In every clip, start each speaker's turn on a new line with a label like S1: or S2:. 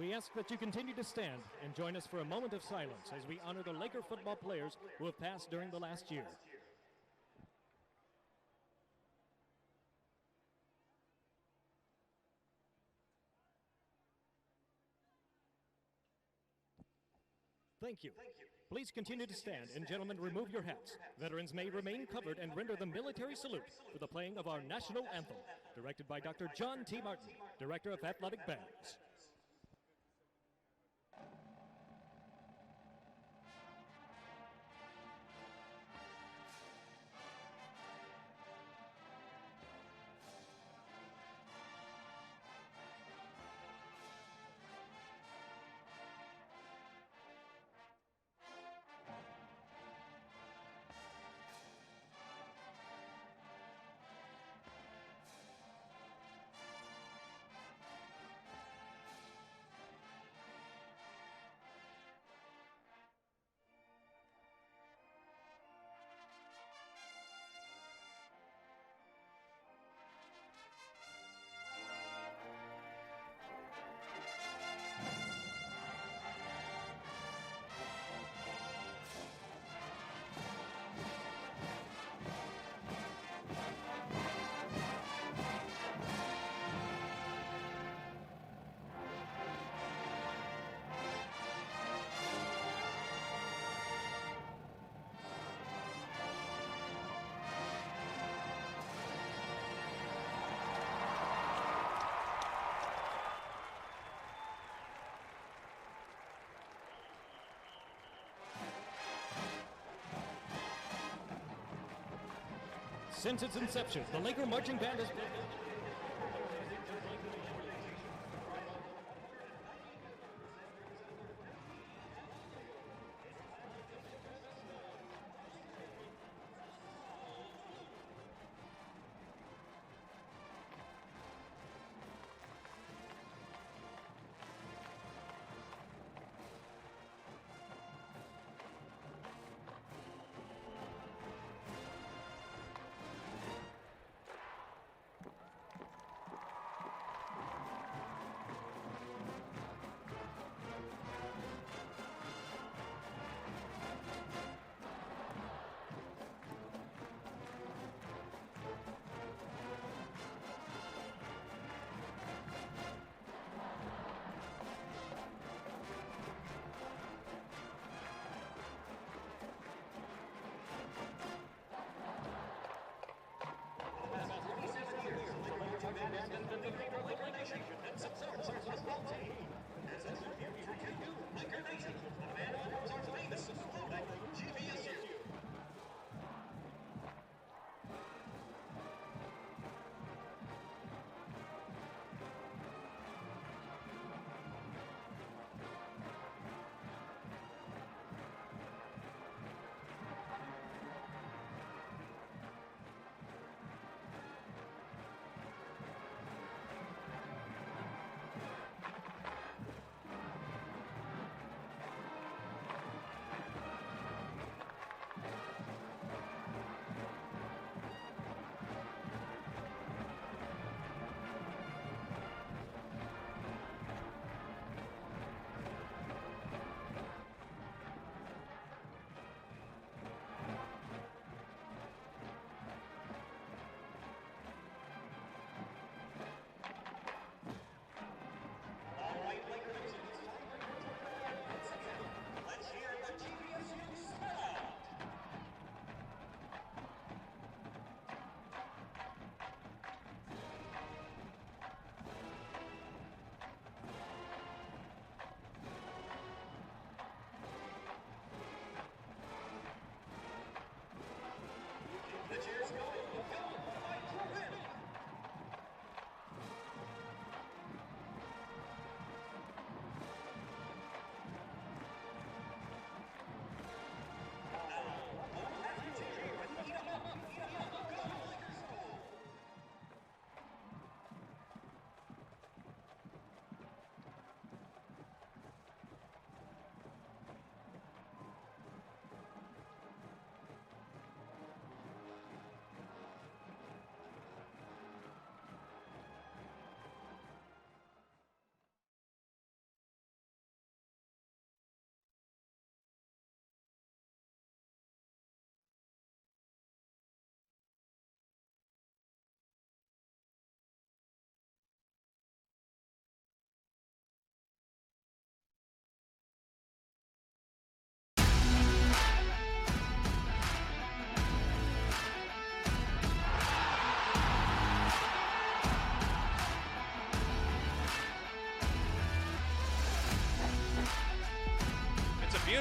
S1: We ask that you continue to stand and join us for a moment of silence as we honor the Laker football players who have passed during the last year. Thank you. Please continue to stand, and gentlemen, remove your hats. Veterans may remain covered and render the military salute for the playing of our national anthem, directed by Dr. John T. Martin, Director of Athletic Bands. Since its inception, the Laker Marching Band has been...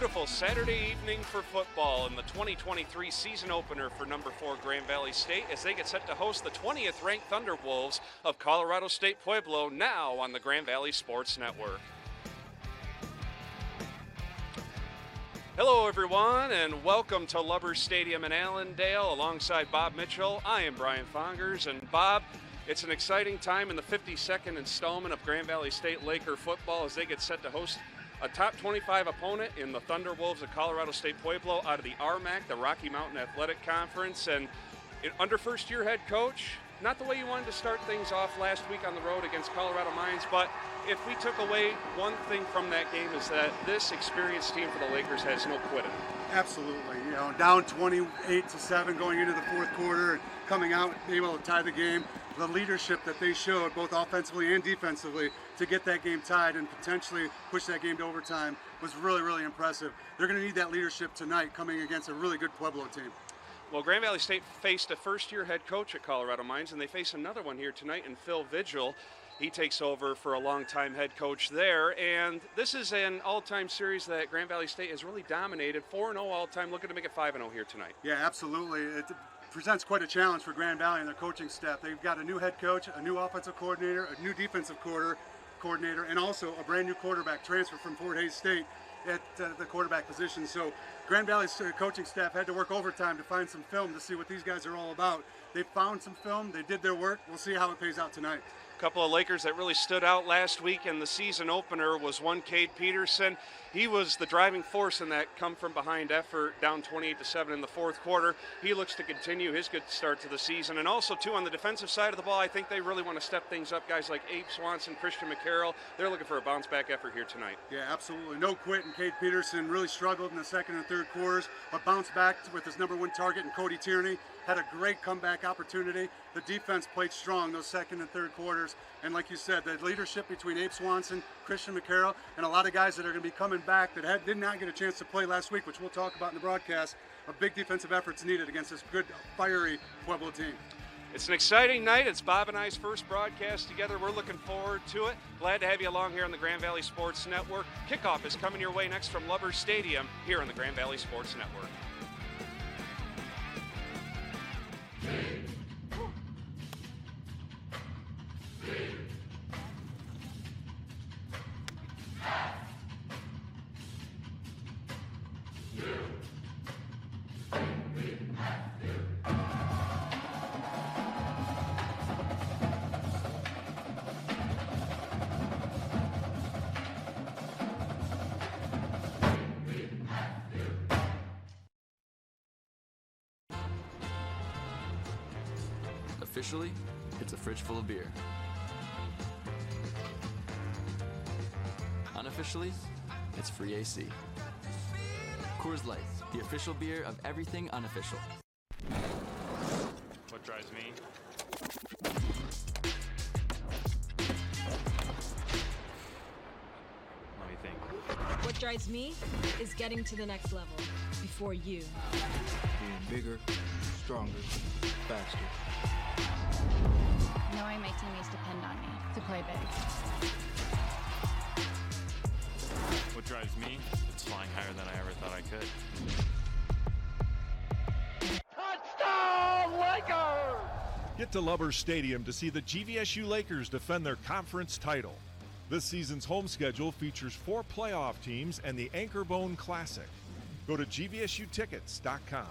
S2: beautiful Saturday evening for football in the 2023 season opener for number 4 Grand Valley State as they get set to host the 20th ranked Thunderwolves of Colorado State-Pueblo, now on the Grand Valley Sports Network. Hello everyone, and welcome to Lubbers Stadium in Allendale. Alongside Bob Mitchell, I am Brian Fongers. And Bob, it's an exciting time in the 52nd installment of Grand Valley State Laker football as they get set to host a top 25 opponent in the Thunderwolves of Colorado State-Pueblo out of the RMAC, the Rocky Mountain Athletic Conference. And under first-year head coach, not the way you wanted to start things off last week on the road against Colorado Mines, but if we took away one thing from that game is that this experienced team for the Lakers has no quitting.
S3: Absolutely. You know, down 28-7 going into the fourth quarter and coming out, being able to tie the game. The leadership that they showed, both offensively and defensively, to get that game tied and potentially push that game to overtime was really, really impressive. They're going to need that leadership tonight coming against a really good Pueblo team.
S2: Well, Grand Valley State faced a first-year head coach at Colorado Mines, and they face another one here tonight in Phil Vigil. He takes over for a longtime head coach there, and this is an all-time series that Grand Valley State has really dominated. 4-0 all-time, looking to make it 5-0 here tonight.
S3: Yeah, absolutely. It presents quite a challenge for Grand Valley and their coaching staff. They've got a new head coach, a new offensive coordinator, a new defensive coordinator, and also a brand new quarterback transfer from Fort Hays State at the quarterback position. So Grand Valley's coaching staff had to work overtime to find some film to see what these guys are all about. They found some film, they did their work. We'll see how it pays out tonight.
S2: A couple of Lakers that really stood out last week in the season opener was one Cade Peterson. He was the driving force in that come from behind effort, down 28-7 in the fourth quarter. He looks to continue his good start to the season. And also, too, on the defensive side of the ball, I think they really want to step things up. Guys like Abe Swanson, Christian McCarroll, they're looking for a bounce-back effort here tonight.
S3: Yeah, absolutely. No quit, and Cade Peterson really struggled in the second and third quarters, but bounced back with his number 1 target in Cody Tierney. Had a great comeback opportunity. The defense played strong those second and third quarters. And like you said, the leadership between Abe Swanson, Christian McCarroll, and a lot of guys that are going to be coming back that did not get a chance to play last week, which we'll talk about in the broadcast. A big defensive effort's needed against this good, fiery Pueblo team.
S2: It's an exciting night. It's Bob and I's first broadcast together. We're looking forward to it. Glad to have you along here on the Grand Valley Sports Network. Kickoff is coming your way next from Lubbers Stadium here on the Grand Valley Sports Network.
S4: Officially, it's a fridge full of beer. Unofficially, it's free AC. Coors Light, the official beer of everything unofficial.
S5: What drives me? Let me think.
S6: What drives me is getting to the next level before you.
S7: Being bigger, stronger, faster.
S8: Knowing my teammates depend on me to play big.
S5: What drives me? It's flying higher than I ever thought I could.
S9: Touchdown, Lakers!
S10: Get to Lubbers Stadium to see the GVSU Lakers defend their conference title. This season's home schedule features 4 playoff teams and the Anchor Bone Classic. Go to gvsutickets.com.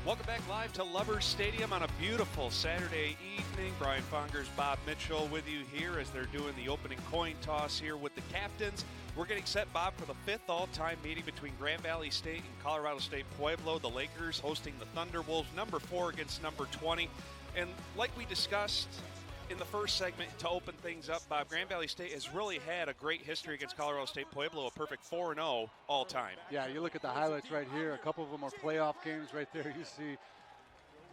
S2: Welcome back live to Lubbers Stadium on a beautiful Saturday evening. Brian Fongers, Bob Mitchell with you here as they're doing the opening coin toss here with the captains. We're getting set, Bob, for the 5th all-time meeting between Grand Valley State and Colorado State-Pueblo. The Lakers hosting the Thunderwolves, number 4 against number 20. And like we discussed in the first segment to open things up, Bob, Grand Valley State has really had a great history against Colorado State-Pueblo, a perfect 4-0 all time.
S11: Yeah, you look at the highlights right here. A couple of them are playoff games right there. You see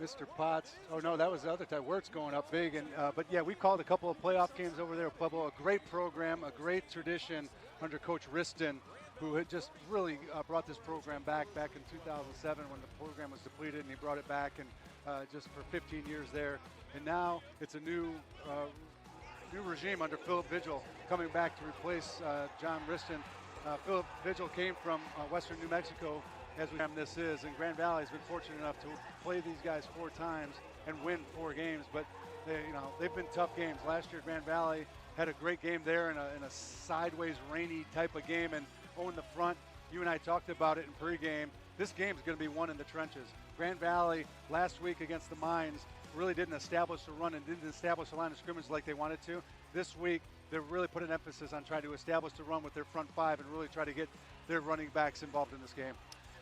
S11: Mr. Potts. Oh, no, that was the other time. Wirtz going up big. And but, yeah, we called a couple of playoff games over there at Pueblo. A great program, a great tradition under Coach Riston, who had just really brought this program back in 2007 when the program was depleted, and he brought it back and just for 15 years there. And now it's a new new regime under Philip Vigil coming back to replace John Riston. Philip Vigil came from western New Mexico, as this is, and Grand Valley has been fortunate enough to play these guys 4 times and win 4 games, but they've been tough games. Last year, Grand Valley had a great game there in a sideways, rainy type of game, and in the front, you and I talked about it in pregame. This game is going to be won in the trenches. Grand Valley last week against the Mines really didn't establish the run and didn't establish the line of scrimmage like they wanted to. This week, they've really put an emphasis on trying to establish the run with their front 5 and really try to get their running backs involved in this game.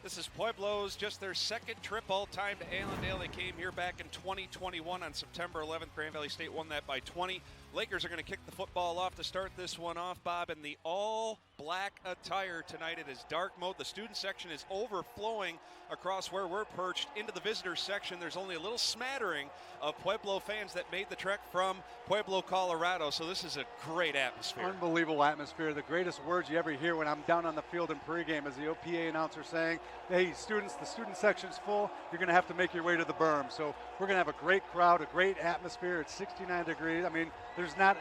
S2: This is Pueblo's just their second trip all time to Allendale. They came here back in 2021 on September 11th. Grand Valley State won that by 20. Lakers are going to kick the football off to start this one off, Bob, in the all-black attire tonight. It is dark mode. The student section is overflowing across where we're perched into the visitor section. There's only a little smattering of Pueblo fans that made the trek from Pueblo, Colorado, so this is a great atmosphere.
S11: Unbelievable atmosphere. The greatest words you ever hear when I'm down on the field in pregame is the OPA announcer saying, hey, students, the student section's full. You're going to have to make your way to the berm. So we're going to have a great crowd, a great atmosphere. It's 69 degrees. I mean, there's not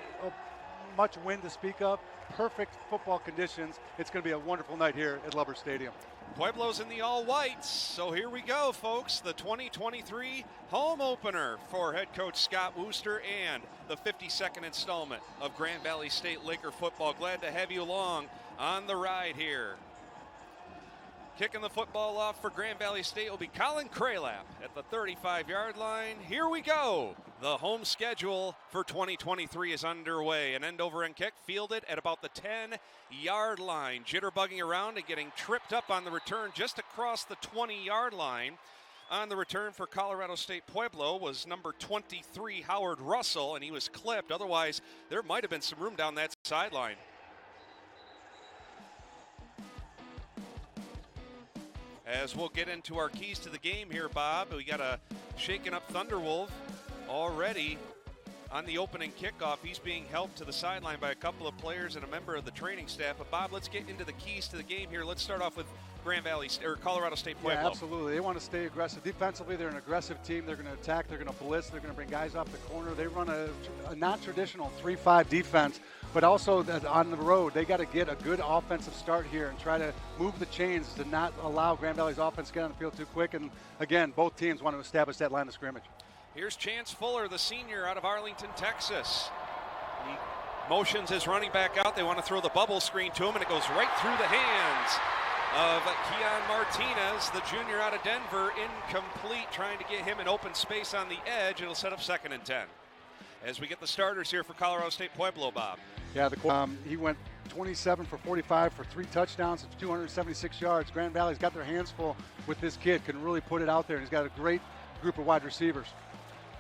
S11: much wind to speak of. Perfect football conditions. It's going to be a wonderful night here at Lubber Stadium.
S2: Pueblo's in the all-whites, so here we go, folks. The 2023 home opener for head coach Scott Wooster and the 52nd installment of Grand Valley State Laker football. Glad to have you along on the ride here. Kicking the football off for Grand Valley State will be Colin Kraylap at the 35-yard line. Here we go. The home schedule for 2023 is underway. An end-over-end kick fielded at about the 10-yard line. Jitterbugging around and getting tripped up on the return just across the 20-yard line. On the return for Colorado State-Pueblo was number 23, Howard Russell, and he was clipped. Otherwise, there might have been some room down that sideline. As we'll get into our keys to the game here, Bob, we got a shaken up Thunderwolf already on the opening kickoff. He's being helped to the sideline by a couple of players and a member of the training staff. But Bob, let's get into the keys to the game here. Let's start off with Grand Valley or Colorado State-Pueblo.
S11: Yeah, absolutely. They want to stay aggressive. Defensively, they're an aggressive team. They're going to attack. They're going to blitz. They're going to bring guys off the corner. They run a non-traditional 3-5 defense, but also on the road, they got to get a good offensive start here and try to move the chains to not allow Grand Valley's offense to get on the field too quick. And again, both teams want to establish that line of scrimmage.
S2: Here's Chance Fuller, the senior out of Arlington, Texas. He motions his running back out. They want to throw the bubble screen to him, and it goes right through the hands of Keon Martinez, the junior out of Denver. Incomplete, trying to get him in open space on the edge. It'll set up 2nd and 10. As we get the starters here for Colorado State-Pueblo, Bob.
S11: Yeah, he went 27 for 45 for 3 touchdowns and 276 yards. Grand Valley's got their hands full with this kid, can really put it out there, and he's got a great group of wide receivers.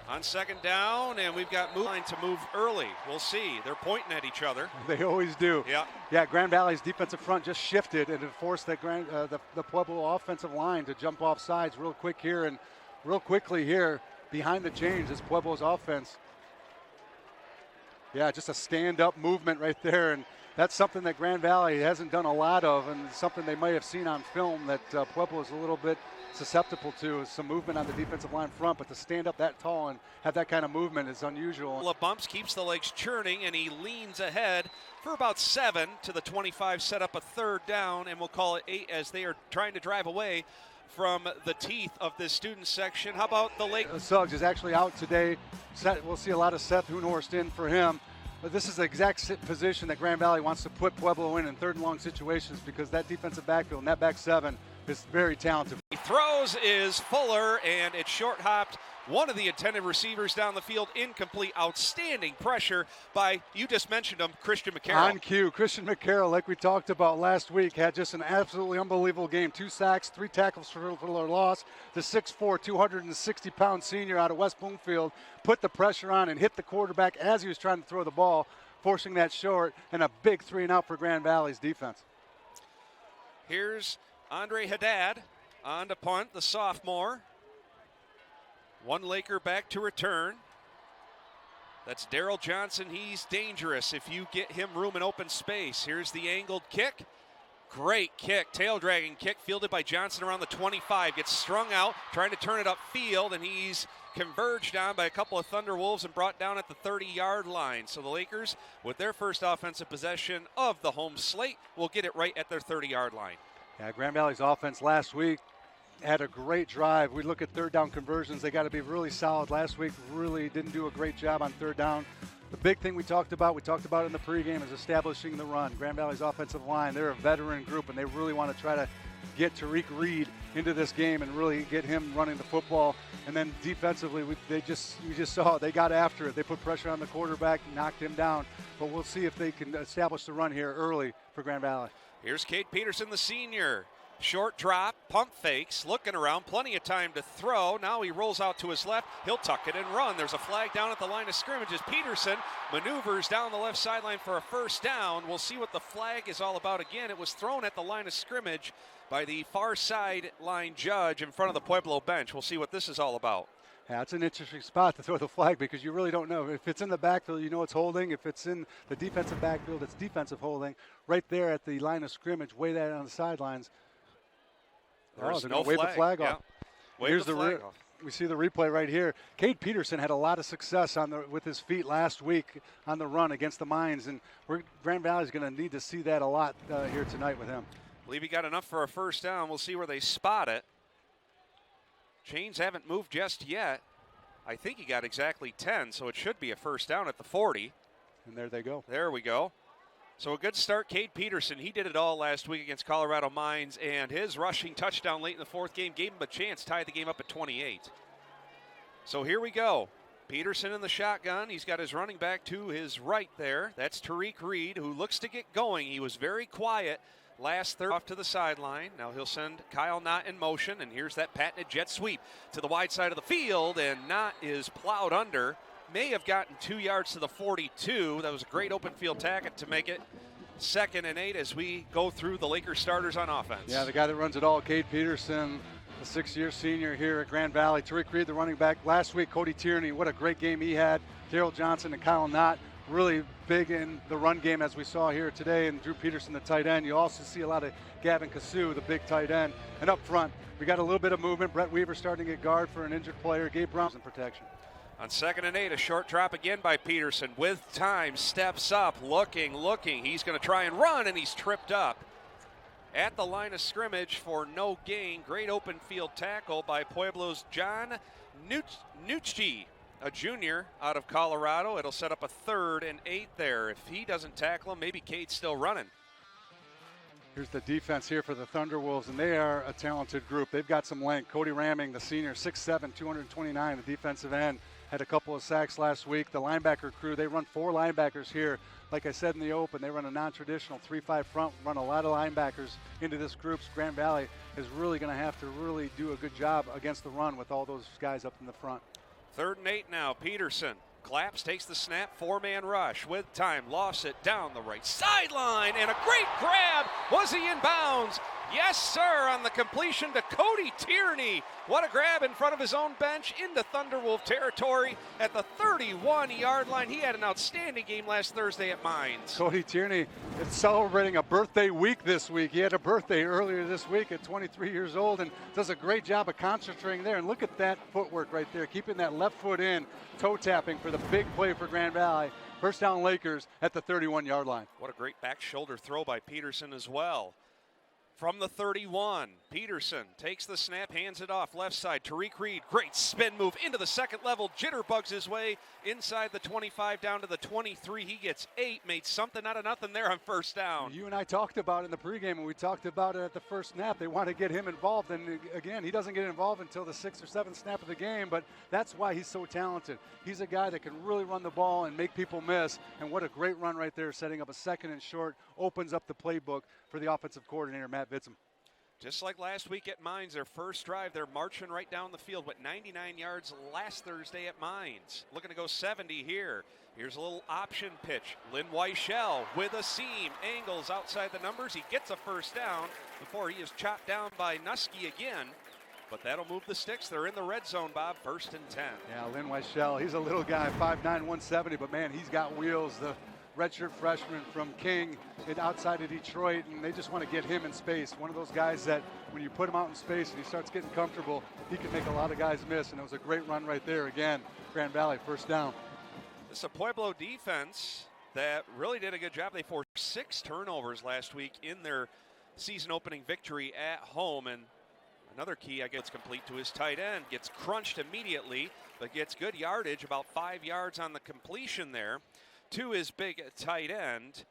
S2: On 2nd down, and we've got line to move early. We'll see. They're pointing at each other.
S11: They always do.
S2: Yeah.
S11: Yeah, Grand Valley's defensive front just shifted and it forced the Pueblo offensive line to jump off sides real quick here, and real quickly here behind the chains is Pueblo's offense. Yeah, just a stand-up movement right there, and that's something that Grand Valley hasn't done a lot of, and something they might have seen on film that Pueblo is a little bit susceptible to, is some movement on the defensive line front, but to stand up that tall and have that kind of movement is unusual.
S2: The bumps, keeps the legs churning, and he leans ahead for about 7 to the 25, set up a 3rd down, and we'll call it 8 as they are trying to drive away from the teeth of this student section. How about the Lake?
S11: Suggs is actually out today. We'll see a lot of Seth Hoonhorst in for him. But this is the exact position that Grand Valley wants to put Pueblo in 3rd and long situations, because that defensive backfield and that back 7 is very talented.
S2: He throws is Fuller, and it's short hopped. One of the intended receivers down the field, incomplete. Outstanding pressure by, you just mentioned him, Christian McCarroll.
S11: On cue, Christian McCarroll, like we talked about last week, had just an absolutely unbelievable game. 2 sacks, 3 tackles for their loss. The 6'4", 260-pound senior out of West Bloomfield put the pressure on and hit the quarterback as he was trying to throw the ball, forcing that short, and a big 3-and-out for Grand Valley's defense.
S2: Here's Andre Haddad on to punt, the sophomore. One Laker back to return. That's Daryl Johnson. He's dangerous if you get him room and open space. Here's the angled kick. Great kick, tail-dragging kick, fielded by Johnson around the 25. Gets strung out, trying to turn it upfield, and he's converged on by a couple of Thunderwolves and brought down at the 30-yard line. So the Lakers, with their first offensive possession of the home slate, will get it right at their 30-yard line.
S11: Yeah, Grand Valley's offense last week had a great drive. We look at third down conversions. They got to be really solid. Last week really didn't do a great job on third down. The big thing we talked about it in the pregame, is establishing the run. Grand Valley's offensive line, they're a veteran group, and they really want to try to get Tariq Reed into this game and really get him running the football. And then defensively, you just saw they got after it. They put pressure on the quarterback, knocked him down. But we'll see if they can establish the run here early for Grand Valley.
S2: Here's Cade Peterson, the senior. Short drop, pump fakes, looking around, plenty of time to throw. Now he rolls out to his left. He'll tuck it and run. There's a flag down at the line of scrimmage as Peterson maneuvers down the left sideline for a first down. We'll see what the flag is all about again. It was thrown at the line of scrimmage by the far sideline judge in front of the Pueblo bench. We'll see what this is all about.
S11: Yeah, it's an interesting spot to throw the flag because you really don't know. If it's in the backfield, you know it's holding. If it's in the defensive backfield, it's defensive holding. Right there at the line of scrimmage, way down on the sidelines.
S2: There's
S11: they're
S2: no
S11: wave
S2: flag.
S11: the flag off.
S2: Here's the flag off.
S11: We see the replay right here. Cade Peterson had a lot of success with his feet last week on the run against the Mines, and Grand Valley's going to need to see that a lot here tonight with him.
S2: I believe he got enough for a first down. We'll see where they spot it. Chains haven't moved just yet. I think he got exactly 10, so it should be a first down at the 40.
S11: And there they go.
S2: There we go. So a good start, Cade Peterson. He did it all last week against Colorado Mines, and his rushing touchdown late in the fourth game gave him a chance, tied the game up at 28. So here we go. Peterson in the shotgun. He's got his running back to his right there. That's Tariq Reed, who looks to get going. He was very quiet last third off to the sideline. Now he'll send Kyle Knott in motion, and here's that patented jet sweep to the wide side of the field, and Knott is plowed under. May have gotten 2 yards to the 42. That was a great open field tackle to make it 2nd and 8 as we go through the Lakers starters on offense.
S11: Yeah, the guy that runs it all, Cade Peterson, the 6-year senior here at Grand Valley. Tariq Reed, the running back. Last week, Cody Tierney, what a great game he had. Daryl Johnson and Kyle Knott really big in the run game as we saw here today. And Drew Peterson, the tight end. You also see a lot of Gavin Kasu, the big tight end. And up front, we got a little bit of movement. Brett Weaver starting at guard for an injured player. Gabe Brown's in protection.
S2: On 2nd and 8, a short drop again by Peterson. With time, steps up, looking. He's going to try and run, and he's tripped up at the line of scrimmage for no gain. Great open field tackle by Pueblo's John Nucci, a junior out of Colorado. It'll set up a 3rd and 8 there. If he doesn't tackle him, maybe Cade's still running.
S11: Here's the defense here for the Thunderwolves, and they are a talented group. They've got some length. Cody Ramming, the senior, 6'7", 229, the defensive end. Had a couple of sacks last week. The linebacker crew, they run 4 linebackers here. Like I said in the open, they run a non-traditional 3-5 front, run a lot of linebackers into this group. Grand Valley is really going to have to really do a good job against the run with all those guys up in the front.
S2: 3rd and 8 now. Peterson claps, takes the snap, 4-man rush with time, lost it down the right sideline, and a great grab. Was he in bounds? Yes, sir, on the completion to Cody Tierney. What a grab in front of his own bench into Thunderwolf territory at the 31-yard line. He had an outstanding game last Thursday at Mines.
S11: Cody Tierney is celebrating a birthday week this week. He had a birthday earlier this week at 23 years old and does a great job of concentrating there. And look at that footwork right there, keeping that left foot in, toe tapping for the big play for Grand Valley. First down Lakers at the 31-yard line.
S2: What a great back shoulder throw by Peterson as well. From the 31, Peterson takes the snap, hands it off left side. Tariq Reed, great spin move into the 2nd level. Jitterbugs his way inside the 25 down to the 23. He gets 8, made something out of nothing there on first down.
S11: You and I talked about it in the pregame, and we talked about it at the first snap. They want to get him involved, and again, he doesn't get involved until the 6th or 7th snap of the game, but that's why he's so talented. He's a guy that can really run the ball and make people miss, and what a great run right there, setting up a 2nd and short, opens up the playbook for the offensive coordinator, Matt Vitzum.
S2: Just like last week at Mines, their first drive, they're marching right down the field. Went 99 yards last Thursday at Mines. Looking to go 70 here. Here's a little option pitch. Lynn Weichel with a seam. Angles outside the numbers. He gets a first down before he is chopped down by Nuski again. But that'll move the sticks. They're in the red zone, Bob. 1st and 10.
S11: Yeah, Lynn Weichel, he's a little guy, 5'9", 170, but man, he's got wheels. The redshirt freshman from King outside of Detroit, and they just want to get him in space. One of those guys that when you put him out in space and he starts getting comfortable, he can make a lot of guys miss, and it was a great run right there. Again, Grand Valley, first down.
S2: This is a Pueblo defense that really did a good job. They forced 6 turnovers last week in their season opening victory at home, and another key, I guess, complete to his tight end. Gets crunched immediately, but gets good yardage, about 5 yards on the completion there to his big tight end.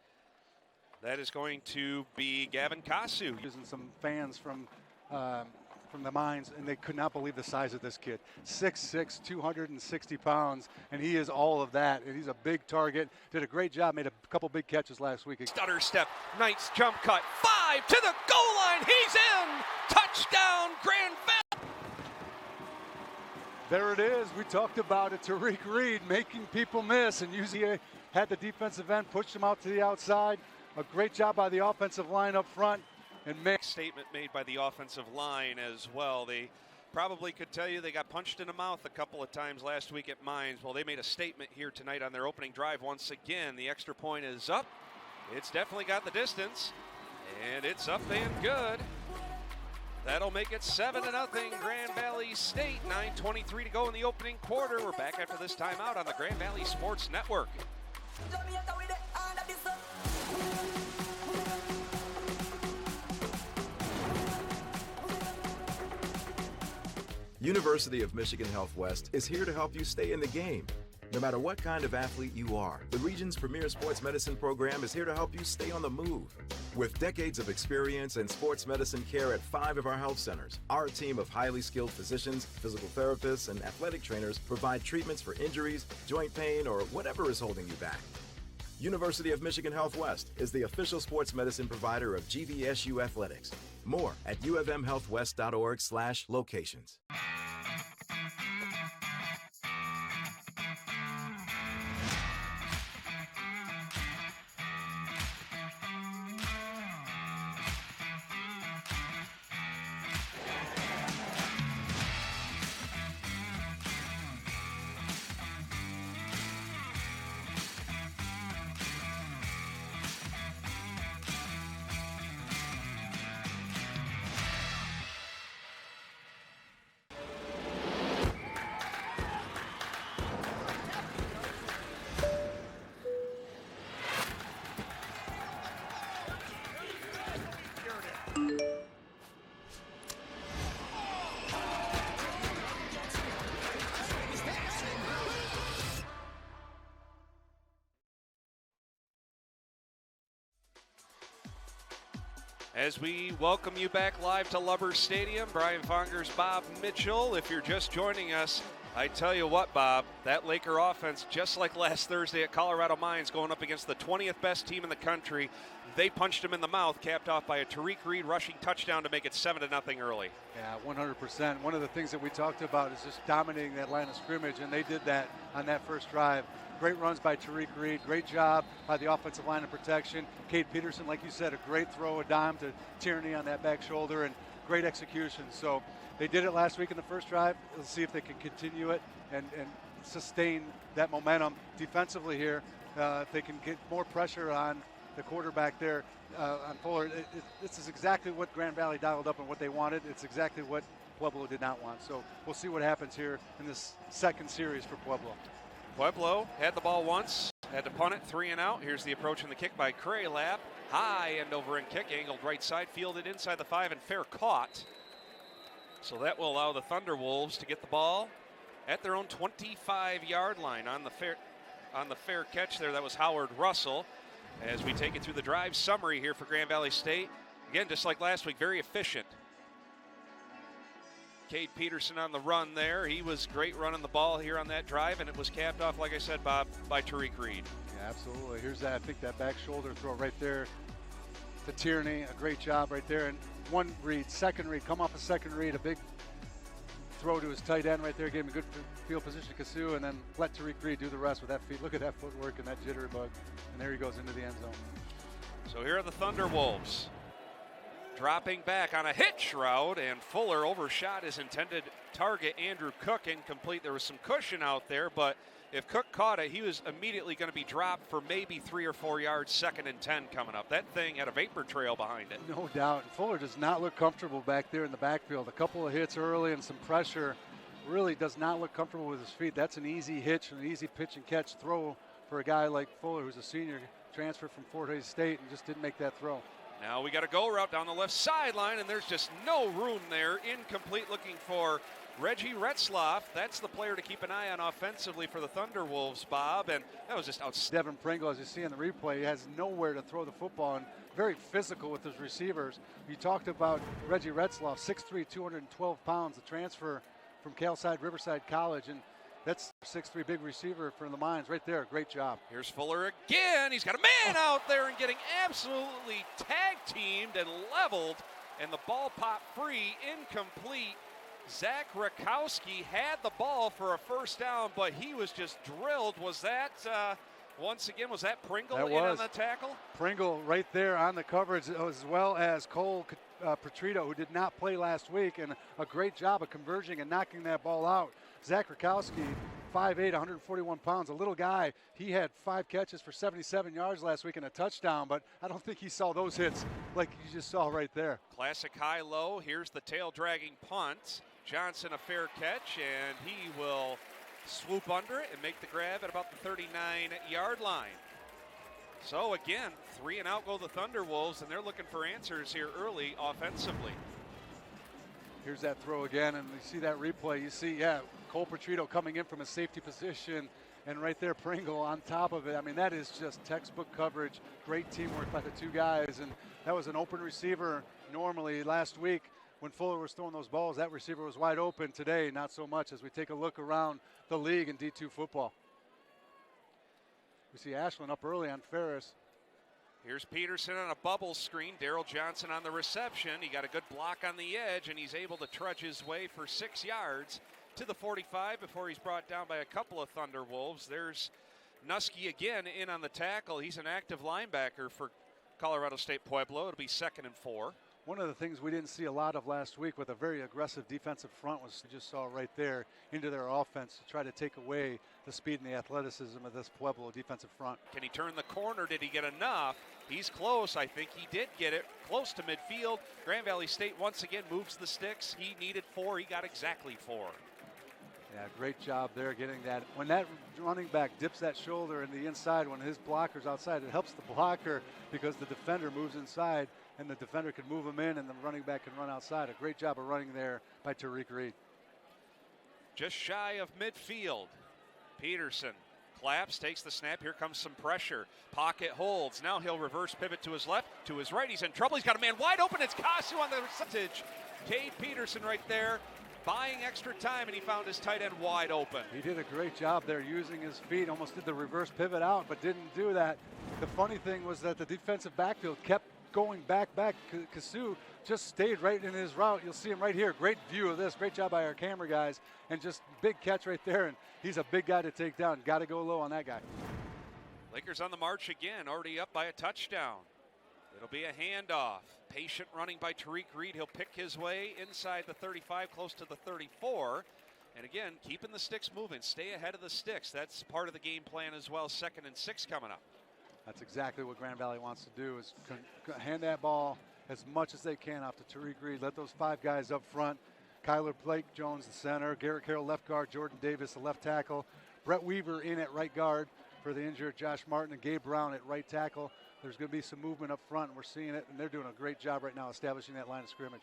S2: That is going to be Gavin Kasu.
S11: Using some fans from the mines, and they could not believe the size of this kid. 6'6", 260 pounds, and he is all of that, and he's a big target. Did a great job, made a couple big catches last week.
S2: Stutter step, nice jump cut, 5 to the goal line, he's in! Touchdown, Grand Valley!
S11: There it is. We talked about it. Tariq Reed making people miss, and UCA had the defensive end, pushed him out to the outside. A great job by the offensive line up front. And
S2: statement made by the offensive line as well. They probably could tell you they got punched in the mouth a couple of times last week at Mines. Well, they made a statement here tonight on their opening drive once again. The extra point is up. It's definitely got the distance, and it's up and good. That'll make it 7-0 Grand Valley State. 9:23 to go in the opening quarter. We're back after this timeout on the Grand Valley Sports Network.
S12: University of Michigan Health West is here to help you stay in the game. No matter what kind of athlete you are, the region's premier sports medicine program is here to help you stay on the move. With decades of experience in sports medicine care at 5 of our health centers, our team of highly skilled physicians, physical therapists, and athletic trainers provide treatments for injuries, joint pain, or whatever is holding you back. University of Michigan Health West is the official sports medicine provider of GVSU Athletics. More at ufmhealthwest.org/locations.
S2: As we welcome you back live to Lubbers Stadium, Brian Fongers, Bob Mitchell. If you're just joining us, I tell you what, Bob, that Laker offense, just like last Thursday at Colorado Mines, going up against the 20th best team in the country, they punched him in the mouth, capped off by a Tariq Reed rushing touchdown to make it 7-0 early.
S11: Yeah, 100%. One of the things that we talked about is just dominating that line of scrimmage, and they did that on that first drive. Great runs by Tariq Reed. Great job by the offensive line of protection. Cade Peterson, like you said, a great throw, a dime to Tierney on that back shoulder, and great execution. So they did it last week in the first drive. Let's see if they can continue it and sustain that momentum defensively here. If they can get more pressure on the quarterback there on Fuller. This is exactly what Grand Valley dialed up and what they wanted. It's exactly what Pueblo did not want. So we'll see what happens here in this second series for Pueblo.
S2: Pueblo had the ball once, had to punt it, 3 and out. Here's the approach and the kick by Kraylap. High end over and kick, angled right side, fielded inside the 5 and fair caught. So that will allow the Thunderwolves to get the ball at their own 25-yard line on the fair catch there. That was Howard Russell. As we take it through the drive summary here for Grand Valley State. Again, just like last week, very efficient. Cade Peterson on the run there. He was great running the ball here on that drive, and it was capped off, like I said, Bob, by Tariq Reed.
S11: Yeah, absolutely. Here's that, I think that back shoulder throw right there to Tierney. A great job right there. And one read, second read, come off a second read, a big throw to his tight end right there, gave him a good field position to Kasu, and then let Tariq Reed do the rest with that feet. Look at that footwork and that jitterbug. And there he goes into the end zone.
S2: So here are the Thunderwolves. dropping back on a hitch route, and Fuller overshot his intended target, Andrew Cook, incomplete. There was some cushion out there, but if Cook caught it, he was immediately going to be dropped for maybe 3 or 4 yards, 2nd and 10 coming up. That thing had a vapor trail behind it.
S11: No doubt. And Fuller does not look comfortable back there in the backfield. A couple of hits early and some pressure. Really does not look comfortable with his feet. That's an easy hitch and an easy pitch and catch throw for a guy like Fuller, who's a senior, transferred from Fort Hays State and just didn't make that throw.
S2: Now we got a go route down the left sideline, and there's just no room there. Incomplete, looking for Reggie Retzloff. That's the player to keep an eye on offensively for the Thunderwolves, Bob, and that was just outstanding.
S11: Devin Pringle, as you see in the replay, has nowhere to throw the football and very physical with his receivers. You talked about Reggie Retzloff, 6'3", 212 pounds, the transfer from Calside Riverside College, and that's 6'3", big receiver for the Mines right there. Great job.
S2: Here's Fuller again. He's got a man out there and getting absolutely tag-teamed and leveled, and the ball popped free, incomplete. Zach Rakowski had the ball for a first down, but he was just drilled. Was that, once again, was that Pringle on the tackle?
S11: Pringle right there on the coverage, as well as Cole Petrito, who did not play last week, and a great job of converging and knocking that ball out. Zach Rakowski, 5'8", 141 pounds, a little guy. He had 5 catches for 77 yards last week and a touchdown, but I don't think he saw those hits like you just saw right there.
S2: Classic high-low. Here's the tail-dragging punt. Johnson a fair catch, and he will swoop under it and make the grab at about the 39-yard line. So again, 3 and out go the Thunderwolves, and they're looking for answers here early offensively.
S11: Here's that throw again, and you see that replay. You see, Cole Petrito coming in from a safety position, and right there Pringle on top of it. I mean, that is just textbook coverage. Great teamwork by the two guys, and that was an open receiver. Normally last week when Fuller was throwing those balls, that receiver was wide open. Today, not so much, as we take a look around the league in D2 football. We see Ashland up early on Ferris.
S2: Here's Peterson on a bubble screen. Daryl Johnson on the reception. He got a good block on the edge, and he's able to trudge his way for 6 yards to the 45 before he's brought down by a couple of Thunderwolves. There's Nusky again in on the tackle. He's an active linebacker for Colorado State-Pueblo. It'll be 2nd and 4.
S11: One of the things we didn't see a lot of last week with a very aggressive defensive front was you just saw right there into their offense to try to take away the speed and the athleticism of this Pueblo defensive front.
S2: Can he turn the corner? Did he get enough? He's close. I think he did get it close to midfield. Grand Valley State once again moves the sticks. He needed 4. He got exactly 4.
S11: Yeah, great job there getting that. When that running back dips that shoulder in the inside, when his blocker's outside, it helps the blocker because the defender moves inside and the defender can move him in and the running back can run outside. A great job of running there by Tariq Reed.
S2: Just shy of midfield. Peterson claps, takes the snap. Here comes some pressure. Pocket holds. Now he'll reverse pivot to his left, to his right. He's in trouble. He's got a man wide open. It's Kasu on the percentage. Cade Peterson right there, buying extra time, and he found his tight end wide open.
S11: He did a great job there using his feet. Almost did the reverse pivot out, but didn't do that. The funny thing was that the defensive backfield kept going back. Kasu just stayed right in his route. You'll see him right here. Great view of this. Great job by our camera guys. And just big catch right there. And he's a big guy to take down. Got to go low on that guy.
S2: Lakers on the march again, already up by a touchdown. It'll be a handoff. Patient running by Tariq Reed. He'll pick his way inside the 35, close to the 34. And again, keeping the sticks moving. Stay ahead of the sticks. That's part of the game plan as well. 2nd and 6 coming up.
S11: That's exactly what Grand Valley wants to do, is hand that ball as much as they can off to Tariq Reed. Let those 5 guys up front. Kyler Blake Jones, the center. Garrett Carroll, left guard. Jordan Davis, the left tackle. Brett Weaver in at right guard for the injured Josh Martin, and Gabe Brown at right tackle. There's going to be some movement up front, and we're seeing it, and they're doing a great job right now establishing that line of scrimmage.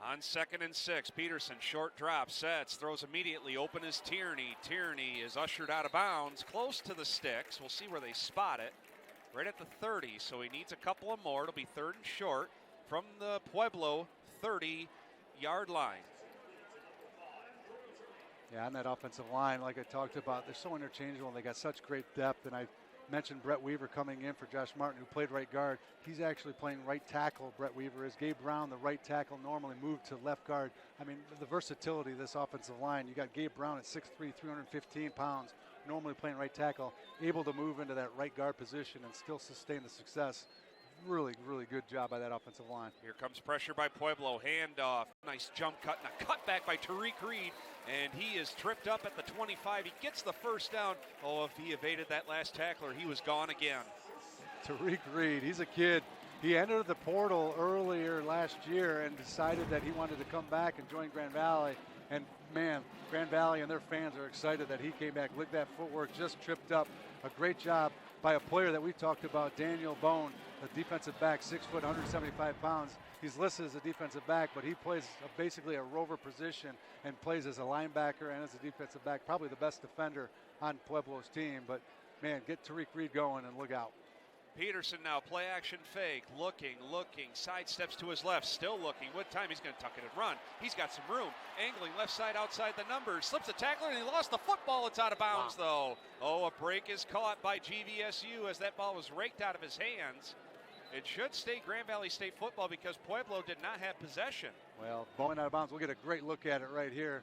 S2: On 2nd and 6, Peterson, short drop, sets, throws immediately, open is Tierney. Tierney is ushered out of bounds, close to the sticks. We'll see where they spot it, right at the 30, so he needs a couple of more. It'll be 3rd and short from the Pueblo 30-yard line.
S11: Yeah, on that offensive line, like I talked about, they're so interchangeable, and they got such great depth, and I mentioned Brett Weaver coming in for Josh Martin, who played right guard. He's actually playing right tackle, Brett Weaver is. Gabe Brown, the right tackle, normally moved to left guard. I mean, the versatility of this offensive line. You got Gabe Brown at 6'3", 315 pounds, normally playing right tackle, able to move into that right guard position and still sustain the success. really, really good job by that offensive line.
S2: Here comes pressure by Pueblo. Handoff. Nice jump cut and a cutback by Tariq Reed. And he is tripped up at the 25. He gets the first down. Oh, if he evaded that last tackler, he was gone again.
S11: Tariq Reed, he's a kid. He entered the portal earlier last year and decided that he wanted to come back and join Grand Valley. And man, Grand Valley and their fans are excited that he came back. Look at that footwork, just tripped up. A great job by a player that we talked about, Daniel Bone, a defensive back, 6 foot, 175 pounds. He's listed as a defensive back, but he plays basically a rover position and plays as a linebacker and as a defensive back. Probably the best defender on Pueblo's team. But man, get Tariq Reed going and look out.
S2: Peterson now, play action fake, looking, sidesteps to his left, still looking. What time he's going to tuck it and run. He's got some room, angling left side outside the numbers, slips a tackler and he lost the football. It's out of bounds though. Oh, a break is caught by GVSU as that ball was raked out of his hands. It should stay Grand Valley State football because Pueblo did not have possession.
S11: Well, ball went out of bounds. We'll get a great look at it right here.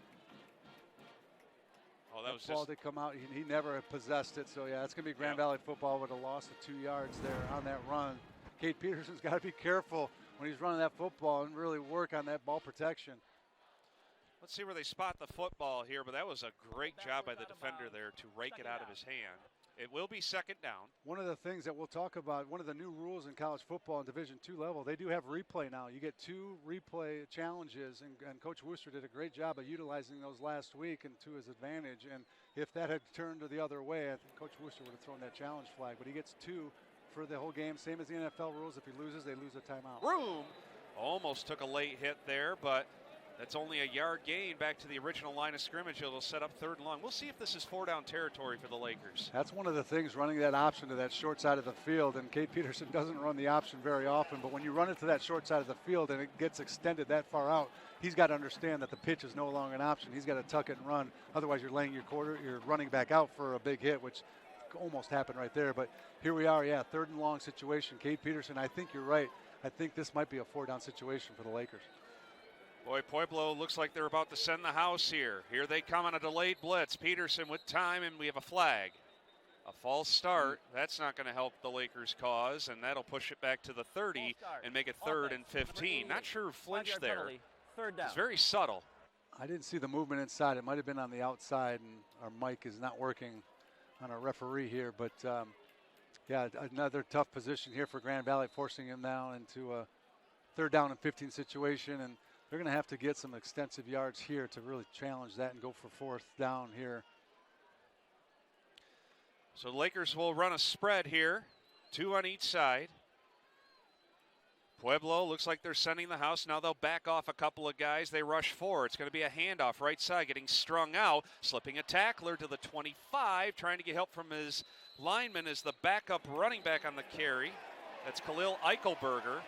S2: Oh, that was
S11: ball did come out. He never possessed it. So, yeah, it's going to be Grand Valley football with a loss of 2 yards there on that run. Kate Peterson's got to be careful when he's running that football and really work on that ball protection.
S2: Let's see where they spot the football here, but that was a great job by the defender there to rake it out of his hand. It will be second down.
S11: One of the things that we'll talk about, one of the new rules in college football in Division II level, they do have replay now. You get 2 replay challenges, and Coach Wooster did a great job of utilizing those last week and to his advantage. And if that had turned the other way, I think Coach Wooster would have thrown that challenge flag. But he gets 2 for the whole game, same as the NFL rules. If he loses, they lose a timeout.
S2: Room almost took a late hit there, but that's only a yard gain back to the original line of scrimmage. It'll set up 3rd and long. We'll see if this is 4-down territory for the Lakers.
S11: That's one of the things, running that option to that short side of the field. And Kate Peterson doesn't run the option very often, but when you run it to that short side of the field and it gets extended that far out, he's got to understand that the pitch is no longer an option. He's got to tuck it and run. Otherwise, you're laying your running back out for a big hit, which almost happened right there. But here we are, 3rd and long situation. Kate Peterson, I think you're right. I think this might be a 4-down situation for the Lakers.
S2: Boy, Pueblo looks like they're about to send the house here. Here they come on a delayed blitz. Peterson with time, and we have a flag. A false start. That's not going to help the Lakers' cause, and that'll push it back to the 30 and make it 3rd and 15. Not sure who flinched there.
S13: 3rd down.
S2: It's very subtle.
S11: I didn't see the movement inside. It might have been on the outside, and our mic is not working on our referee here. But, another tough position here for Grand Valley, forcing him down into a 3rd down and 15 situation. And they're going to have to get some extensive yards here to really challenge that and go for 4th down here.
S2: So the Lakers will run a spread here, 2 on each side. Pueblo looks like they're sending the house. Now they'll back off a couple of guys. They rush forward. It's going to be a handoff right side, getting strung out, slipping a tackler to the 25, trying to get help from his lineman as the backup running back on the carry. That's Khalil Eichelberger.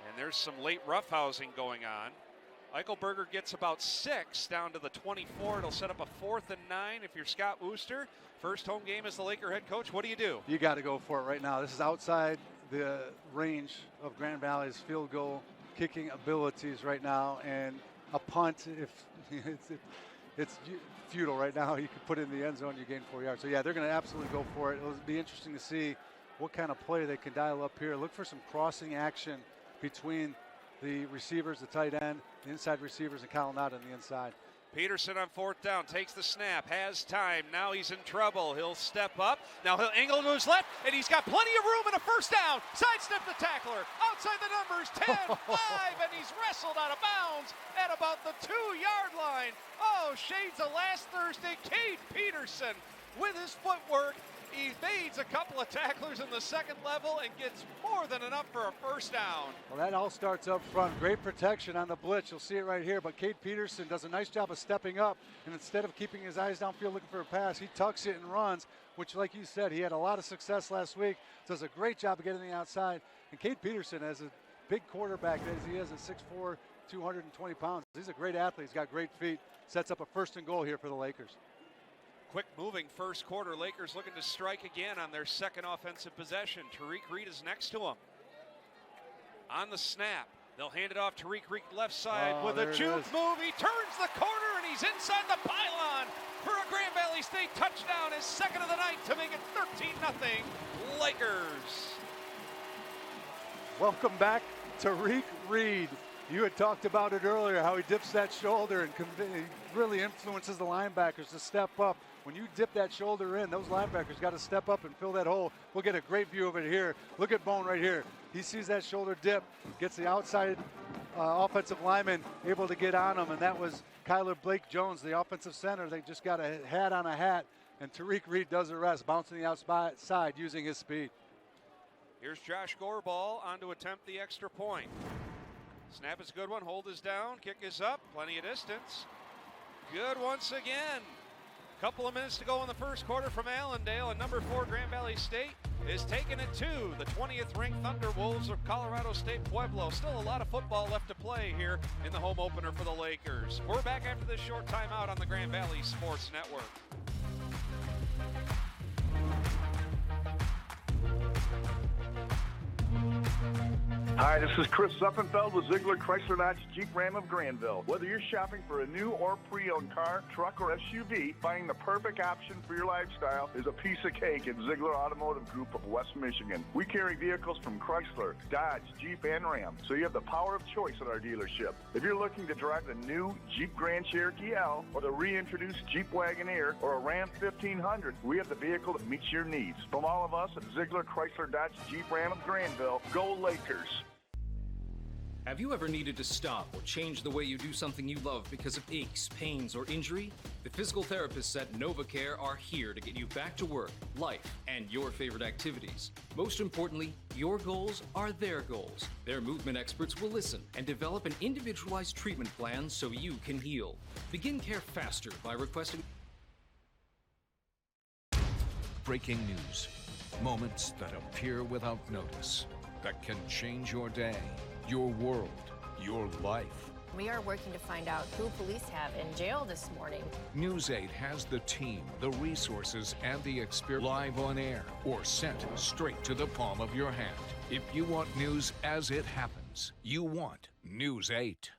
S2: And there's some late roughhousing going on. Eichelberger gets about 6 down to the 24. It'll set up a 4th and 9 if you're Scott Wooster. First home game as the Laker head coach. What do you do?
S11: You got to go for it right now. This is outside the range of Grand Valley's field goal kicking abilities right now. And a punt, if it's futile right now, you can put it in the end zone, you gain 4 yards. So, they're going to absolutely go for it. It'll be interesting to see what kind of play they can dial up here. Look for some crossing action between the receivers, the tight end, the inside receivers, and Colorado on the inside.
S2: Peterson on 4th down, takes the snap, has time. Now he's in trouble. He'll step up. Now he'll angle to his left, and he's got plenty of room and a 1st down. Sidestep the tackler, outside the numbers, 10, 5, and he's wrestled out of bounds at about the 2-yard line. Oh, shades of last Thursday, Kate Peterson with his footwork. He evades a couple of tacklers in the 2nd level and gets more than enough for a 1st down.
S11: Well, that all starts up front. Great protection on the blitz. You'll see it right here. But Kate Peterson does a nice job of stepping up. And instead of keeping his eyes downfield looking for a pass, he tucks it and runs, which, like you said, he had a lot of success last week. Does a great job of getting the outside. And Kate Peterson, as a big quarterback as he is at 6'4", 220 pounds, he's a great athlete. He's got great feet. Sets up a 1st and goal here for the Lakers.
S2: Quick moving first quarter. Lakers looking to strike again on their 2nd offensive possession. Tariq Reed is next to him. On the snap, they'll hand it off to Tariq Reed left side with a juke move. He turns the corner and he's inside the pylon for a Grand Valley State touchdown, his 2nd of the night to make it 13-0 Lakers.
S11: Welcome back, Tariq Reed. You had talked about it earlier, how he dips that shoulder and he really influences the linebackers to step up. When you dip that shoulder in, those linebackers got to step up and fill that hole. We'll get a great view of it here. Look at Bone right here. He sees that shoulder dip, gets the outside offensive lineman able to get on him, and that was Kyler Blake Jones, the offensive center. They just got a hat on a hat, and Tariq Reed does the rest, bouncing the outside using his speed.
S2: Here's Josh Gorball on to attempt the extra point. Snap is a good one, hold is down, kick is up, plenty of distance. Good once again. Couple of minutes to go in the first quarter from Allendale, and number 4 Grand Valley State is taking it to the 20th ranked Thunderwolves of Colorado State-Pueblo. Still a lot of football left to play here in the home opener for the Lakers. We're back after this short timeout on the Grand Valley Sports Network.
S13: Hi, this is Chris Zuffenfeld with Ziegler Chrysler Dodge Jeep Ram of Granville. Whether you're shopping for a new or pre-owned car, truck, or SUV, finding the perfect option for your lifestyle is a piece of cake at Ziegler Automotive Group of West Michigan. We carry vehicles from Chrysler, Dodge, Jeep, and Ram, so you have the power of choice at our dealership. If you're looking to drive the new Jeep Grand Cherokee L or the reintroduced Jeep Wagoneer or a Ram 1500, we have the vehicle that meets your needs. From all of us at Ziegler Chrysler Dodge Jeep Ram of Granville, go Lakers!
S14: Have you ever needed to stop or change the way you do something you love because of aches, pains, or injury? The physical therapists at NovaCare are here to get you back to work, life, and your favorite activities. Most importantly, your goals are their goals. Their movement experts will listen and develop an individualized treatment plan so you can heal. Begin care faster by requesting.
S15: Breaking news. Moments that appear without notice. That can change your day, your world, your life.
S16: We are working to find out who police have in jail this morning.
S15: News 8 has the team, the resources, and the experience live on air or sent straight to the palm of your hand. If you want news as it happens, you want News 8.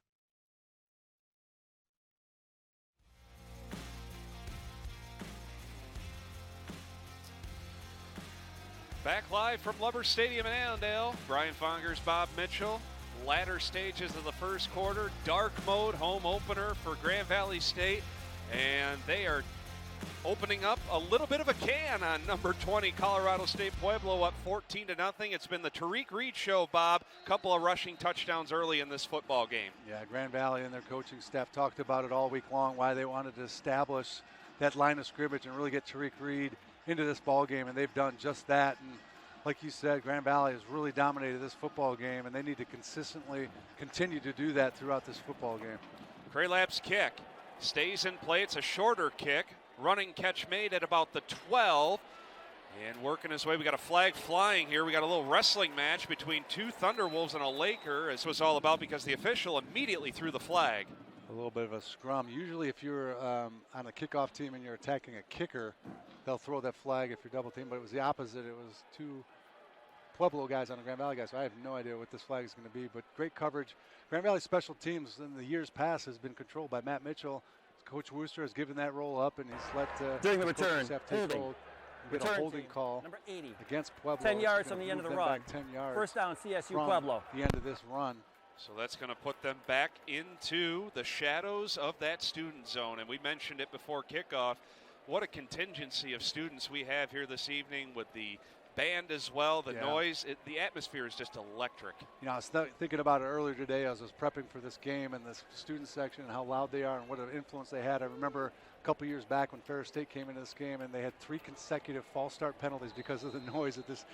S2: Back live from Lubbers Stadium in Allendale. Brian Fongers, Bob Mitchell. Latter stages of the first quarter. Dark mode home opener for Grand Valley State. And they are opening up a little bit of a can on number 20 Colorado State-Pueblo, up 14-0. It's been the Tariq Reed show, Bob. Couple of rushing touchdowns early in this football game.
S11: Yeah, Grand Valley and their coaching staff talked about it all week long, why they wanted to establish that line of scrimmage and really get Tariq Reed into this ball game, and they've done just that. And like you said, Grand Valley has really dominated this football game, and they need to consistently continue to do that throughout this football game.
S2: Kraylap's kick stays in play. It's a shorter kick. Running catch made at about the 12. And working his way, we got a flag flying here. We got a little wrestling match between two Thunderwolves and a Laker. This was all about because the official immediately threw the flag.
S11: A little bit of a scrum. Usually if you're on a kickoff team and you're attacking a kicker, they'll throw that flag if you're double teamed, but it was the opposite. It was two Pueblo guys on the Grand Valley guys, so I have no idea what this flag is going to be, but great coverage. Grand Valley special teams in the years past has been controlled by Matt Mitchell. Coach Wooster has given that roll up, and he's let
S17: during the return,
S11: get a holding call
S17: number 80
S11: against Pueblo.
S17: 10 yards from the end of the run.
S11: 10 yards.
S17: First down, CSU Pueblo.
S11: The end of this run.
S2: So that's going to put them back into the shadows of that student zone. And we mentioned it before kickoff. What a contingency of students we have here this evening with the band as well, the noise. The atmosphere is just electric.
S11: You know, I was thinking about it earlier today as I was prepping for this game and this student section and how loud they are and what an influence they had. I remember a couple years back when Ferris State came into this game and they had 3 consecutive false start penalties because of the noise at this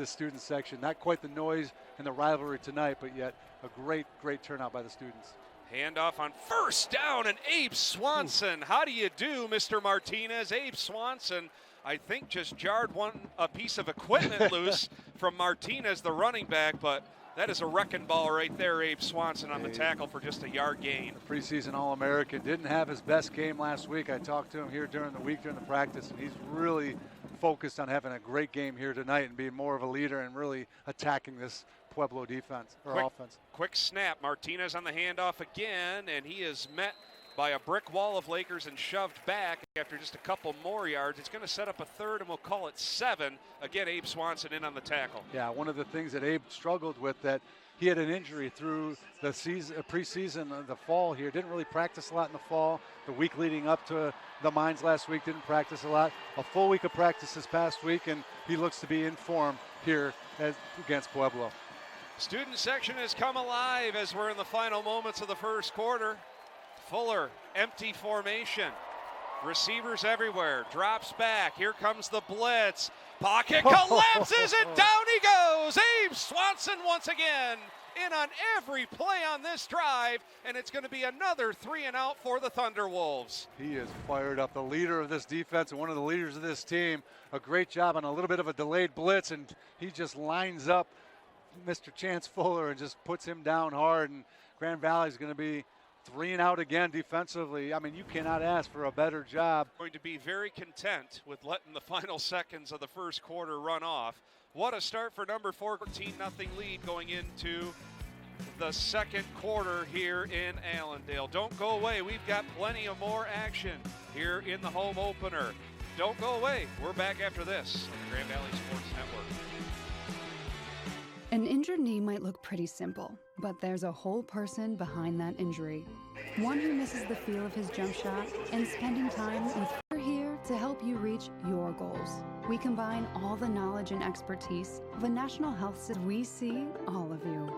S11: student section. Not quite the noise and the rivalry tonight, but yet a great turnout by the students.
S2: Handoff on first down, and Abe Swanson. How do you do, Mr. Martinez? Abe Swanson, I think, just jarred a piece of equipment loose from Martinez, the running back, but that is a wrecking ball right there, Abe Swanson on the tackle for just a yard gain.
S11: The preseason All-American didn't have his best game last week. I talked to him here during the week, during the practice, and he's really focused on having a great game here tonight and being more of a leader and really attacking this Pueblo defense or offense.
S2: Quick snap. Martinez on the handoff again, and he is met by a brick wall of Lakers and shoved back after just a couple more yards. It's going to set up a third, and we'll call it 7. Again, Abe Swanson in on the tackle.
S11: Yeah, one of the things that Abe struggled with, that he had an injury through the season, preseason, the fall here. Didn't really practice a lot in the fall. The week leading up to the Mines last week, didn't practice a lot. A full week of practice this past week, and he looks to be in form here against Pueblo.
S2: Student section has come alive as we're in the final moments of the first quarter. Fuller, empty formation. Receivers everywhere, drops back. Here comes the blitz. Pocket collapses and down he goes. Abe Swanson once again in on every play on this drive, and it's going to be another 3 and out for the Thunderwolves.
S11: He is fired up, the leader of this defense and one of the leaders of this team. A great job on a little bit of a delayed blitz, and he just lines up Mr. Chance Fuller and just puts him down hard, and Grand Valley is going to be 3 and out again defensively. I mean, you cannot ask for a better job.
S2: Going to be very content with letting the final seconds of the first quarter run off. What a start for number 14-0 lead going into the second quarter here in Allendale. Don't go away. We've got plenty of more action here in the home opener. Don't go away. We're back after this on the Grand Valley Sports Network.
S18: An injured knee might look pretty simple, but there's a whole person behind that injury. One who misses the feel of his jump shot and spending time with. We're here to help you reach your goals. We combine all the knowledge and expertise of a national health system. We see all of you.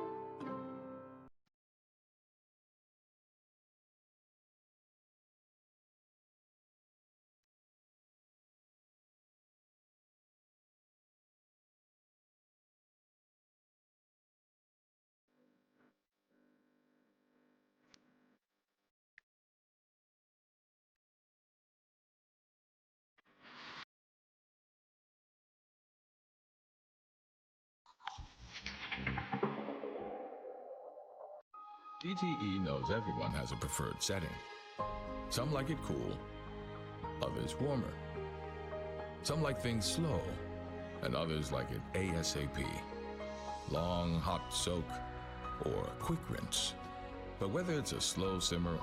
S19: DTE knows everyone has a preferred setting. Some like it cool, others warmer. Some like things slow, and others like it ASAP. Long, hot soak, or quick rinse. But whether it's a slow simmer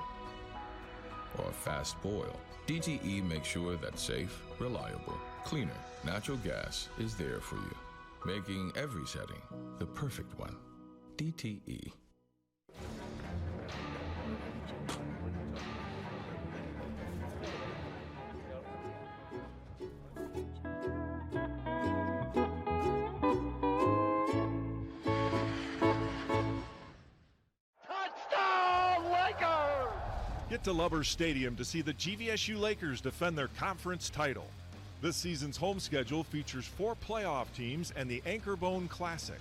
S19: or a fast boil, DTE makes sure that safe, reliable, cleaner natural gas is there for you, making every setting the perfect one. DTE.
S10: Get to Lubbers Stadium to see the GVSU Lakers defend their conference title. This season's home schedule features 4 playoff teams and the Anchorbone Classic.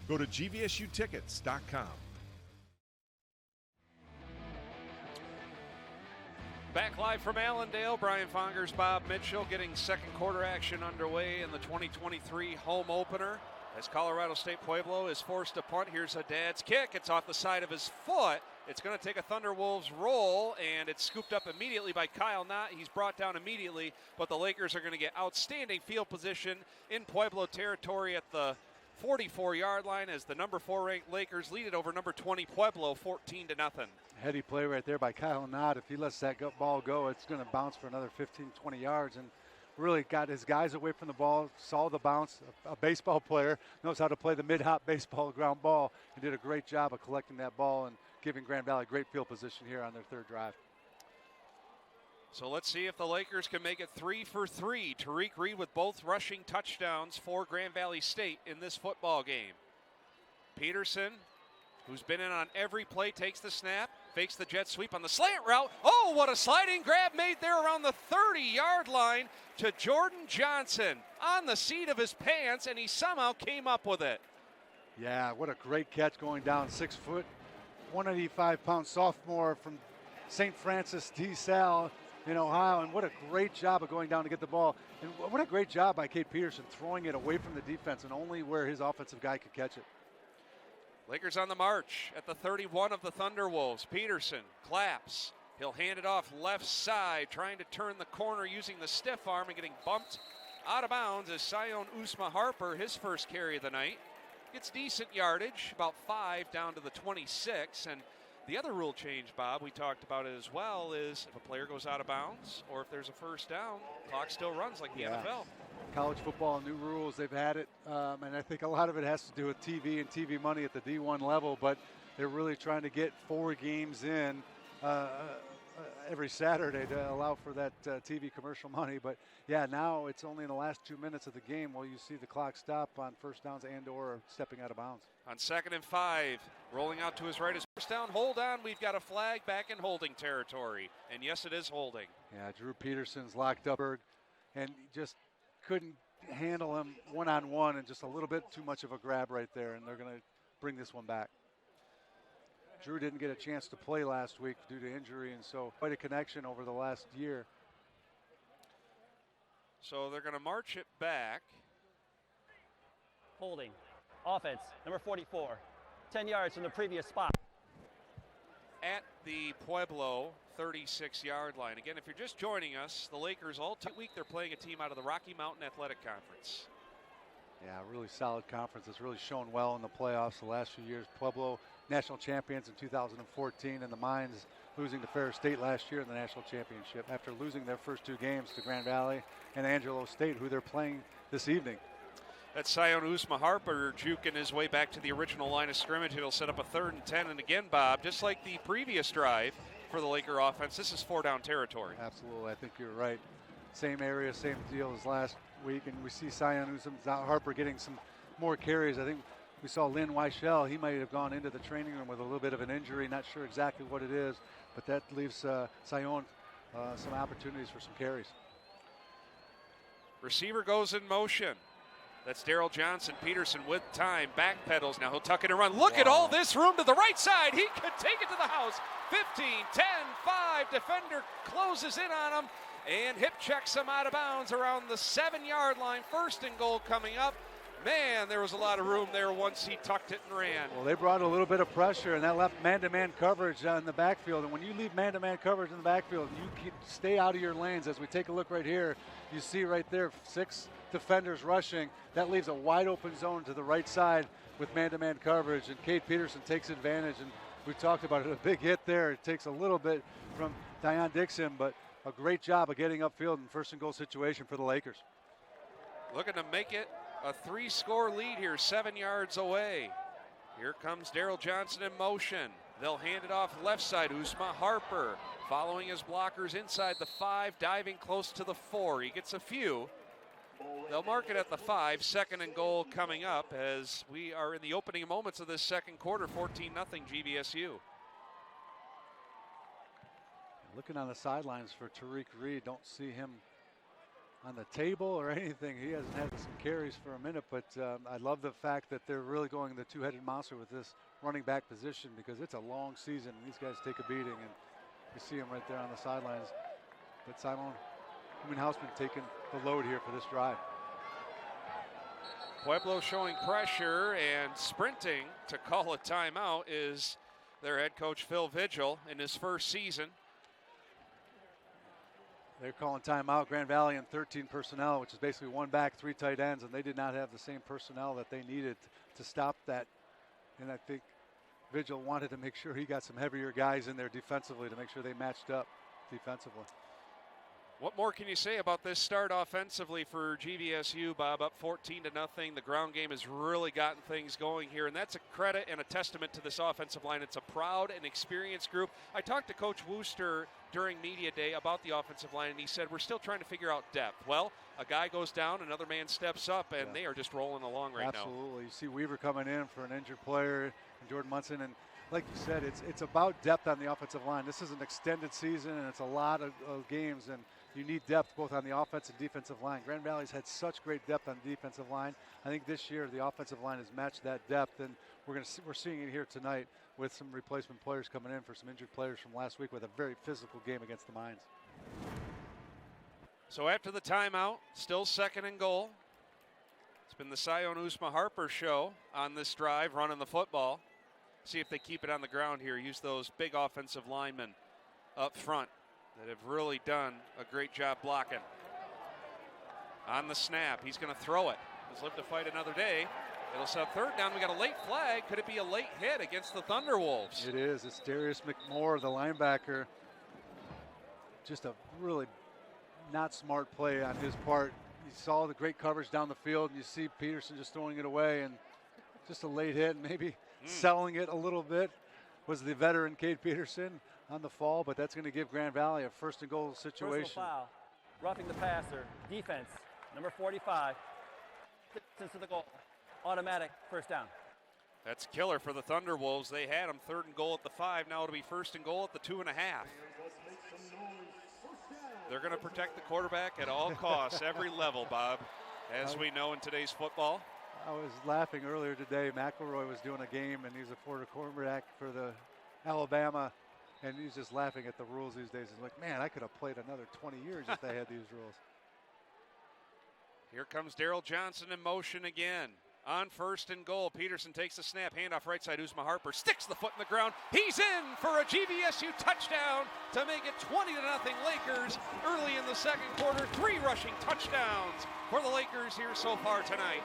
S10: Go to gvsutickets.com.
S2: Back live from Allendale, Brian Fongers, Bob Mitchell getting second quarter action underway in the 2023 home opener as Colorado State-Pueblo is forced to punt. Here's Haddad's kick. It's off the side of his foot. It's going to take a Thunderwolves roll, and it's scooped up immediately by Kyle Knott. He's brought down immediately, but the Lakers are going to get outstanding field position in Pueblo territory at the 44-yard line as the number 4 ranked Lakers lead it over number 20 Pueblo 14-0.
S11: Heady play right there by Kyle Knott. If he lets that ball go, it's going to bounce for another 15, 20 yards, and really got his guys away from the ball, saw the bounce. A baseball player knows how to play the mid-hop baseball ground ball, and did a great job of collecting that ball and giving Grand Valley great field position here on their third drive.
S2: So let's see if the Lakers can make it 3 for 3. Tariq Reed with both rushing touchdowns for Grand Valley State in this football game. Peterson, who's been in on every play, takes the snap, fakes the jet sweep on the slant route. Oh, what a sliding grab made there around the 30-yard line to Jordan Johnson on the seat of his pants, and he somehow came up with it.
S11: Yeah, what a great catch going down. 6 foot, 185-pound sophomore from St. Francis DeSalle in Ohio, and what a great job of going down to get the ball. And what a great job by Kate Peterson throwing it away from the defense and only where his offensive guy could catch it.
S2: Lakers on the march at the 31 of the Thunderwolves. Peterson claps. He'll hand it off left side, trying to turn the corner using the stiff arm and getting bumped out of bounds as Sion Usma Harper, his first carry of the night, gets decent yardage, about 5 down to the 26, and The other rule change, Bob, we talked about it as well, is if a player goes out of bounds or if there's a first down, clock still runs like the NFL.
S11: College football, new rules, they've had it, and I think a lot of it has to do with TV and TV money at the D1 level, but they're really trying to get 4 games in every Saturday to allow for that TV commercial money. But yeah, now it's only in the last 2 minutes of the game will you see the clock stop on first downs and or stepping out of bounds.
S2: On 2nd and 5, rolling out to his right is first down. Hold on, we've got a flag back in holding territory. And yes, it is holding.
S11: Yeah, Drew Peterson's locked up and just couldn't handle him one-on-one, and just a little bit too much of a grab right there, and they're going to bring this one back. Drew didn't get a chance to play last week due to injury, and so quite a connection over the last year.
S2: So they're going to march it back.
S17: Holding. Offense, number 44. 10 yards from the previous spot.
S2: At the Pueblo 36-yard line. Again, if you're just joining us, the Lakers all week they're playing a team out of the Rocky Mountain Athletic Conference.
S11: Yeah, really solid conference. It's really shown well in the playoffs the last few years. Pueblo, national champions in 2014, and the Mines losing to Ferris State last year in the national championship after losing their first 2 games to Grand Valley and Angelo State, who they're playing this evening.
S2: That's Sion Uzma-Harper juking his way back to the original line of scrimmage. It'll set up a 3rd and 10. And again, Bob, just like the previous drive for the Laker offense, this is 4-down territory.
S11: Absolutely. I think you're right. Same area, same deal as last week. And we see Sion Uzma-Harper getting some more carries. I think we saw Lynn Weichel. He might have gone into the training room with a little bit of an injury. Not sure exactly what it is, but that leaves Sion some opportunities for some carries.
S2: Receiver goes in motion. That's Daryl Johnson. Peterson with time. Back pedals. Now he'll tuck it and run. Look at all this room to the right side. He could take it to the house. 15, 10, 5. Defender closes in on him and hip checks him out of bounds around the 7-yard line. 1st and goal coming up. Man, there was a lot of room there once he tucked it and ran.
S11: Well, they brought a little bit of pressure, and that left man-to-man coverage in the backfield. And when you leave man-to-man coverage in the backfield, you stay out of your lanes. As we take a look right here, you see right there 6 defenders rushing. That leaves a wide open zone to the right side with man-to-man coverage, and Cade Peterson takes advantage. And we talked about it, a big hit there. It takes a little bit from Dion Dixon, but a great job of getting upfield in 1st and goal situation for the Lakers.
S2: Looking to make it a 3-score lead here, 7 yards away. Here comes Daryl Johnson in motion. They'll hand it off left side. Uzma-Harper following his blockers inside the 5, diving close to the 4. He gets a few. They'll mark it at the 5. 2nd and goal coming up as we are in the opening moments of this 2nd quarter. 14-0 GVSU.
S11: Looking on the sidelines for Tariq Reed. Don't see him on the table or anything. He hasn't had some carries for a minute, but I love the fact that they're really going the 2-headed monster with this running back position, because it's a long season and these guys take a beating, and you see him right there on the sidelines. But Simon Hausman taking the load here for this drive.
S2: Pueblo showing pressure and sprinting to call a timeout is their head coach Phil Vigil in his first season.
S11: They're calling timeout. Grand Valley and 13 personnel, which is basically 1 back, 3 tight ends, and they did not have the same personnel that they needed to stop that. And I think Vigil wanted to make sure he got some heavier guys in there defensively to make sure they matched up defensively.
S2: What more can you say about this start offensively for GVSU, Bob? Up 14-0. The ground game has really gotten things going here, and that's a credit and a testament to this offensive line. It's a proud and experienced group. I talked to Coach Wooster during media day about the offensive line, and he said we're still trying to figure out depth. Well, a guy goes down, another man steps up, and they are just rolling along right now.
S11: Absolutely. You see Weaver coming in for an injured player, and Jordan Munson, and like you said, it's about depth on the offensive line. This is an extended season, and it's a lot of games, and you need depth both on the offensive and defensive line. Grand Valley's had such great depth on the defensive line. I think this year the offensive line has matched that depth, and we're seeing it here tonight with some replacement players coming in for some injured players from last week with a very physical game against the Mines.
S2: So after the timeout, still 2nd and goal. It's been the Sion Uzma-Harper show on this drive, running the football. See if they keep it on the ground here. Use those big offensive linemen up front that have really done a great job blocking. On the snap, he's going to throw it. He's lived to fight another day. It'll set third down. We got a late flag. Could it be a late hit against the Thunderwolves?
S11: It is. It's Darius McMore, the linebacker. Just a really not smart play on his part. You saw the great coverage down the field, and you see Peterson just throwing it away, and just a late hit, and maybe selling it a little bit was the veteran Cade Peterson on the fall, but that's going to give Grand Valley a first and goal situation.
S17: Personal foul, roughing the passer, defense, number 45, distance to the goal, automatic first down.
S2: That's killer for the Thunderwolves. They had him third and goal at the 5. Now it'll be first and goal at the 2.5. They're going to protect the quarterback at all costs, every level, Bob, as we know in today's football.
S11: I was laughing earlier today. McElroy was doing a game, and he's a former quarterback for the Alabama, and he's just laughing at the rules these days. He's like, man, I could have played another 20 years if they had these rules.
S2: Here comes Daryl Johnson in motion again. On first and goal, Peterson takes the snap, handoff right side, Uzma Harper sticks the foot in the ground. He's in for a GVSU touchdown to make it 20-0 Lakers early in the second quarter. 3 rushing touchdowns for the Lakers here so far tonight.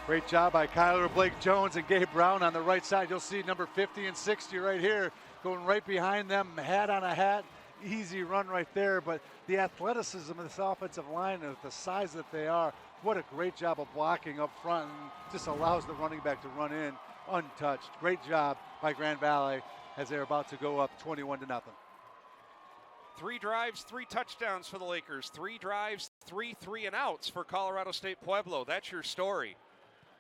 S11: Great job by Kyler Blake Jones and Gabe Brown on the right side. You'll see number 50 and 60 right here going right behind them, hat on a hat. Easy run right there, but the athleticism of this offensive line and the size that they are, what a great job of blocking up front, and just allows the running back to run in untouched. Great job by Grand Valley as they're about to go up 21-0.
S2: 3 drives, 3 touchdowns for the Lakers. 3 drives, 3 3-and-outs for Colorado State-Pueblo. That's your story.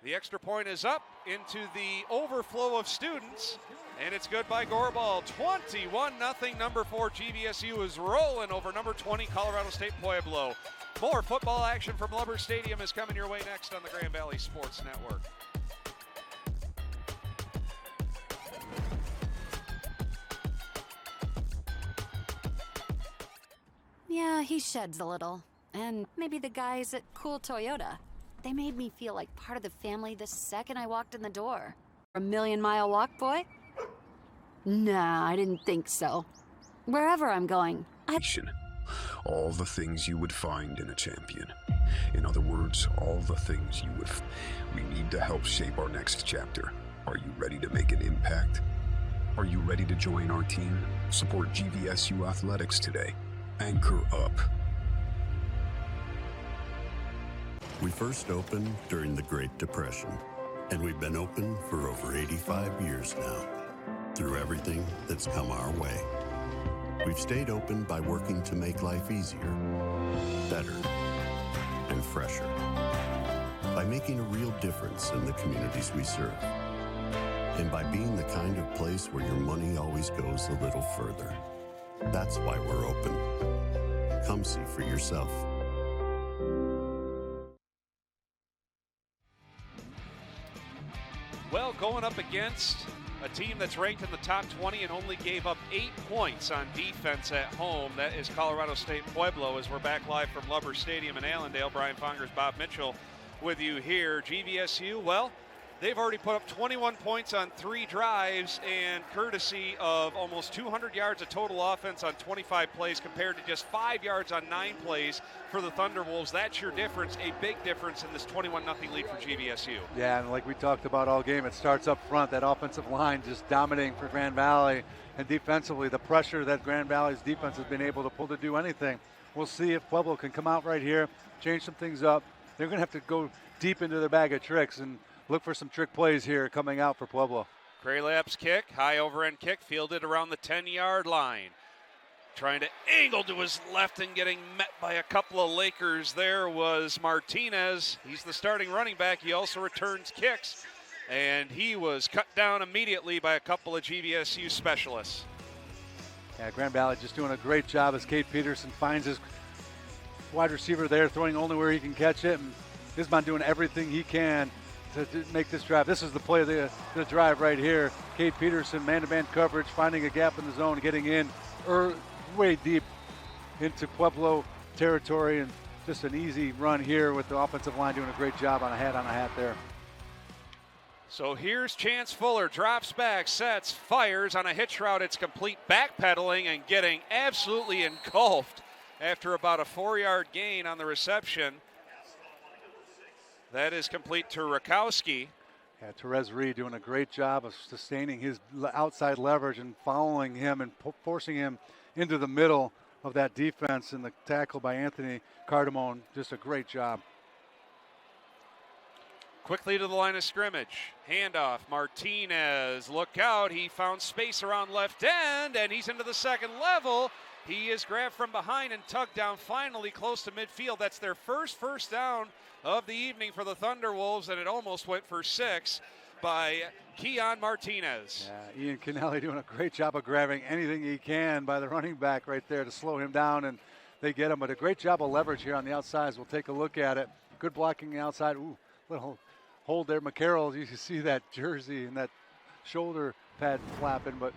S2: The extra point is up into the overflow of students, and it's good by Gorball. 21-0. Number 4 GVSU is rolling over number 20 Colorado State-Pueblo. More football action from Lubber Stadium is coming your way next on the Grand Valley Sports Network.
S20: Yeah, he sheds a little. And maybe the guys at Cool Toyota. They made me feel like part of the family the second I walked in the door. A million-mile walk, boy? Nah, I didn't think so. Wherever I'm going,
S21: all the things you would find in a champion. In other words, all the things you would. We need to help shape our next chapter. Are you ready to make an impact? Are you ready to join our team? Support GVSU Athletics today. Anchor up.
S22: We first opened during the Great Depression, and we've been open for over 85 years now. Through everything that's come our way, we've stayed open by working to make life easier, better, and fresher. By making a real difference in the communities we serve. And by being the kind of place where your money always goes a little further. That's why we're open. Come see for yourself.
S2: Well, going up against a team that's ranked in the top 20 and only gave up 8 points on defense at home. That is Colorado State-Pueblo, as we're back live from Lubber Stadium in Allendale. Brian Fongers, Bob Mitchell with you here. GVSU, well, they've already put up 21 points on 3 drives, and courtesy of almost 200 yards of total offense on 25 plays compared to just 5 yards on 9 plays for the Thunderwolves. That's your difference, a big difference in this 21-0 lead for GVSU.
S11: Yeah, and like we talked about all game, it starts up front, that offensive line just dominating for Grand Valley, and defensively, the pressure that Grand Valley's defense has been able to pull to do anything. We'll see if Pueblo can come out right here, change some things up. They're going to have to go deep into their bag of tricks and look for some trick plays here coming out for Pueblo.
S2: Kraylap's kick, high overend kick, fielded around the 10-yard line. Trying to angle to his left and getting met by a couple of Lakers. There was Martinez. He's the starting running back. He also returns kicks. And he was cut down immediately by a couple of GVSU specialists.
S11: Yeah, Grand Valley just doing a great job as Cade Peterson finds his wide receiver there, throwing only where he can catch it. And Isman doing everything he can to make this drive. This is the play of the drive right here. Cade Peterson, man-to-man coverage, finding a gap in the zone, getting in way deep into Pueblo territory, and just an easy run here with the offensive line doing a great job on a hat there.
S2: So here's Chance Fuller, drops back, sets, fires on a hitch route. It's complete, backpedaling and getting absolutely engulfed after about a 4-yard gain on the reception. That is complete to Rakowski.
S11: Yeah, Therese Reed doing a great job of sustaining his outside leverage and fouling him and forcing him into the middle of that defense, and the tackle by Anthony Cardamone, just a great job.
S2: Quickly to the line of scrimmage. Handoff. Martinez. Look out. He found space around left end, and he's into the second level. He is grabbed from behind and tugged down finally close to midfield. That's their first down of the evening for the Thunderwolves, and it almost went for 6 by Keon Martinez.
S11: Yeah, Ian Kennelly doing a great job of grabbing anything he can by the running back right there to slow him down, and they get him. But a great job of leverage here on the outsides. We'll take a look at it. Good blocking on the outside. Ooh, little hold there. McCarroll, you can see that jersey and that shoulder pad flapping, but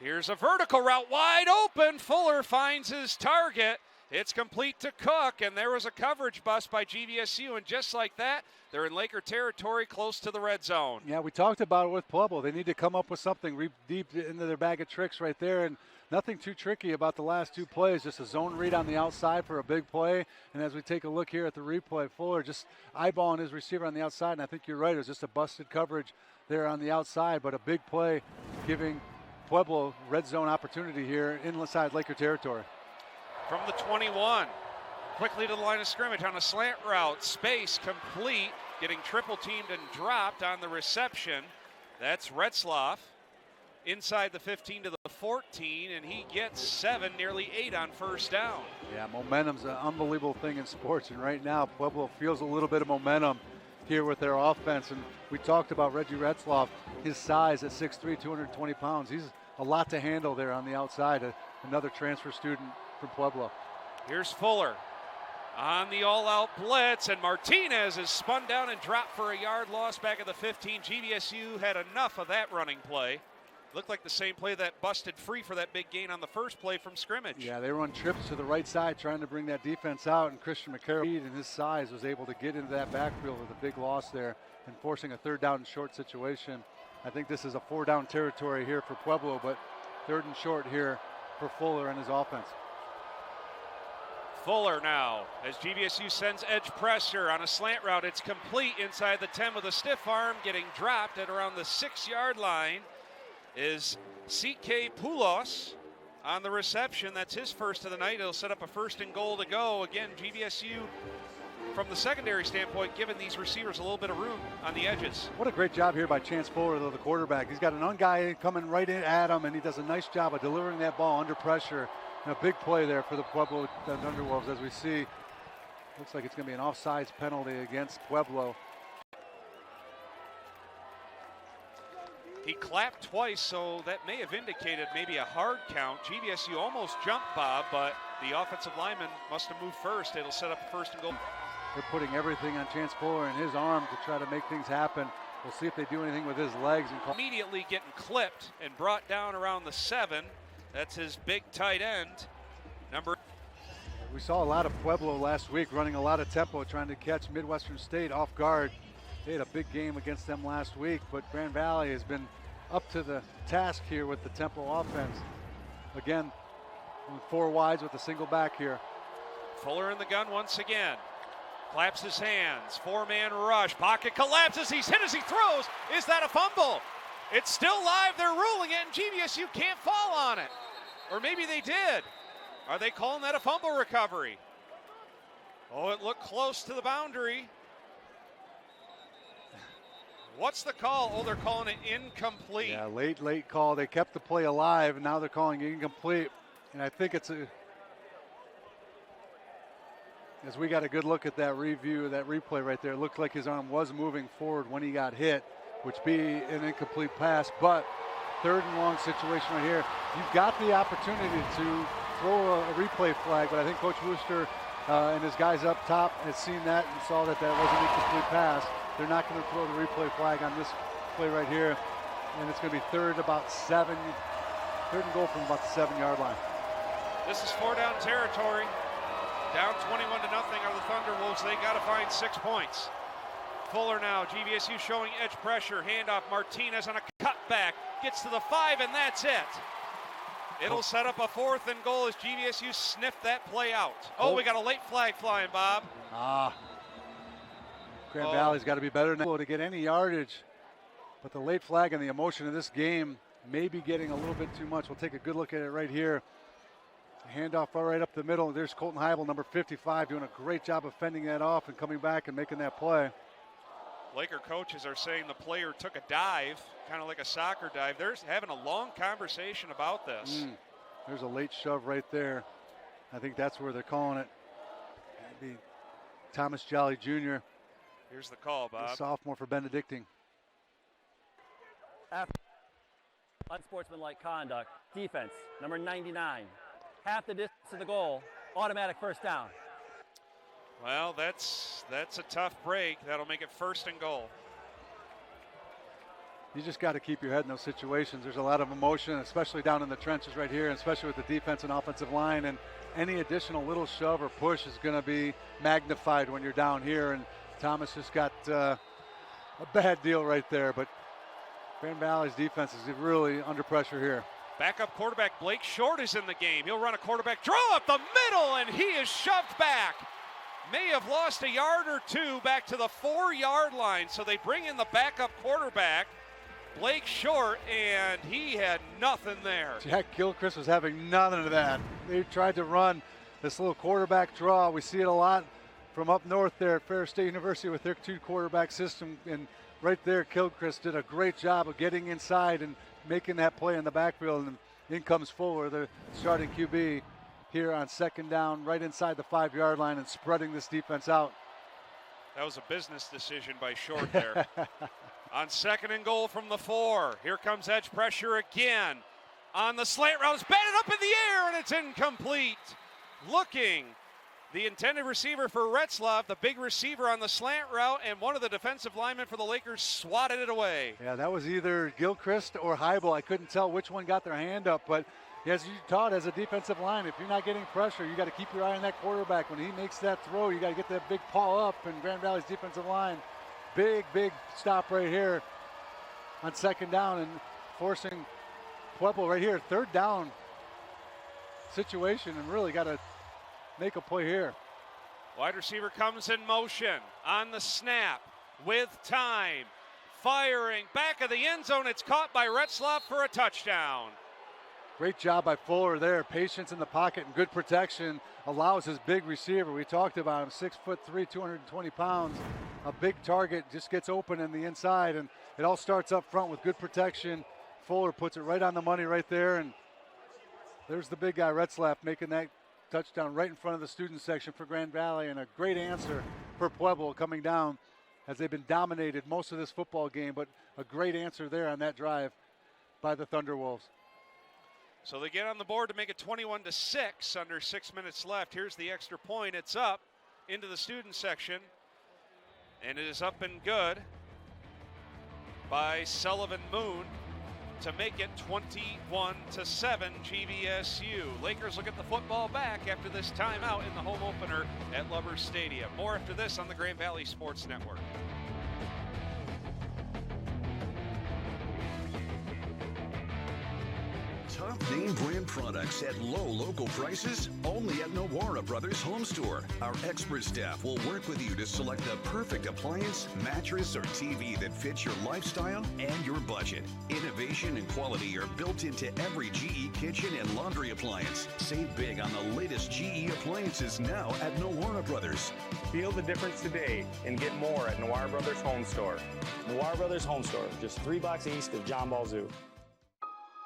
S2: here's a vertical route wide open. Fuller finds his target. It's complete to Cook, and there was a coverage bust by GVSU, and just like that, they're in Laker territory close to the red zone.
S11: Yeah, we talked about it with Pueblo. They need to come up with something deep into their bag of tricks right there, and nothing too tricky about the last 2 plays. Just a zone read on the outside for a big play, and as we take a look here at the replay, Fuller just eyeballing his receiver on the outside, and I think you're right. It was just a busted coverage there on the outside, but a big play giving Pueblo red zone opportunity here inside Laker territory.
S2: From the 21, quickly to the line of scrimmage on a slant route. Space complete, getting triple teamed and dropped on the reception. That's Retzloff inside the 15 to the 14, and he gets 7, nearly 8 on first down.
S11: Yeah, momentum's an unbelievable thing in sports, and right now Pueblo feels a little bit of momentum here with their offense. And we talked about Reggie Retzloff, his size at 6'3", 220 pounds. He's a lot to handle there on the outside. Another transfer student from Pueblo.
S2: Here's Fuller on the all-out blitz, and Martinez is spun down and dropped for a yard loss back at the 15. GVSU had enough of that running play. Looked like the same play that busted free for that big gain on the first play from scrimmage.
S11: Yeah, they run trips to the right side trying to bring that defense out, and Christian McCarroll and his size was able to get into that backfield with a big loss there and forcing a 3rd down and short situation. I think this is a 4-down territory here for Pueblo, but 3rd and short here for Fuller and his offense.
S2: Fuller now, as GVSU sends edge pressure on a slant route. It's complete inside the 10 with a stiff arm, getting dropped at around the 6-yard line is CK Poulos on the reception. That's his first of the night. He'll set up a 1st and goal to go. Again, GVSU, from the secondary standpoint, giving these receivers a little bit of room on the edges.
S11: What a great job here by Chance Fuller, though, the quarterback. He's got an young guy coming right in at him, and he does a nice job of delivering that ball under pressure. And a big play there for the Pueblo Thunderwolves, as we see. Looks like it's going to be an offsides penalty against Pueblo.
S2: He clapped twice, so that may have indicated maybe a hard count. GVSU almost jumped, Bob, but the offensive lineman must have moved first. It'll set up a 1st and goal.
S11: They're putting everything on Chance Fuller and his arm to try to make things happen. We'll see if they do anything with his legs. And
S2: immediately getting clipped and brought down around the 7. That's his big tight end.
S11: We saw a lot of Pueblo last week running a lot of tempo, trying to catch Midwestern State off guard. They had a big game against them last week, but Grand Valley has been up to the task here with the tempo offense. Again, 4 wides with a single back here.
S2: Fuller in the gun once again. Claps his hands. 4-man rush. Pocket collapses. He's hit as he throws. Is that a fumble? It's still live. They're ruling it, and GVSU can't fall on it. Or maybe they did. Are they calling that a fumble recovery? Oh, it looked close to the boundary. What's the call? Oh, they're calling it incomplete.
S11: Yeah, late call. They kept the play alive, and now they're calling it incomplete. And I think it's as we got a good look at that review, that replay right there, it looked like his arm was moving forward when he got hit, which be an incomplete pass. But 3rd and long situation right here. You've got the opportunity to throw a replay flag, but I think Coach Wooster and his guys up top had seen that and saw that that was an incomplete pass. They're not going to throw the replay flag on this play right here. And it's going to be 3rd and goal from about the 7-yard line.
S2: This is 4-down territory. Down 21-0 are the Thunderwolves. They got to find 6 points. Fuller now, GVSU showing edge pressure. Handoff, Martinez on a cutback. Gets to the 5, and that's it. It'll set up a 4th and goal as GVSU sniffed that play out. Oh, we got a late flag flying, Bob.
S11: Grand Valley's got to be better than that to get any yardage. But the late flag and the emotion of this game may be getting a little bit too much. We'll take a good look at it right here. Handoff right up the middle. There's Colton Heibel, number 55, doing a great job of fending that off and coming back and making that play.
S2: Laker coaches are saying the player took a dive, kind of like a soccer dive. They're having a long conversation about this.
S11: There's a late shove right there. I think that's where they're calling it. That'd be Thomas Jolly Jr.
S2: Here's the call, Bob.
S11: The sophomore for Benedictine.
S17: Unsportsmanlike conduct. Defense, number 99. Half the distance to the goal. Automatic first down.
S2: Well, that's a tough break. That'll make it 1st and goal.
S11: You just got to keep your head in those situations. There's a lot of emotion, especially down in the trenches right here, and especially with the defense and offensive line. And any additional little shove or push is going to be magnified when you're down here. And Thomas just got a bad deal right there. But Grand Valley's defense is really under pressure here.
S2: Backup quarterback Blake Short is in the game. He'll run a quarterback draw up the middle, and he is shoved back. May have lost a yard or two back to the 4-yard line. So they bring in the backup quarterback, Blake Short, and he had nothing there.
S11: Jack Gilchrist was having none of that. They tried to run this little quarterback draw. We see it a lot from up north there at Ferris State University with their 2-quarterback system. And right there, Gilchrist did a great job of getting inside and making that play in the backfield. And in comes Fuller, the starting QB, here on 2nd down, right inside the 5-yard line and spreading this defense out.
S2: That was a business decision by Short there. On 2nd and goal from the 4. Here comes edge pressure again. On the slant route, it's batted up in the air, and it's incomplete. Looking, the intended receiver for Retzlaff, the big receiver on the slant route, and one of the defensive linemen for the Lakers swatted it away.
S11: Yeah, that was either Gilchrist or Heibel. I couldn't tell which one got their hand up, but as you taught as a defensive line, if you're not getting pressure, you got to keep your eye on that quarterback. When he makes that throw, you got to get that big paw up, and Grand Valley's defensive line, big stop right here on 2nd down and forcing Pueblo right here, 3rd down situation, and really got to make a play here.
S2: Wide receiver comes in motion on the snap with time. Firing back of the end zone. It's caught by Retzlaff for a touchdown.
S11: Great job by Fuller there. Patience in the pocket and good protection allows his big receiver. We talked about him, 6'3", 220 pounds. A big target, just gets open in the inside, and it all starts up front with good protection. Fuller puts it right on the money right there, and there's the big guy, Retzlaff, making that touchdown right in front of the student section for Grand Valley, and a great answer for Pueblo coming down as they've been dominated most of this football game, but a great answer there on that drive by the Thunderwolves.
S2: So they get on the board to make it 21-6 under 6 minutes left. Here's the extra point. It's up into the student section, and it is up and good by Sullivan Moon to make it 21-7 GVSU. Lakers will get the football back after this timeout in the home opener at Lubbers Stadium. More after this on the Grand Valley Sports Network.
S1: Top name brand products at low local prices only at Nowara Brothers Home Store. Our expert staff will work with you to select the perfect appliance, mattress, or TV that fits your lifestyle and your budget. Innovation and quality are built into every GE kitchen and laundry appliance. Save big on the latest GE appliances now at Nowara Brothers.
S3: Feel the difference today and get more at Nowara Brothers Home Store. Nowara Brothers Home Store, just 3 blocks east of John Ball Zoo.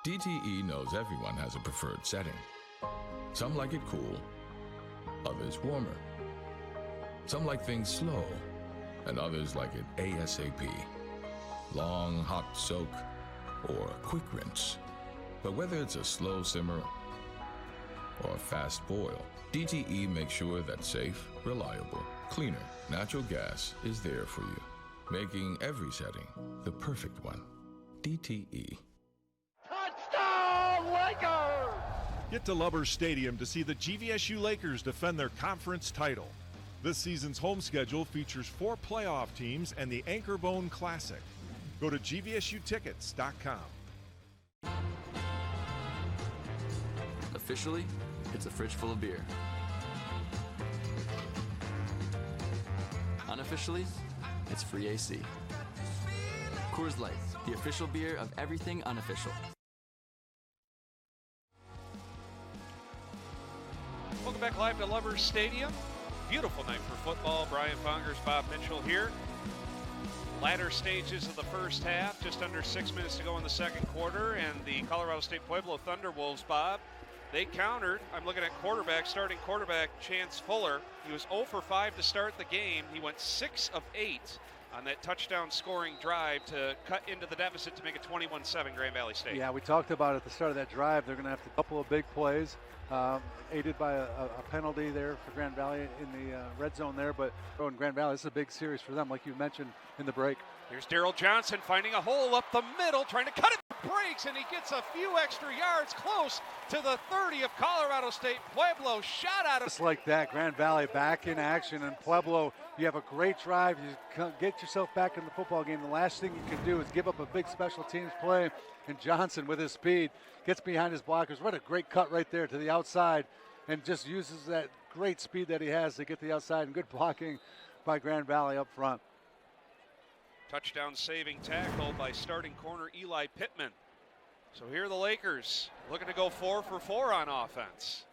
S19: DTE knows everyone has a preferred setting. Some like it cool, others warmer. Some like things slow, and others like it ASAP. Long hot soak or quick rinse. But whether it's a slow simmer or a fast boil, DTE makes sure that safe, reliable, cleaner natural gas is there for you, making every setting the perfect one. DTE.
S9: Lakers!
S10: Get to Lubbers Stadium to see the GVSU Lakers defend their conference title. This season's home schedule features 4 playoff teams and the Anchorbone Classic. Go to gvsutickets.com.
S4: Officially, it's a fridge full of beer. Unofficially, it's free AC. Coors Light, the official beer of everything unofficial.
S2: Welcome back live to Lovers Stadium. Beautiful night for football. Brian Fongers, Bob Mitchell here. Latter stages of the first half, just under 6 minutes to go in the second quarter, and the Colorado State-Pueblo Thunderwolves, Bob, they countered. I'm looking at starting quarterback Chance Fuller. He was 0 for 5 to start the game. He went 6 of 8 on that touchdown scoring drive to cut into the deficit to make it 21-7 Grand Valley State.
S11: Yeah, we talked about at the start of that drive, they're going to have a couple of big plays, aided by a penalty there for Grand Valley in the red zone there. But in Grand Valley, this is a big series for them, like you mentioned in the break.
S2: Here's Daryl Johnson finding a hole up the middle, trying to cut it. Breaks, and he gets a few extra yards close to the 30 of Colorado State. Pueblo shot out of
S11: just like that. Grand Valley back in action, and Pueblo, you have a great drive. You get yourself back in the football game. The last thing you can do is give up a big special teams play, and Johnson with his speed gets behind his blockers. What a great cut right there to the outside, and just uses that great speed that he has to get to the outside, and good blocking by Grand Valley up front.
S2: Touchdown saving tackle by starting corner Eli Pittman. So here are the Lakers looking to go 4 for 4 on offense.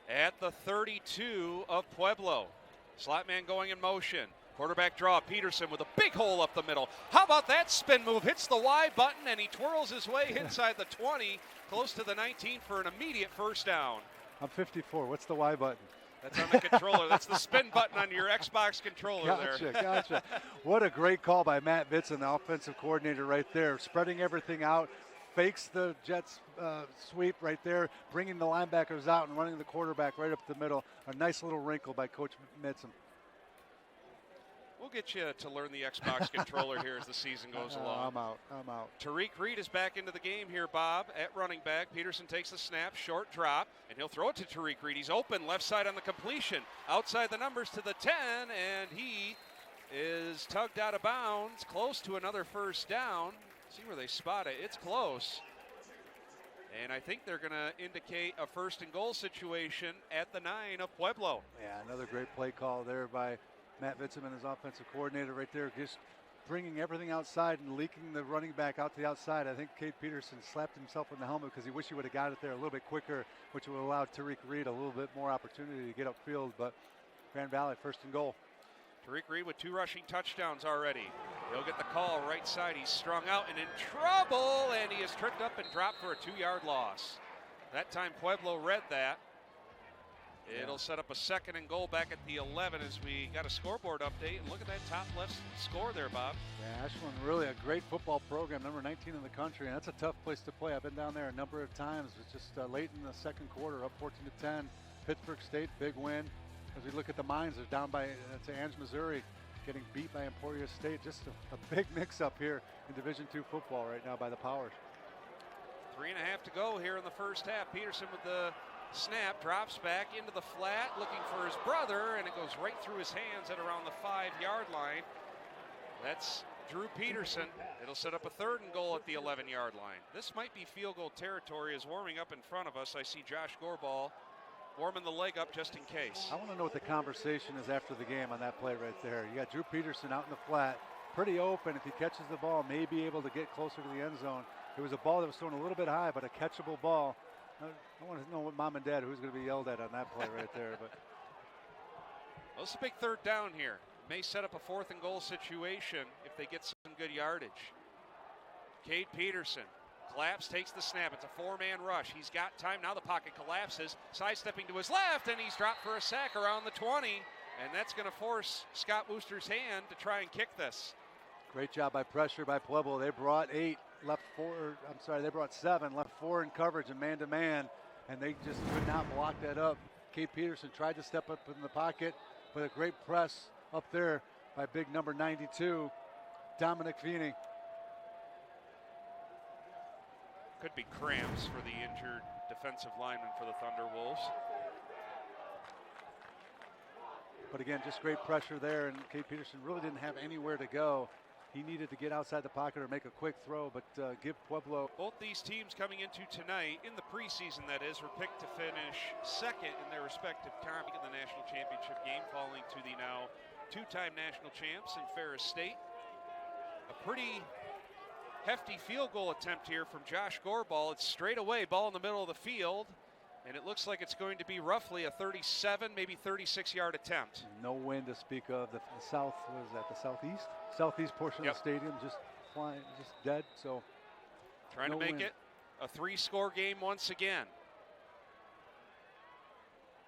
S2: At the 32 of Pueblo. Slot man going in motion. Quarterback draw, Peterson with a big hole up the middle. How about that spin move? Hits the Y button and he twirls his way inside the 20, close to the 19 for an immediate first down.
S11: I'm 54. What's the Y button?
S2: That's on the controller. That's the spin button on your Xbox controller there.
S11: Gotcha. What a great call by Matt Vitson, the offensive coordinator right there. Spreading everything out, fakes the Jets sweep right there, bringing the linebackers out and running the quarterback right up the middle. A nice little wrinkle by Coach Mitson.
S2: We'll get you to learn the Xbox controller here as the season goes along.
S11: I'm out.
S2: Tariq Reed is back into the game here, Bob, at running back. Peterson takes the snap, short drop, and he'll throw it to Tariq Reed. He's open, left side on the completion. Outside the numbers to the 10, and he is tugged out of bounds, close to another first down. See where they spot it. It's close. And I think they're going to indicate a first and goal situation at the 9 of Pueblo.
S11: Yeah, another great play call there by Matt Vitson and his offensive coordinator right there, just bringing everything outside and leaking the running back out to the outside. I think Cade Peterson slapped himself in the helmet because he wished he would have got it there a little bit quicker, which would allow Tariq Reed a little bit more opportunity to get upfield. But Grand Valley, first and goal.
S2: Tariq Reed with 2 rushing touchdowns already. He'll get the call right side. He's strung out and in trouble, and he is tripped up and dropped for a 2-yard loss. That time Pueblo read that. It'll set up a second and goal back at the 11 as we got a scoreboard update. And look at that top left score there, Bob.
S11: Yeah, Ashland really a great football program, number 19 in the country, and that's a tough place to play. I've been down there a number of times. It's just late in the second quarter, up 14-10. Pittsburgh State, big win. As we look at the Mines, they're down by to Ange, Missouri, getting beat by Emporia State. Just a big mix-up here in Division II football right now by the Powers.
S2: 3.5 to go here in the first half. Peterson with the snap, drops back into the flat, looking for his brother, and it goes right through his hands at around the 5-yard line. That's Drew Peterson. It'll set up a third and goal at the 11-yard line. This might be field goal territory as warming up in front of us. I see Josh Gorball warming the leg up just in case.
S11: I want to know what the conversation is after the game on that play right there. You got Drew Peterson out in the flat, pretty open. If he catches the ball, may be able to get closer to the end zone. It was a ball that was thrown a little bit high, but a catchable ball. I want to know what mom and dad, who's going to be yelled at on that play right there. But
S2: well, it's a big third down here. May set up a fourth and goal situation if they get some good yardage. Cade Peterson collapse, takes the snap. It's a 4-man rush. He's got time. Now the pocket collapses. Sidestepping to his left, and he's dropped for a sack around the 20. And that's going to force Scott Wooster's hand to try and kick this.
S11: Great job by pressure by Pueblo. They brought 7, left 4 in coverage and man-to-man, and they just could not block that up. Cade Peterson tried to step up in the pocket, but a great press up there by big number 92, Dominic Feeney.
S2: Could be cramps for the injured defensive lineman for the Thunderwolves.
S11: But again, just great pressure there, and Cade Peterson really didn't have anywhere to go. He needed to get outside the pocket or make a quick throw, but give Pueblo.
S2: Both these teams coming into tonight, in the preseason that is, were picked to finish second in their respective conference in the national championship game, falling to the now two-time national champs in Ferris State. A pretty hefty field goal attempt here from Josh Gorball. It's straight away, ball in the middle of the field, and it looks like it's going to be roughly a 37, maybe 36-yard attempt.
S11: No wind to speak of. The south was at the southeast portion of the stadium, just flying, just dead. So
S2: trying to make it a 3-score game once again.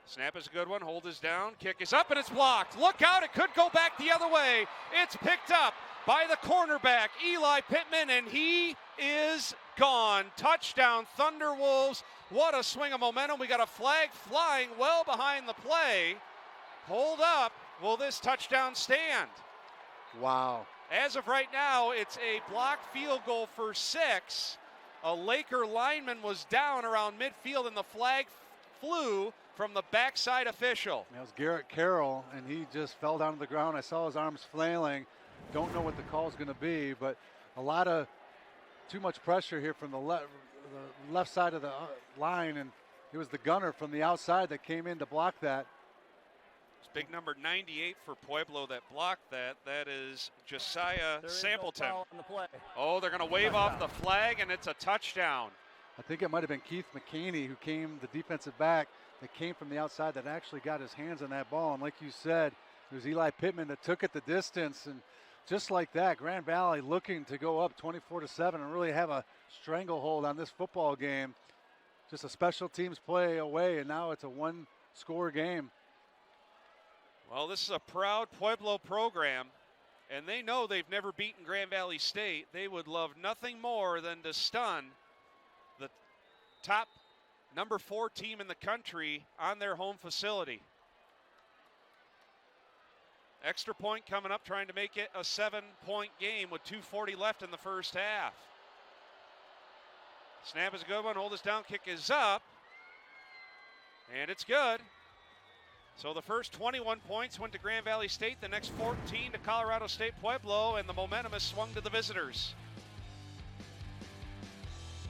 S2: Snap is a good one. Hold is down. Kick is up, and it's blocked. Look out. It could go back the other way. It's picked up by the cornerback, Eli Pittman, and he is gone. Touchdown, Thunderwolves. What a swing of momentum. We got a flag flying well behind the play. Hold up. Will this touchdown stand?
S11: Wow.
S2: As of right now, it's a blocked field goal for 6. A Laker lineman was down around midfield, and the flag flew from the backside official.
S11: That was Garrett Carroll, and he just fell down to the ground. I saw his arms flailing. Don't know what the call is going to be, but a lot of too much pressure here from the left side of the line, and it was the gunner from the outside that came in to block that.
S2: It's big number 98 for Pueblo that blocked that. That is Josiah Sampleton.
S17: No foul on the play.
S2: Oh, they're going to wave off the flag, and it's a touchdown.
S11: I think it might have been Keith McKinney who came, the defensive back, that came from the outside that actually got his hands on that ball. And like you said, it was Eli Pittman that took it the distance. And just like that, Grand Valley looking to go up 24-7 and really have a stranglehold on this football game. Just a special teams play away, and now it's a 1-score game.
S2: Well, this is a proud Pueblo program, and they know they've never beaten Grand Valley State. They would love nothing more than to stun the top number 4 team in the country on their home facility. Extra point coming up, trying to make it a 7-point game with 2:40 left in the first half. Snap is a good one. Hold us down. Kick is up. And it's good. So the first 21 points went to Grand Valley State. The next 14 to Colorado State-Pueblo. And the momentum has swung to the visitors.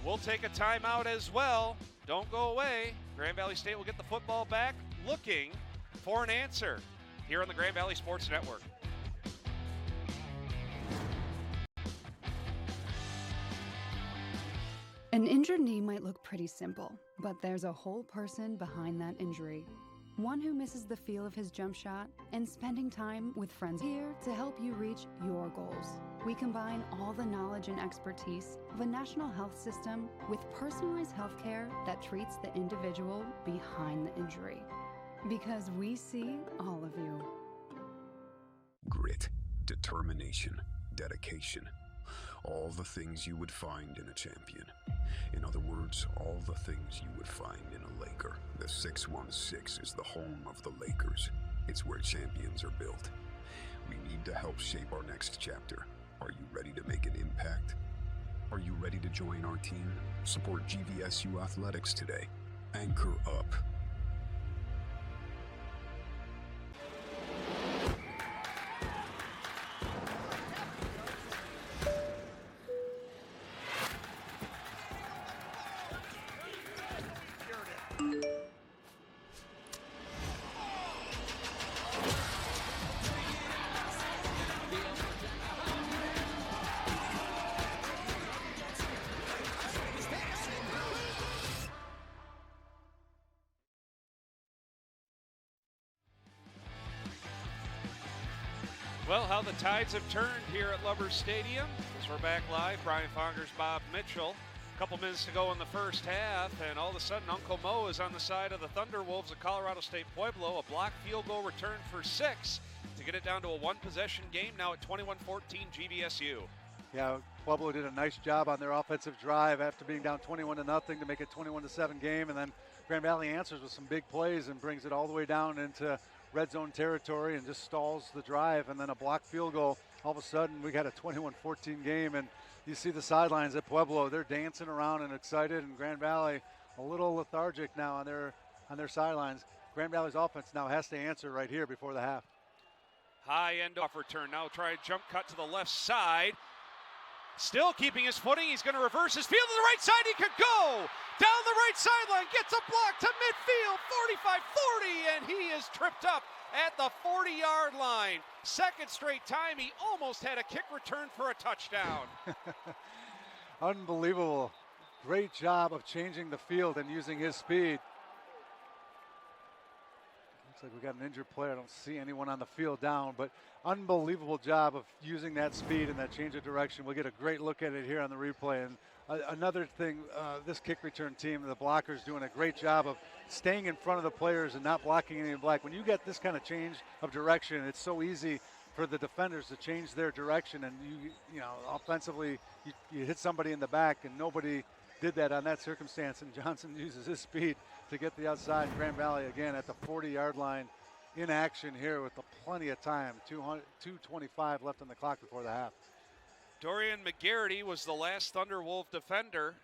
S2: We'll take a timeout as well. Don't go away. Grand Valley State will get the football back, looking for an answer here on the Grand Valley Sports Network.
S18: An injured knee might look pretty simple, but there's a whole person behind that injury. One who misses the feel of his jump shot and spending time with friends here to help you reach your goals. We combine all the knowledge and expertise of a national health system with personalized healthcare that treats the individual behind the injury. Because we see all of you.
S21: Grit, determination, dedication. All the things you would find in a champion. In other words, all the things you would find in a Laker. The 616 is the home of the Lakers. It's where champions are built. We need to help shape our next chapter. Are you ready to make an impact? Are you ready to join our team? Support GVSU Athletics today. Anchor up.
S2: Well, how the tides have turned here at Lubbers Stadium. As we're back live, Brian Fongers, Bob Mitchell. A couple minutes to go in the first half, and all of a sudden Uncle Mo is on the side of the Thunderwolves of Colorado State-Pueblo. A blocked field goal return for 6 to get it down to a 1-possession game now at 21-14 GVSU.
S11: Yeah, Pueblo did a nice job on their offensive drive after being down 21-0 to make it 21-7 game, and then Grand Valley answers with some big plays and brings it all the way down into red zone territory and just stalls the drive, and then a blocked field goal. All of a sudden, we got a 21-14 game, and you see the sidelines at Pueblo. They're dancing around and excited, and Grand Valley a little lethargic now on their sidelines. Grand Valley's offense now has to answer right here before the half.
S2: High end off return. Now try a jump cut to the left side. Still keeping his footing. He's going to reverse his field to the right side. He could go down the right sideline. Gets a block to midfield. 45-40, and he is tripped up at the 40-yard line. Second straight time he almost had a kick return for a touchdown.
S11: Unbelievable. Great job of changing the field and using his speed. Looks like we got an injured player. I don't see anyone on the field down, but unbelievable job of using that speed and that change of direction. We'll get a great look at it here on the replay. And another thing, this kick return team, the blockers doing a great job of staying in front of the players and not blocking any black. When you get this kind of change of direction, it's so easy for the defenders to change their direction, and you know, offensively, you hit somebody in the back, and nobody did that on that circumstance, and Johnson uses his speed to get the outside. Grand Valley again at the 40-yard line in action here with plenty of time, 2:25 left on the clock before the half.
S2: Dorian McGarity was the last Thunderwolf defender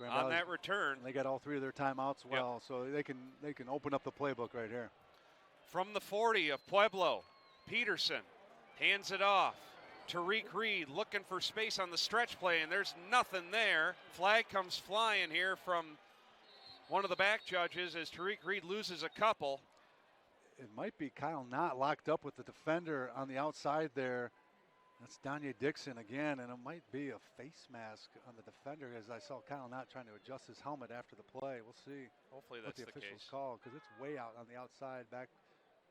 S2: on that return.
S11: They got all three of their timeouts well, so they can open up the playbook right here.
S2: From the 40 of Pueblo, Peterson hands it off. Tariq Reed looking for space on the stretch play, and there's nothing there. Flag comes flying here from one of the back judges as Tariq Reed loses a couple.
S11: It might be Kyle Knott locked up with the defender on the outside there. That's Danye Dixon again, and it might be a face mask on the defender, as I saw Kyle Knott trying to adjust his helmet after the play. We'll see.
S2: Hopefully that's
S11: what the officials
S2: case.
S11: call, because it's way out on the outside, back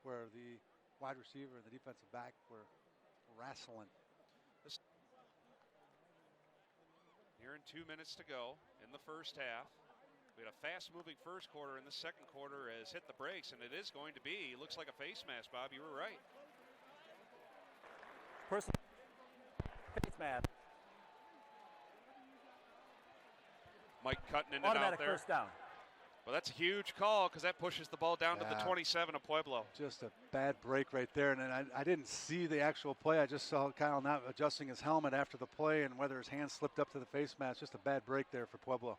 S11: where the wide receiver and the defensive back were wrestling.
S2: Here in 2 minutes to go in the first half. We had a fast-moving first quarter, and the second quarter has hit the brakes, and it is going to be, looks like a face mask, Bob. You were right.
S17: Personal face mask.
S2: Mike cutting in
S17: Automatic
S2: and out there.
S17: First down.
S2: Well, that's a huge call because that pushes the ball down to the 27 of Pueblo.
S11: Just a bad break right there, and I didn't see the actual play. I just saw Kyle Knott adjusting his helmet after the play, and whether his hand slipped up to the face mask. Just a bad break there for Pueblo.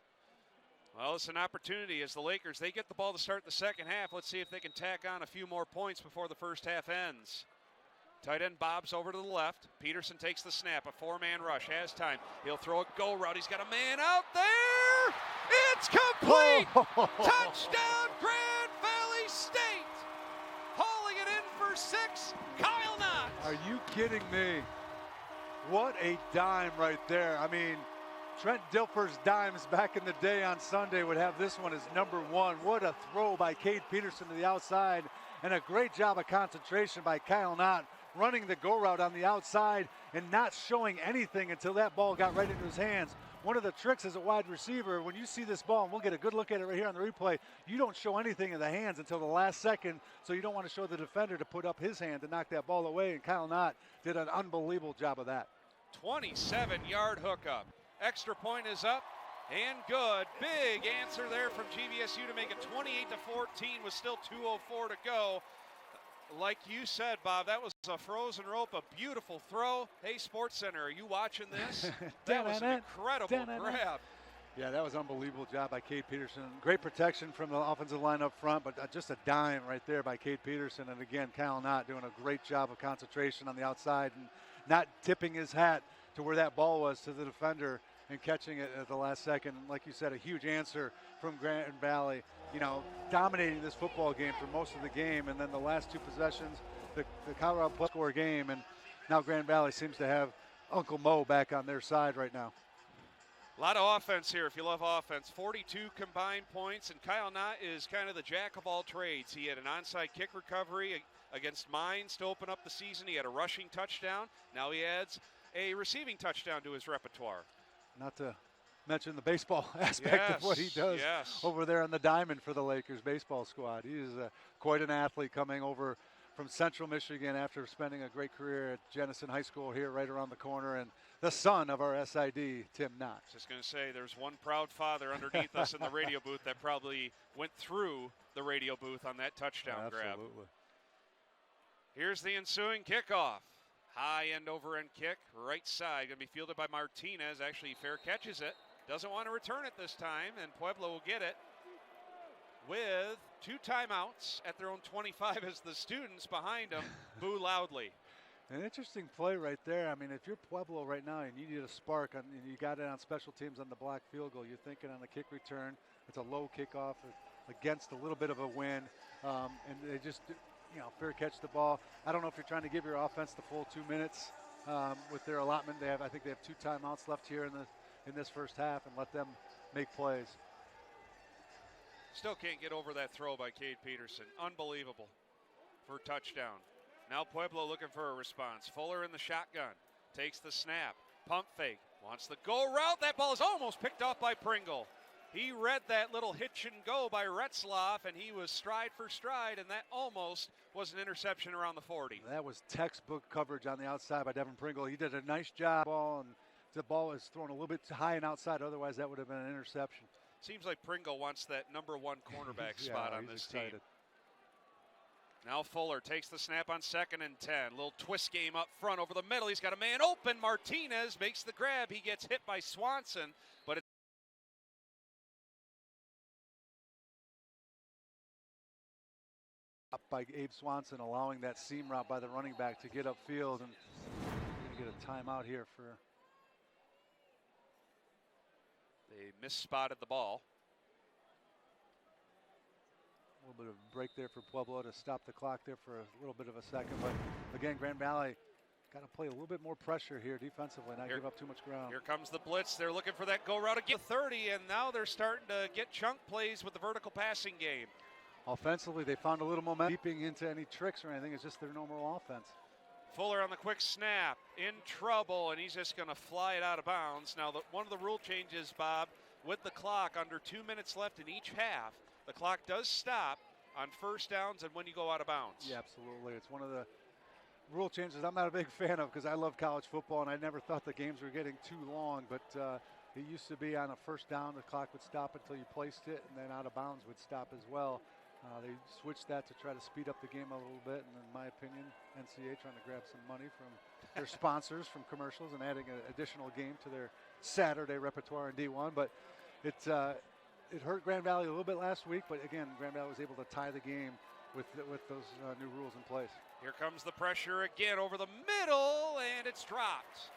S2: Well, it's an opportunity as the Lakers, they get the ball to start the second half. Let's see if they can tack on a few more points before the first half ends. Tight end bobs over to the left. Peterson takes the snap, a four-man rush, has time. He'll throw a go route. He's got a man out there. It's complete. Touchdown, Grand Valley State. Hauling it in for 6, Kyle Knott.
S11: Are you kidding me? What a dime right there. I mean, Trent Dilfer's dimes back in the day on Sunday would have this one as number 1. What a throw by Cade Peterson to the outside, and a great job of concentration by Kyle Knott, running the go route on the outside and not showing anything until that ball got right into his hands. One of the tricks as a wide receiver, when you see this ball, and we'll get a good look at it right here on the replay, you don't show anything in the hands until the last second, so you don't want to show the defender to put up his hand to knock that ball away, and Kyle Knott did an unbelievable job of that.
S2: 27-yard hookup. Extra point is up and good. Big answer there from GVSU to make it 28-14 with still 2:04 to go. Like you said, Bob, that was a frozen rope, a beautiful throw. Hey, Sports Center, are you watching this? That was an incredible grab.
S11: Yeah, that was an unbelievable job by Cade Peterson. Great protection from the offensive line up front, but just a dime right there by Cade Peterson. And again, Kyle Knott doing a great job of concentration on the outside and not tipping his hat to where that ball was to the defender and catching it at the last second. Like you said, a huge answer from Grand Valley, you know, dominating this football game for most of the game. And then the last 2 possessions, the Colorado plus score game. And now Grand Valley seems to have Uncle Mo back on their side right now.
S2: A lot of offense here if you love offense. 42 combined points, and Kyle Knott is kind of the jack of all trades. He had an onside kick recovery against Mines to open up the season. He had a rushing touchdown. Now he adds a receiving touchdown to his repertoire.
S11: Not to mention the baseball aspect of what he does over there on the diamond for the Lakers baseball squad. He is quite an athlete coming over from Central Michigan after spending a great career at Jenison High School here right around the corner, and the son of our SID, Tim Knott.
S2: Just going to say there's one proud father underneath us in the radio booth that probably went through the radio booth on that touchdown grab. Here's the ensuing kickoff. High end over end kick, right side, going to be fielded by Martinez. Actually, Fair catches it. Doesn't want to return it this time, and Pueblo will get it with 2 timeouts at their own 25 as the students behind them boo loudly.
S11: An interesting play right there. I mean, if you're Pueblo right now and you need a spark, and you got it on special teams on the block field goal, you're thinking on the kick return, it's a low kickoff. against a little bit of a wind, and they just, fair catch the ball. I don't know if you're trying to give your offense the full 2 minutes with their allotment. I think they have 2 timeouts left here in this first half, and let them make plays.
S2: Still can't get over that throw by Cade Peterson. Unbelievable for a touchdown. Now Pueblo looking for a response. Fuller in the shotgun. Takes the snap. Pump fake. Wants the go route. That ball is almost picked off by Pringle. He read that little hitch and go by Retzloff, and he was stride for stride, and that almost was an interception around the 40.
S11: That was textbook coverage on the outside by Devin Pringle. He did a nice job. And the ball is thrown a little bit high and outside. Otherwise, that would have been an interception.
S2: Seems like Pringle wants that number 1 cornerback spot on this team. Now Fuller takes the snap on 2nd and 10. Little twist game up front over the middle. He's got a man open. Martinez makes the grab. He gets hit by Swanson, but it's
S11: by Abe Swanson, allowing that seam route by the running back to get upfield, and we're going to get a timeout here for.
S2: They misspotted the ball.
S11: A little bit of a break there for Pueblo to stop the clock there for a little bit of a second, but again, Grand Valley got to play a little bit more pressure here defensively, not give up too much ground.
S2: Here comes the blitz. They're looking for that go route again. 30, and now they're starting to get chunk plays with the vertical passing game.
S11: Offensively, they found a little momentum. Deeping into any tricks or anything, it's just their normal offense.
S2: Fuller on the quick snap, in trouble, and he's just going to fly it out of bounds. Now, one of the rule changes, Bob, with the clock, under 2 minutes left in each half, the clock does stop on first downs and when you go out of bounds.
S11: Yeah, absolutely. It's one of the rule changes I'm not a big fan of because I love college football, and I never thought the games were getting too long, but it used to be on a first down, the clock would stop until you placed it, and then out of bounds would stop as well. They switched that to try to speed up the game a little bit, and in my opinion, NCAA trying to grab some money from their sponsors from commercials and adding an additional game to their Saturday repertoire in D1. But it hurt Grand Valley a little bit last week, but again, Grand Valley was able to tie the game with those new rules in place.
S2: Here comes the pressure again over the middle, and it's dropped.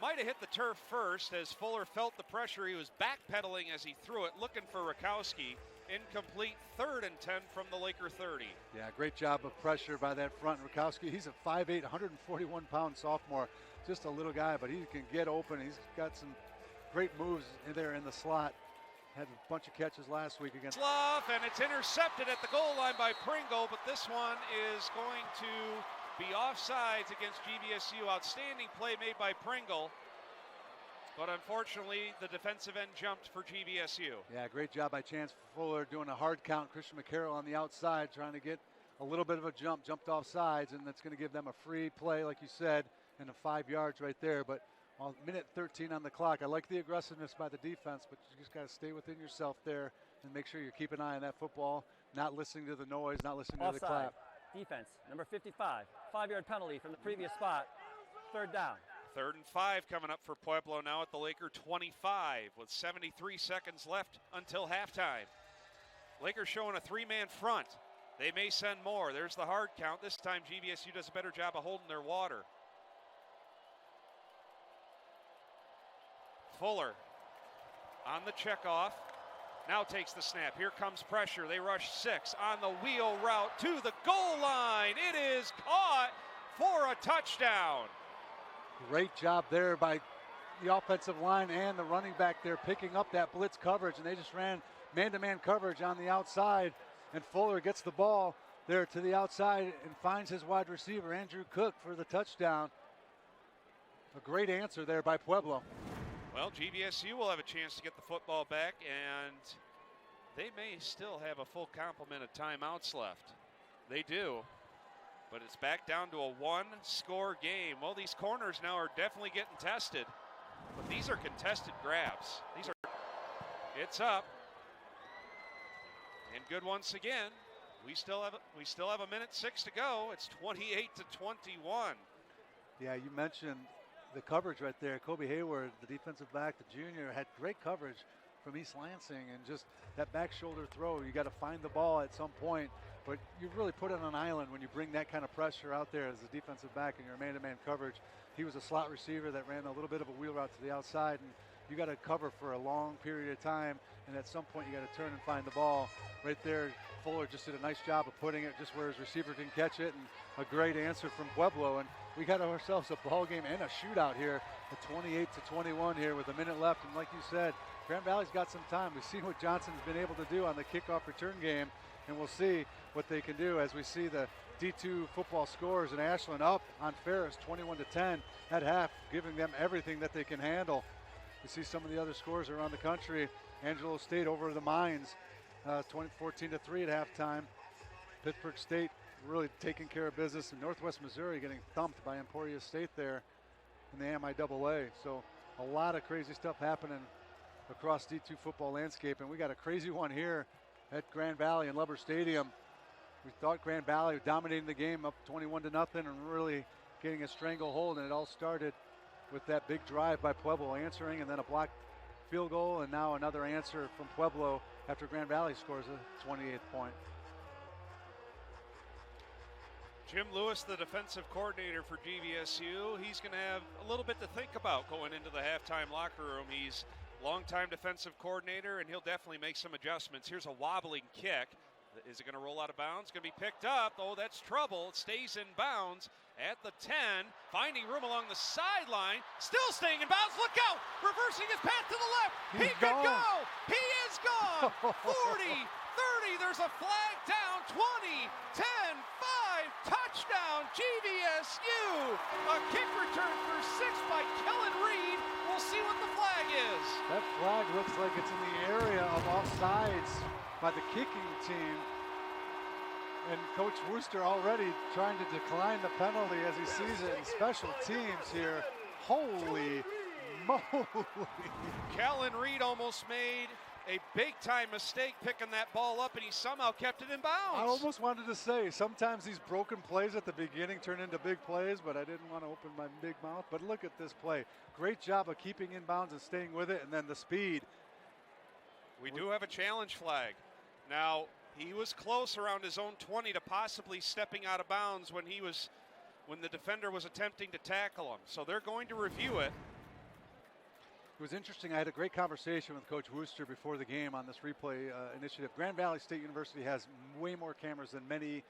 S2: Might have hit the turf first as Fuller felt the pressure. He was backpedaling as he threw it, looking for Rakowski. Incomplete, 3rd and 10 from the Laker 30.
S11: Yeah, great job of pressure by that front. Rakowski, he's a 5'8", 141-pound sophomore. Just a little guy, but he can get open. He's got some great moves in there in the slot. Had a bunch of catches last week against
S2: Slough, and it's intercepted at the goal line by Pringle, but this one is going to be offsides against GVSU. Outstanding play made by Pringle. But unfortunately, the defensive end jumped for GVSU.
S11: Yeah, great job by Chance Fuller doing a hard count. Christian McCarroll on the outside trying to get a little bit of a jump, jumped off sides, and that's going to give them a free play, like you said, and a 5 yards right there. But minute 13 on the clock. I like the aggressiveness by the defense, but you just got to stay within yourself there and make sure you keep an eye on that football, not listening to the noise, not listening to the clap.
S17: Defense, number 55, 5-yard penalty from the previous spot, 3rd down.
S2: 3rd and 5 coming up for Pueblo now at the Laker 25 with 73 seconds left until halftime. Lakers showing a 3-man front. They may send more. There's the hard count. This time GVSU does a better job of holding their water. Fuller on the checkoff. Now takes the snap. Here comes pressure. They rush 6 on the wheel route to the goal line. It is caught for a touchdown.
S11: Great job there by the offensive line and the running back there picking up that blitz coverage, and they just ran man-to-man coverage on the outside, and Fuller gets the ball there to the outside and finds his wide receiver, Andrew Cook, for the touchdown. A great answer there by Pueblo.
S2: Well, GVSU will have a chance to get the football back, and they may still have a full complement of timeouts left. They do. But it's back down to a 1-score game. Well, these corners now are definitely getting tested, but these are contested grabs. It's up, and good once again. We still have a minute 6 to go. It's 28-21.
S11: Yeah, you mentioned the coverage right there. Kobe Hayward, the defensive back, the junior, had great coverage from East Lansing, and just that back shoulder throw. You got to find the ball at some point. But you really put it on an island when you bring that kind of pressure out there as a defensive back and your man-to-man coverage. He was a slot receiver that ran a little bit of a wheel route to the outside, and you got to cover for a long period of time, and at some point you got to turn and find the ball. Right there, Fuller just did a nice job of putting it just where his receiver can catch it, and a great answer from Pueblo. And we got ourselves a ball game and a shootout here at 28-21 here with a minute left. And like you said, Grand Valley's got some time. We've seen what Johnson's been able to do on the kickoff return game, and we'll see what they can do as we see the D2 football scores, and Ashland up on Ferris 21-10 at half, giving them everything that they can handle. We see some of the other scores around the country. Angelo State over the Mines, 14-3 at halftime. Pittsburgh State really taking care of business, and Northwest Missouri getting thumped by Emporia State there in the MIAA. So a lot of crazy stuff happening across D2 football landscape, and we got a crazy one here at Grand Valley and Lubber Stadium. We thought Grand Valley was dominating the game up 21-0 and really getting a stranglehold, and it all started with that big drive by Pueblo answering, and then a blocked field goal, and now another answer from Pueblo after Grand Valley scores a 28th point.
S2: Jim Lewis, the defensive coordinator for GVSU, he's going to have a little bit to think about going into the halftime locker room. He's longtime defensive coordinator, and he'll definitely make some adjustments. Here's a wobbling kick. Is it going to roll out of bounds? Going to be picked up. Oh, that's trouble. It stays in bounds at the 10, finding room along the sideline. Still staying in bounds. Look out! Reversing his path to the left. He could go. He is gone. 40, 30. There's a flag down. 20, 10, 5. Touchdown, GVSU. A kick return for 6 by Kellen Reed. We'll see what the flag is.
S11: That flag looks like it's in the area of offsides by the kicking team. And Coach Wooster already trying to decline the penalty as he sees it in special teams here. Holy moly.
S2: Kellen Reed almost made a big-time mistake picking that ball up, and he somehow kept it in bounds.
S11: I almost wanted to say, sometimes these broken plays at the beginning turn into big plays, but I didn't want to open my big mouth. But look at this play. Great job of keeping in bounds and staying with it, and then the speed.
S2: We do have a challenge flag. Now, he was close around his own 20 to possibly stepping out of bounds when the defender was attempting to tackle him. So they're going to review it.
S11: It was interesting. I had a great conversation with Coach Wooster before the game on this replay initiative. Grand Valley State University has way more cameras than many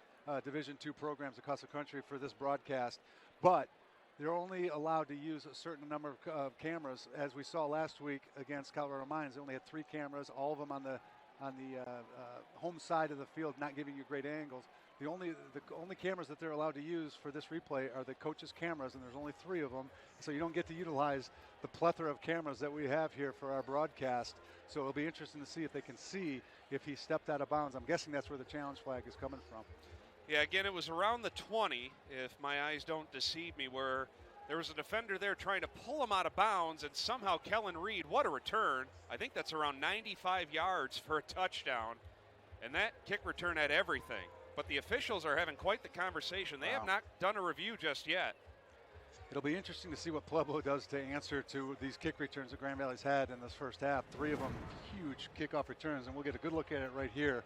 S11: Division II programs across the country for this broadcast, but they're only allowed to use a certain number of cameras. As we saw last week against Colorado Mines, they only had 3 cameras, all of them on the home side of the field, not giving you great angles. The only cameras that they're allowed to use for this replay are the coaches' cameras, and there's only 3 of them. So you don't get to utilize the plethora of cameras that we have here for our broadcast. So it'll be interesting to see if they can see if he stepped out of bounds. I'm guessing that's where the challenge flag is coming from.
S2: Yeah, again, it was around the 20, if my eyes don't deceive me, where there was a defender there trying to pull him out of bounds, and somehow Kellen Reed, what a return. I think that's around 95 yards for a touchdown. And that kick return had everything. But the officials are having quite the conversation. They have not done a review just yet.
S11: It'll be interesting to see what Pueblo does to answer to these kick returns that Grand Valley's had in this first half. 3 of them huge kickoff returns, and we'll get a good look at it right here.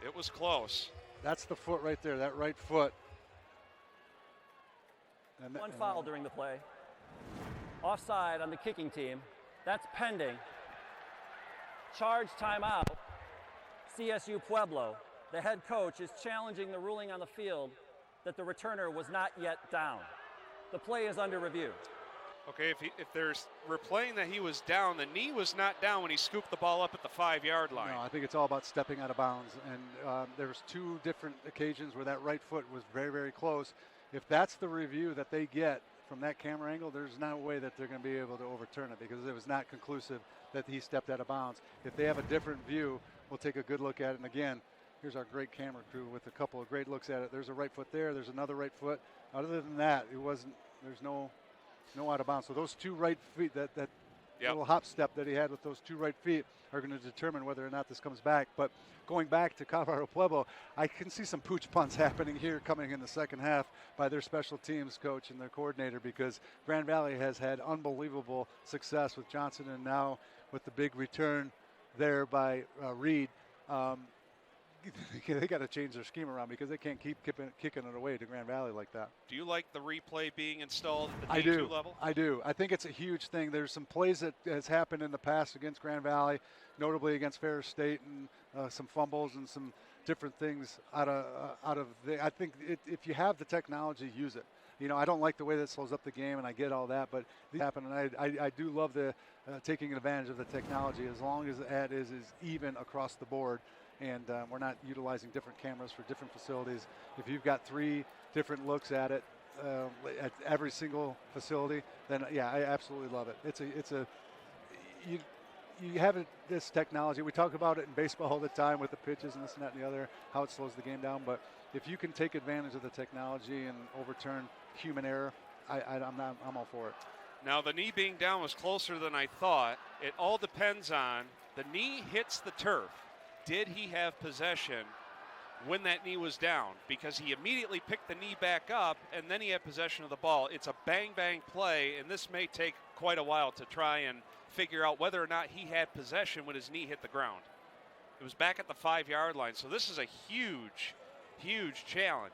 S2: It was close.
S11: That's the foot right there, that right foot.
S17: And one foul during the play. Offside on the kicking team. That's pending. Charge timeout. CSU Pueblo. The head coach is challenging the ruling on the field that the returner was not yet down. The play is under review.
S2: Okay, if there's replaying that he was down, the knee was not down when he scooped the ball up at the 5-yard line.
S11: No, I think it's all about stepping out of bounds. And there was 2 different occasions where that right foot was very, very close. If that's the review that they get from that camera angle, there's no way that they're going to be able to overturn it because it was not conclusive that he stepped out of bounds. If they have a different view, we'll take a good look at it. And again, here's our great camera crew with a couple of great looks at it. There's a right foot there. There's another right foot. Other than that, there's no out of bounds. So those 2 right feet, that little hop step that he had with those 2 right feet are going to determine whether or not this comes back. But going back to Colorado Pueblo, I can see some pooch punts happening here coming in the second half by their special teams coach and their coordinator, because Grand Valley has had unbelievable success with Johnson, and now with the big return there by Reed. they got to change their scheme around because they can't keep kicking it away to Grand Valley like that.
S2: Do you like the replay being installed at the
S11: I
S2: D2
S11: do.
S2: level?
S11: I do. I think it's a huge thing. There's some plays that has happened in the past against Grand Valley, notably against Ferris State, and some fumbles and some different things out of the. I think if you have the technology, use it. I don't like the way that slows up the game, and I get all that, but it happened, and I do love the taking advantage of the technology as long as that is even across the board, and we're not utilizing different cameras for different facilities. If you've got 3 different looks at it at every single facility, then yeah, I absolutely love it. You have this technology. We talk about it in baseball all the time with the pitches and this and that and the other, how it slows the game down. But if you can take advantage of the technology and overturn human error, I'm all for it.
S2: Now, the knee being down was closer than I thought. It all depends on the knee hits the turf. Did he have possession when that knee was down? Because he immediately picked the knee back up, and then he had possession of the ball. It's a bang-bang play, and this may take quite a while to try and figure out whether or not he had possession when his knee hit the ground. It was back at the 5-yard line, so this is a huge, huge challenge.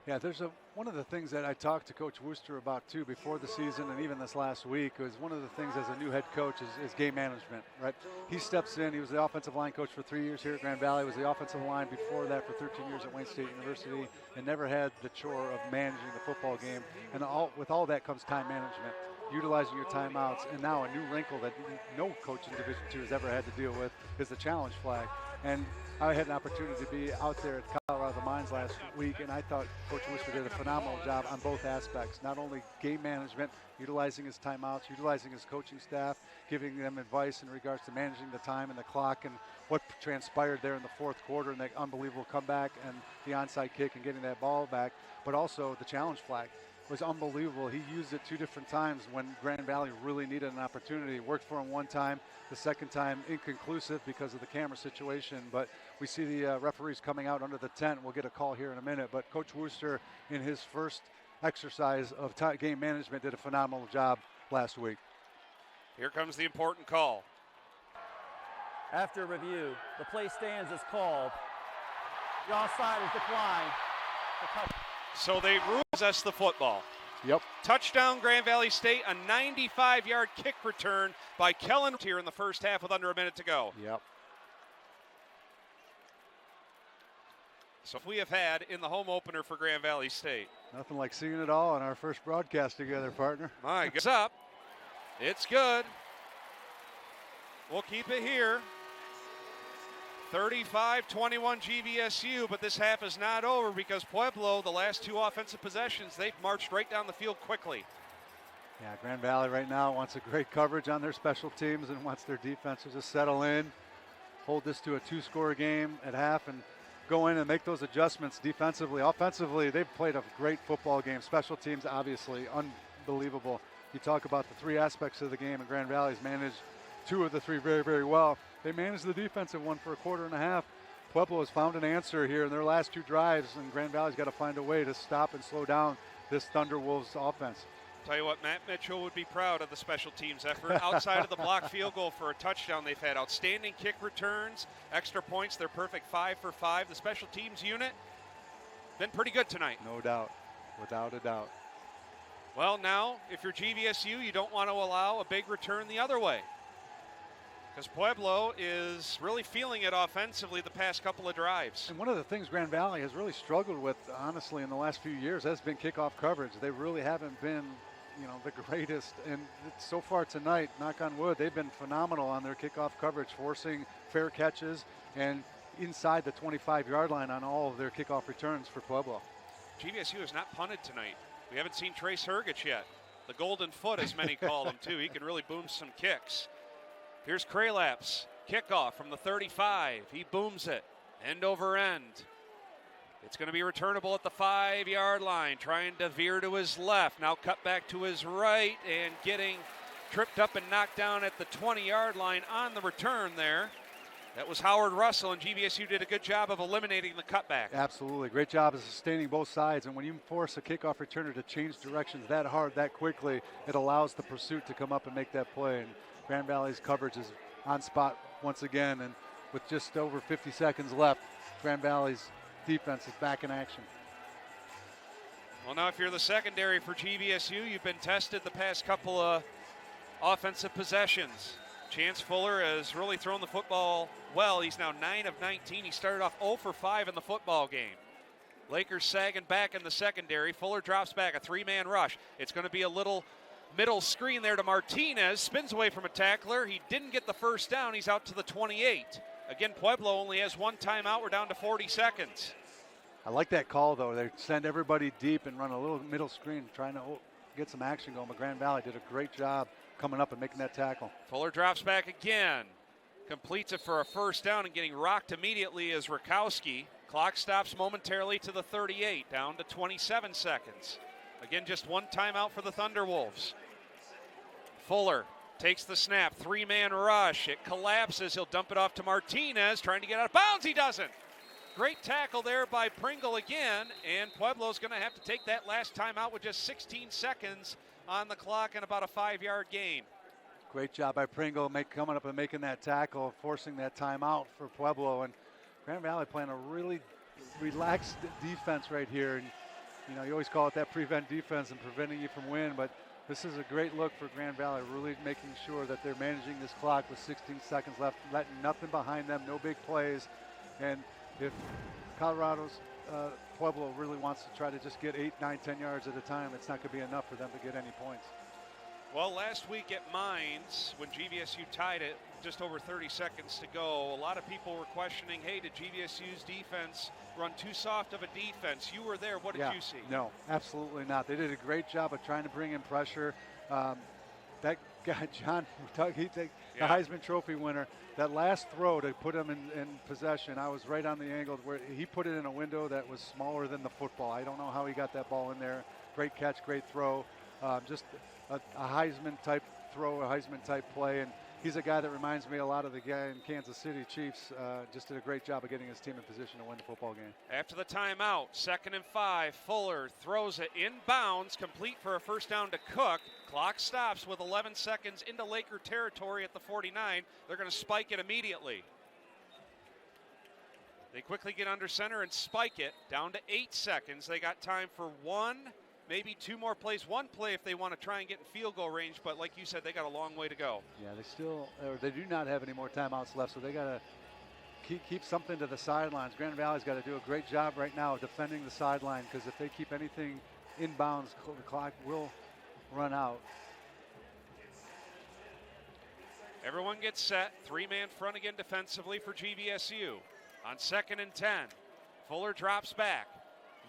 S11: Yeah, there's one of the things that I talked to Coach Wooster about too before the season and even this last week was one of the things as a new head coach is game management, right? He steps in. He was the offensive line coach for 3 years here at Grand Valley, was the offensive line before that for 13 years at Wayne State University, and never had the chore of managing the football game. And with all that comes time management, utilizing your timeouts, and now a new wrinkle that no coach in Division II has ever had to deal with is the challenge flag. And I had an opportunity to be out there at Colorado Mines last week, and I thought Coach Wooster did a phenomenal job on both aspects, not only game management, utilizing his timeouts, utilizing his coaching staff, giving them advice in regards to managing the time and the clock and what transpired there in the fourth quarter and that unbelievable comeback and the onside kick and getting that ball back, but also the challenge flag was unbelievable. He used it 2 different times when Grand Valley really needed an opportunity. It worked for him one time, the second time inconclusive because of the camera situation, but we see the referees coming out under the tent. We'll get a call here in a minute, but Coach Wooster in his first exercise of game management did a phenomenal job last week.
S2: Here comes the important call.
S17: After review, the play stands as called. The offside is declined.
S2: So they possess the football.
S11: Yep.
S2: Touchdown Grand Valley State, a 95-yard kick return by Kellen here in the first half with under a minute to go.
S11: Yep.
S2: So we have had in the home opener for Grand Valley State.
S11: Nothing like seeing it all in our first broadcast together, partner.
S2: My God. It's up. It's good. We'll keep it here. 35-21 GVSU, but this half is not over because Pueblo, the last 2 offensive possessions, they've marched right down the field quickly.
S11: Yeah, Grand Valley right now wants a great coverage on their special teams and wants their defenses to settle in, hold this to a 2-score game at half, and go in and make those adjustments defensively. Offensively, they've played a great football game. Special teams, obviously, unbelievable. You talk about the 3 aspects of the game, and Grand Valley's managed 2 of the 3 very, very well. They managed the defensive one for a quarter and a half. Pueblo has found an answer here in their last 2 drives, and Grand Valley's got to find a way to stop and slow down this Thunderwolves offense.
S2: Tell you what, Matt Mitchell would be proud of the special teams effort. Outside of the block field goal for a touchdown, they've had outstanding kick returns, extra points. They're perfect 5 for 5. The special teams unit been pretty good tonight.
S11: No doubt, without a doubt.
S2: Well, now, if you're GVSU, you don't want to allow a big return the other way, because Pueblo is really feeling it offensively the past couple of drives.
S11: And one of the things Grand Valley has really struggled with, honestly, in the last few years has been kickoff coverage. They really haven't been, the greatest. And so far tonight, knock on wood, they've been phenomenal on their kickoff coverage, forcing fair catches and inside the 25-yard line on all of their kickoff returns for Pueblo.
S2: GVSU has not punted tonight. We haven't seen Trace Hergich yet. The golden foot, as many call him, too. He can really boom some kicks. Here's Kralap's kickoff from the 35. He booms it, end over end. It's going to be returnable at the 5-yard line, trying to veer to his left. Now cut back to his right and getting tripped up and knocked down at the 20-yard line on the return there. That was Howard Russell, and GVSU did a good job of eliminating the cutback.
S11: Absolutely. Great job of sustaining both sides. And when you force a kickoff returner to change directions that hard, that quickly, it allows the pursuit to come up and make that play. And Grand Valley's coverage is on spot once again. And with just over 50 seconds left. Grand Valley's defense is back in action.
S2: Well, now if you're the secondary for GVSU, you've been tested the past couple of offensive possessions. Chance Fuller has really thrown the football well. He's now 9 of 19. He started off 0 for 5 in the football game. Lakers sagging back in the secondary. Fuller drops back, a 3-man rush. It's going to be a little middle screen there to Martinez. Spins away from a tackler. He didn't get the first down. He's out to the 28. Again, Pueblo only has one timeout. We're down to 40 seconds.
S11: I like that call, though. They send everybody deep and run a little middle screen, trying to get some action going. But Grand Valley did a great job coming up and making that tackle.
S2: Fuller drops back again. Completes it for a first down and getting rocked immediately is Rakowski. Clock stops momentarily to the 38, down to 27 seconds. Again, just one timeout for the Thunderwolves. Fuller takes the snap, 3-man rush. It collapses. He'll dump it off to Martinez, trying to get out of bounds. He doesn't. Great tackle there by Pringle again, and Pueblo's going to have to take that last timeout with just 16 seconds on the clock and about a 5-yard gain.
S11: Great job by Pringle coming up and making that tackle, forcing that timeout for Pueblo. And Grand Valley playing a really relaxed defense right here. And you know, you always call it that prevent defense and preventing you from winning, but this is a great look for Grand Valley, really making sure that they're managing this clock with 16 seconds left, letting nothing behind them, no big plays. And if Colorado's Pueblo really wants to try to just get 8, 9, 10 yards at a time, it's not going to be enough for them to get any points.
S2: Well, last week at Mines, when GVSU tied it, just over 30 seconds to go, a lot of people were questioning, hey, did GVSU's defense run too soft of a defense? You were there. What did you see?
S11: No, absolutely not. They did a great job of trying to bring in pressure. That guy, John, the Heisman Trophy winner, that last throw to put him in possession, I was right on the angle where he put it in a window that was smaller than the football. I don't know how he got that ball in there. Great catch, great throw. Just a Heisman-type throw, a Heisman-type play. And he's a guy that reminds me a lot of the guy in Kansas City Chiefs. Just did a great job of getting his team in position to win the football game.
S2: After the timeout, 2nd and 5, Fuller throws it inbounds, complete for a first down to Cook. Clock stops with 11 seconds into Laker territory at the 49. They're going to spike it immediately. They quickly get under center and spike it down to 8 seconds. They got time for one, maybe 2 more plays. One play if they want to try and get in field goal range, but like you said, they got a long way to go.
S11: Yeah, they do not have any more timeouts left, so they got to keep something to the sidelines. Grand Valley's got to do a great job right now defending the sideline, because if they keep anything inbounds, the clock will run out.
S2: Everyone gets set. 3-man front again defensively for GVSU. On 2nd and 10, Fuller drops back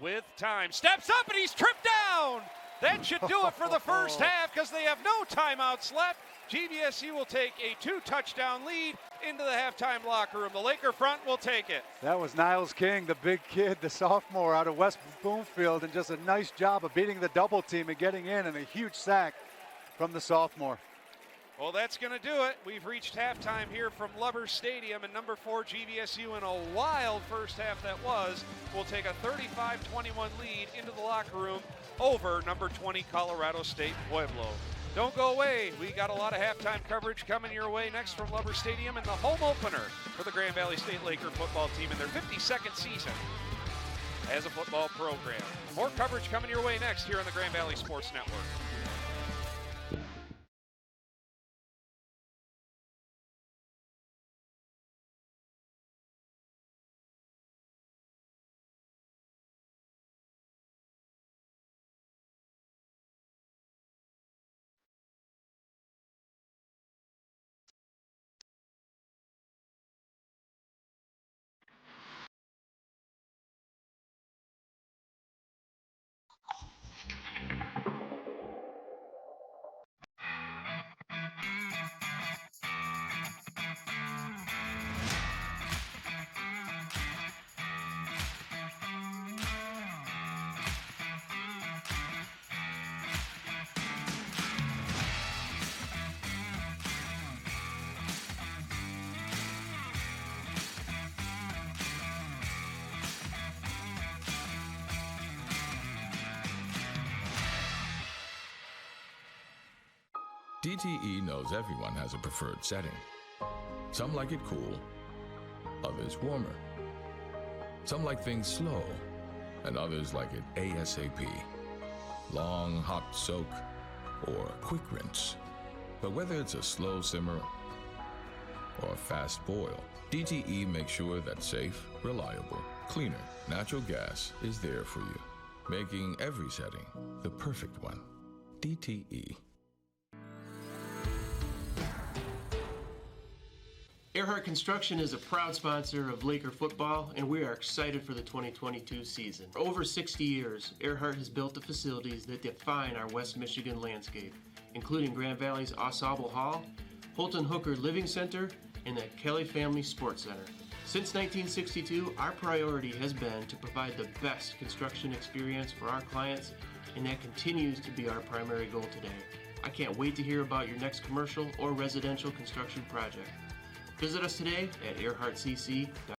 S2: with time. Steps up and he's tripped down. That should do it for the first half, because they have no timeouts left. GVSU will take a 2-touchdown lead into the halftime locker room. The Laker front will take it.
S11: That was Niles King, the big kid, the sophomore out of West Bloomfield, and just a nice job of beating the double team and getting in, and a huge sack from the sophomore.
S2: Well, that's going to do it. We've reached halftime here from Lubbers Stadium, and number 4 GVSU, in a wild first half that was, will take a 35-21 lead into the locker room over number 20 Colorado State-Pueblo. Don't go away. We got a lot of halftime coverage coming your way next from Lubbers Stadium, and the home opener for the Grand Valley State Laker football team in their 52nd season as a football program. More coverage coming your way next here on the Grand Valley Sports Network.
S19: DTE knows everyone has a preferred setting. Some like it cool, others warmer. Some like things slow, and others like it ASAP. Long, hot soak, or quick rinse. But whether it's a slow simmer or a fast boil, DTE makes sure that safe, reliable, cleaner natural gas is there for you, making every setting the perfect one. DTE.
S6: Earhart Construction is a proud sponsor of Laker football, and we are excited for the 2022 season. For over 60 years, Earhart has built the facilities that define our West Michigan landscape, including Grand Valley's Ensemble Hall, Holton Hooker Living Center, and the Kelly Family Sports Center. Since 1962, our priority has been to provide the best construction experience for our clients, and that continues to be our primary goal today. I can't wait to hear about your next commercial or residential construction project. Visit us today at earhartcc.com.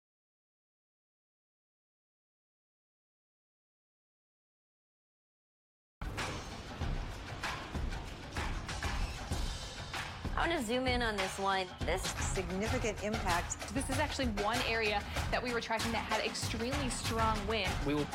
S7: I want to zoom in on this line. This significant impact.
S8: This is actually one area that we were tracking that had extremely strong wind.
S6: We will.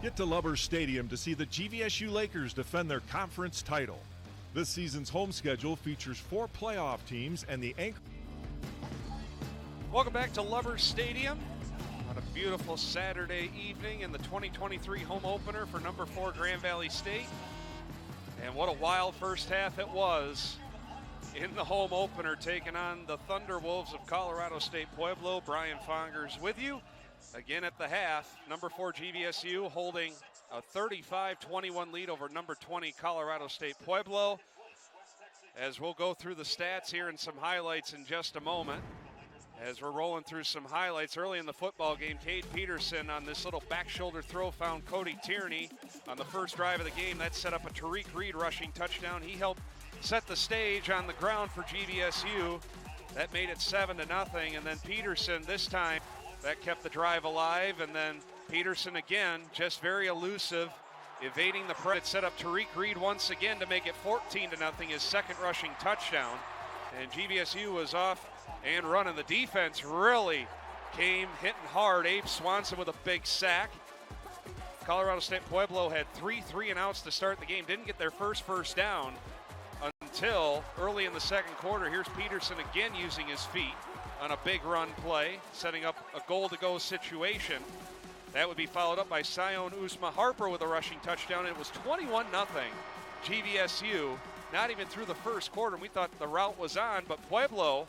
S10: Get to Lubbers Stadium to see the GVSU Lakers defend their conference title. This season's home schedule features 4 playoff teams and the anchor.
S2: Welcome back to Lubbers Stadium on a beautiful Saturday evening in the 2023 home opener for number 4 Grand Valley State. And what a wild first half it was in the home opener, taking on the Thunderwolves of Colorado State-Pueblo. Brian Fongers with you. Again at the half, number 4 GVSU holding a 35-21 lead over number 20 Colorado State-Pueblo. As we'll go through the stats here and some highlights in just a moment. As we're rolling through some highlights early in the football game, Cade Peterson on this little back shoulder throw found Cody Tierney on the first drive of the game. That set up a Tariq Reed rushing touchdown. He helped set the stage on the ground for GVSU. That made it 7-0, and then Peterson this time, that kept the drive alive, and then Peterson again, just very elusive, evading the press. It set up Tariq Reed once again to make it 14-0, his second rushing touchdown. And GVSU was off and running. The defense really came hitting hard. Abe Swanson with a big sack. Colorado State-Pueblo had 3 3-and-outs to start the game. Didn't get their first down until early in the second quarter. Here's Peterson again using his feet on a big run play, setting up a goal-to-go situation. That would be followed up by Sion Usma-Harper with a rushing touchdown. It was 21-0 GVSU, not even through the first quarter. And we thought the route was on, but Pueblo,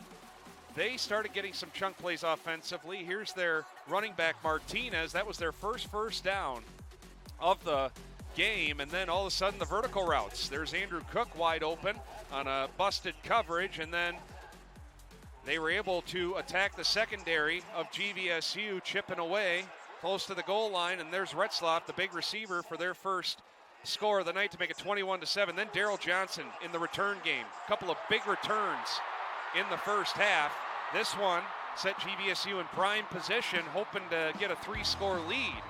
S2: they started getting some chunk plays offensively. Here's their running back, Martinez. That was their first down of the game, and then all of a sudden the vertical routes. There's Andrew Cook wide open on a busted coverage, and then they were able to attack the secondary of GVSU, chipping away close to the goal line, and there's Retzloff, the big receiver, for their first score of the night to make it 21-7. Then Daryl Johnson in the return game. A couple of big returns in the first half. This one set GVSU in prime position, hoping to get a 3-score lead.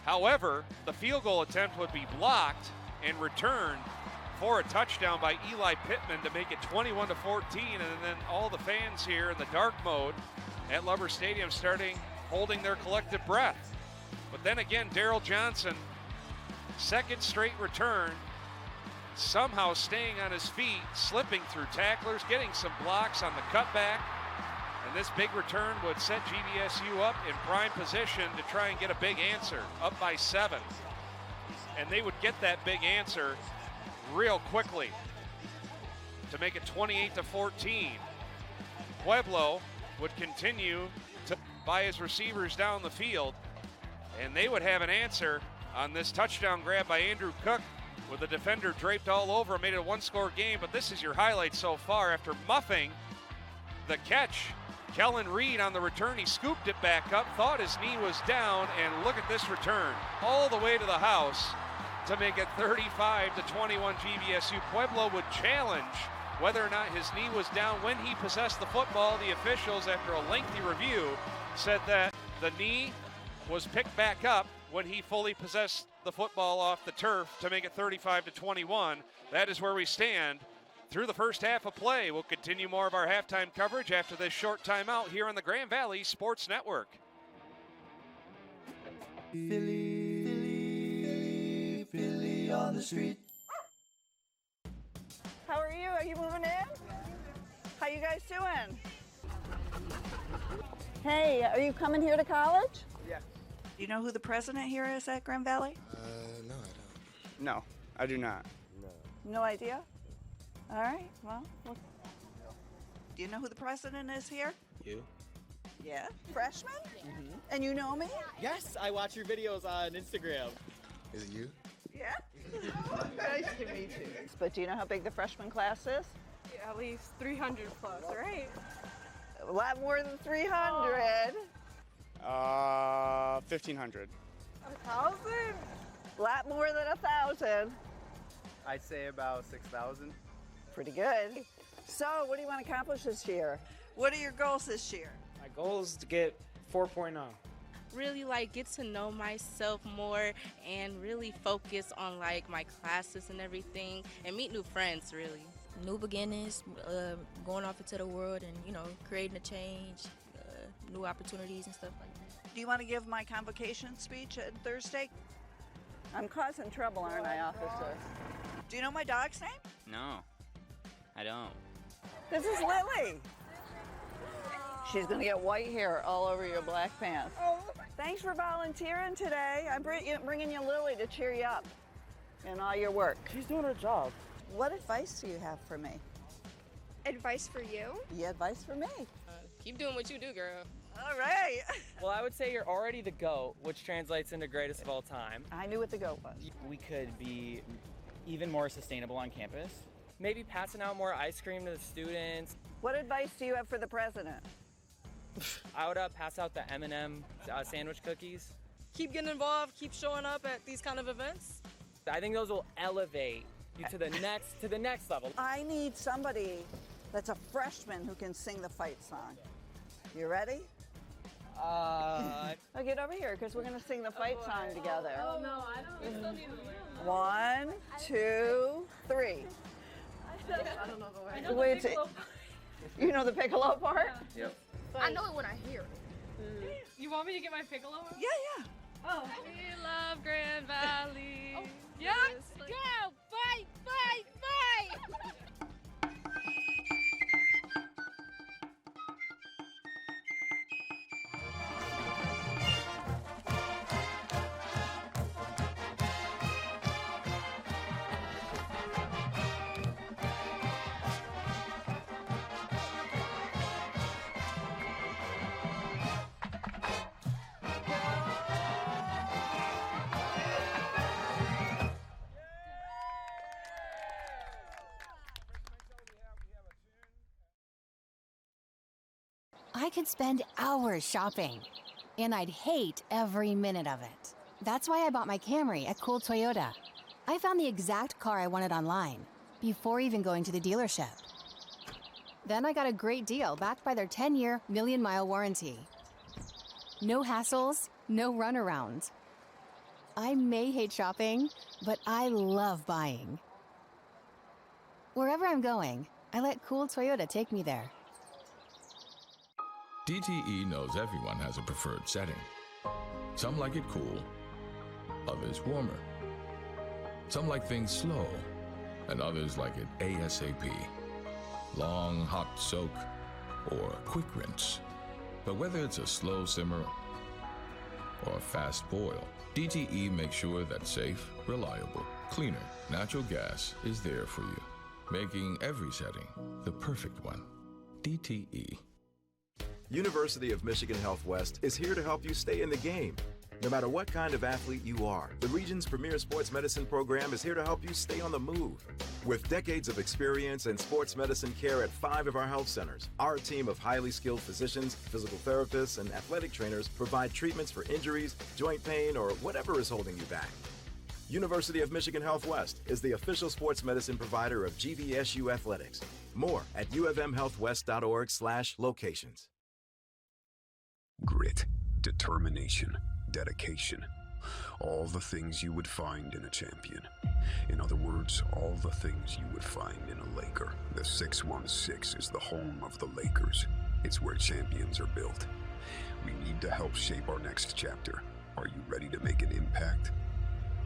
S2: However, the field goal attempt would be blocked and returned for a touchdown by Eli Pittman to make it 21-14, and then all the fans here in the dark mode at Lubbers Stadium starting holding their collective breath. But then again, Daryl Johnson, second straight return, somehow staying on his feet, slipping through tacklers, getting some blocks on the cutback, and this big return would set GVSU up in prime position to try and get a big answer, up by 7. And they would get that big answer real quickly to make it 28-14. Pueblo would continue to by his receivers down the field, and they would have an answer on this touchdown grab by Andrew Cook with the defender draped all over him. Made it a 1-score game, but this is your highlight so far. After muffing the catch, Kellen Reed on the return, he scooped it back up, thought his knee was down, and look at this return all the way to the house. to make it 35-21. GVSU Pueblo would challenge whether or not his knee was down when he possessed the football. The officials, after a lengthy review, said that the knee was picked back up when he fully possessed the football off the turf to make it 35-21. That is where we stand through the first half of play. We'll continue more of our halftime coverage after this short timeout here on the Grand Valley Sports Network.
S5: Philly, Philly, Philly on the street.
S12: How are you? Are you moving in? How you guys doing? Hey, are you coming here to college?
S23: Yeah.
S12: Do you know who the president here is at Grand Valley?
S23: No, I don't. No, I do not.
S12: No idea? All right, well, look. Do you know who the president is here?
S23: You?
S12: Yeah. Freshman? Mm-hmm. And you know me?
S23: Yes, I watch your videos on Instagram. Is it you?
S12: Yeah. Nice to meet you. But do you know how big the freshman class is?
S24: Yeah, at least 300 plus, right?
S12: A lot more than 300.
S23: 1,500.
S12: 1,000? A lot more than 1,000.
S23: I'd say about 6,000.
S12: Pretty good. So, what do you want to accomplish this year? What are your goals this year?
S23: My goal is to get 4.0.
S24: Really get to know myself more and really focus on my classes and everything and meet new friends, really.
S25: New beginnings, going off into the world and, creating a change, new opportunities and stuff like that.
S12: Do you want to give my convocation speech on Thursday? I'm causing trouble, aren't I, officer? Do you know my dog's name?
S26: No, I don't.
S12: This is Lily. She's going to get white hair all over your black pants. Thanks for volunteering today. I'm bringing you Lily to cheer you up in all your work.
S23: She's doing her job.
S12: What advice do you have for me?
S24: Advice for you?
S12: Yeah, advice for me.
S24: Keep doing what you do, girl.
S12: All right.
S23: Well, I would say you're already the GOAT, which translates into greatest of all time.
S12: I knew what the GOAT was.
S23: We could be even more sustainable on campus. Maybe passing out more ice cream to the students.
S12: What advice do you have for the president?
S23: I would pass out the M&M sandwich cookies.
S24: Keep getting involved, keep showing up at these kind of events.
S23: I think those will elevate you to the next level.
S12: I need somebody that's a freshman who can sing the fight song. You ready? I'll get over here because we're going to sing the fight song together.
S24: Oh, no, I don't. We still need to learn.
S12: 1, 2, 3.
S24: I don't know the way.
S12: I know the piccolo. You know the piccolo part?
S23: Yeah. Yep.
S24: I know it when I hear it. You want me to get my piccolo?
S12: Yeah.
S24: Oh. We love Grand Valley. Oh, yes. Go! Fight! Fight! Fight!
S27: I could spend hours shopping, and I'd hate every minute of it. That's why I bought my Camry at Cool Toyota. I found the exact car I wanted online, before even going to the dealership. Then I got a great deal backed by their 10-year, million-mile warranty. No hassles, no runaround. I may hate shopping, but I love buying. Wherever I'm going, I let Cool Toyota take me there.
S19: DTE knows everyone has a preferred setting. Some like it cool, others warmer. Some like things slow, and others like it ASAP. Long, hot soak, or quick rinse. But whether it's a slow simmer or a fast boil, DTE makes sure that safe, reliable, cleaner natural gas is there for you, making every setting the perfect one. DTE.
S28: University of Michigan Health West is here to help you stay in the game. No matter what kind of athlete you are, the region's premier sports medicine program is here to help you stay on the move. With decades of experience in sports medicine care at 5 of our health centers, our team of highly skilled physicians, physical therapists, and athletic trainers provide treatments for injuries, joint pain, or whatever is holding you back. University of Michigan Health West is the official sports medicine provider of GVSU Athletics. More at ufmhealthwest.org/locations.
S21: Grit, determination, dedication. All the things you would find in a champion. In other words, all the things you would find in a Laker. The 616 is the home of the Lakers. It's where champions are built. We need to help shape our next chapter. Are you ready to make an impact?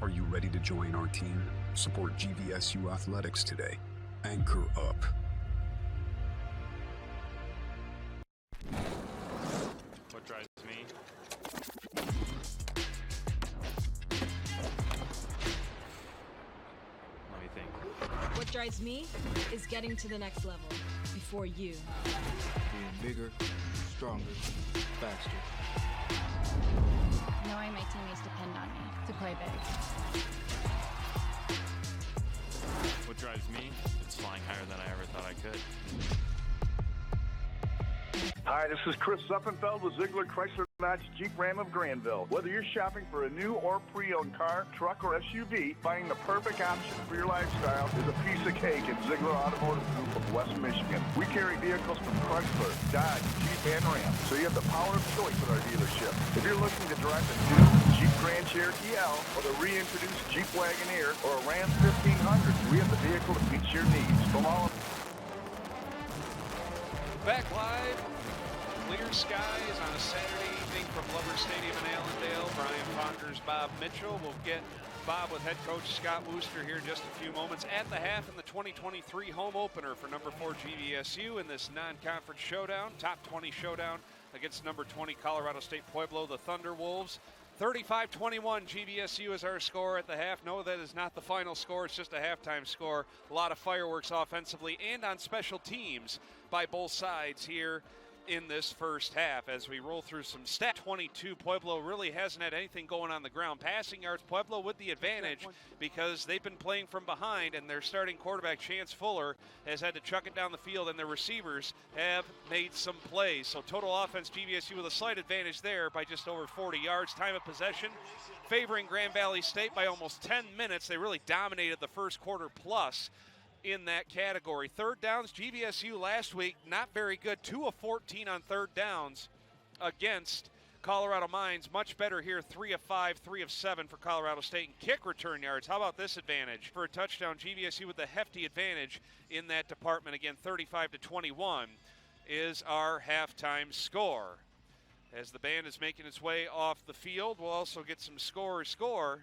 S21: Are you ready to join our team? Support GVSU Athletics today. Anchor up.
S1: What drives me? Let me think.
S3: What drives me is getting to the next level before you.
S13: Being bigger, stronger, faster.
S14: Knowing my teammates depend on me to play big.
S1: What drives me? It's flying higher than I ever thought I could.
S15: Hi, this is Chris Suppenfeld with Ziegler Chrysler Dodge Jeep Ram of Granville. Whether you're shopping for a new or pre-owned car, truck, or SUV, finding the perfect option for your lifestyle is a piece of cake at Ziegler Automotive Group of West Michigan. We carry vehicles from Chrysler, Dodge, Jeep, and Ram, so you have the power of choice at our dealership. If you're looking to drive the new Jeep Grand Cherokee L or the reintroduced Jeep Wagoneer or a Ram 1500, we have the vehicle that meets your needs. From all of
S2: Back live, clear skies on a Saturday evening from Lover Stadium in Allendale. Brian Fongers, Bob Mitchell. We'll get Bob with head coach Scott Wooster here in just a few moments. At the half in the 2023 home opener for number 4 GVSU in this non-conference showdown, top 20 showdown against number 20 Colorado State-Pueblo, the Thunderwolves. 35-21 GVSU is our score at the half. No, that is not the final score. It's just a halftime score. A lot of fireworks offensively and on special teams by both sides here in this first half. As we roll through some stats, 22, Pueblo really hasn't had anything going on the ground. Passing yards, Pueblo with the advantage because they've been playing from behind, and their starting quarterback, Chance Fuller, has had to chuck it down the field, and their receivers have made some plays. So total offense, GVSU with a slight advantage there by just over 40 yards. Time of possession favoring Grand Valley State by almost 10 minutes. They really dominated the first quarter plus in that category. Third downs, GVSU last week, not very good. 2 of 14 on third downs against Colorado Mines. Much better here, 3 of 5, 3 of 7 for Colorado State. And kick return yards, how about this advantage? For a touchdown, GVSU with a hefty advantage in that department. Again, 35-21 is our halftime score. As the band is making its way off the field, we'll also get some score.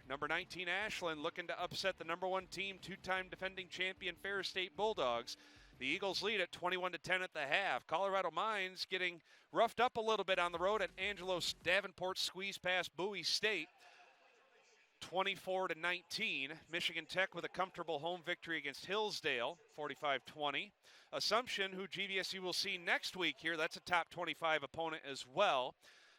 S2: Number 19, Ashland, looking to upset the number 1 team, 2-time defending champion Ferris State Bulldogs. The Eagles lead at 21-10 at the half. Colorado Mines getting roughed up a little bit on the road at Angelo Davenport squeeze past Bowie State. 24-19. Michigan Tech with a comfortable home victory against Hillsdale, 45-20. Assumption, who GVSU will see next week here, that's a top 25 opponent as well.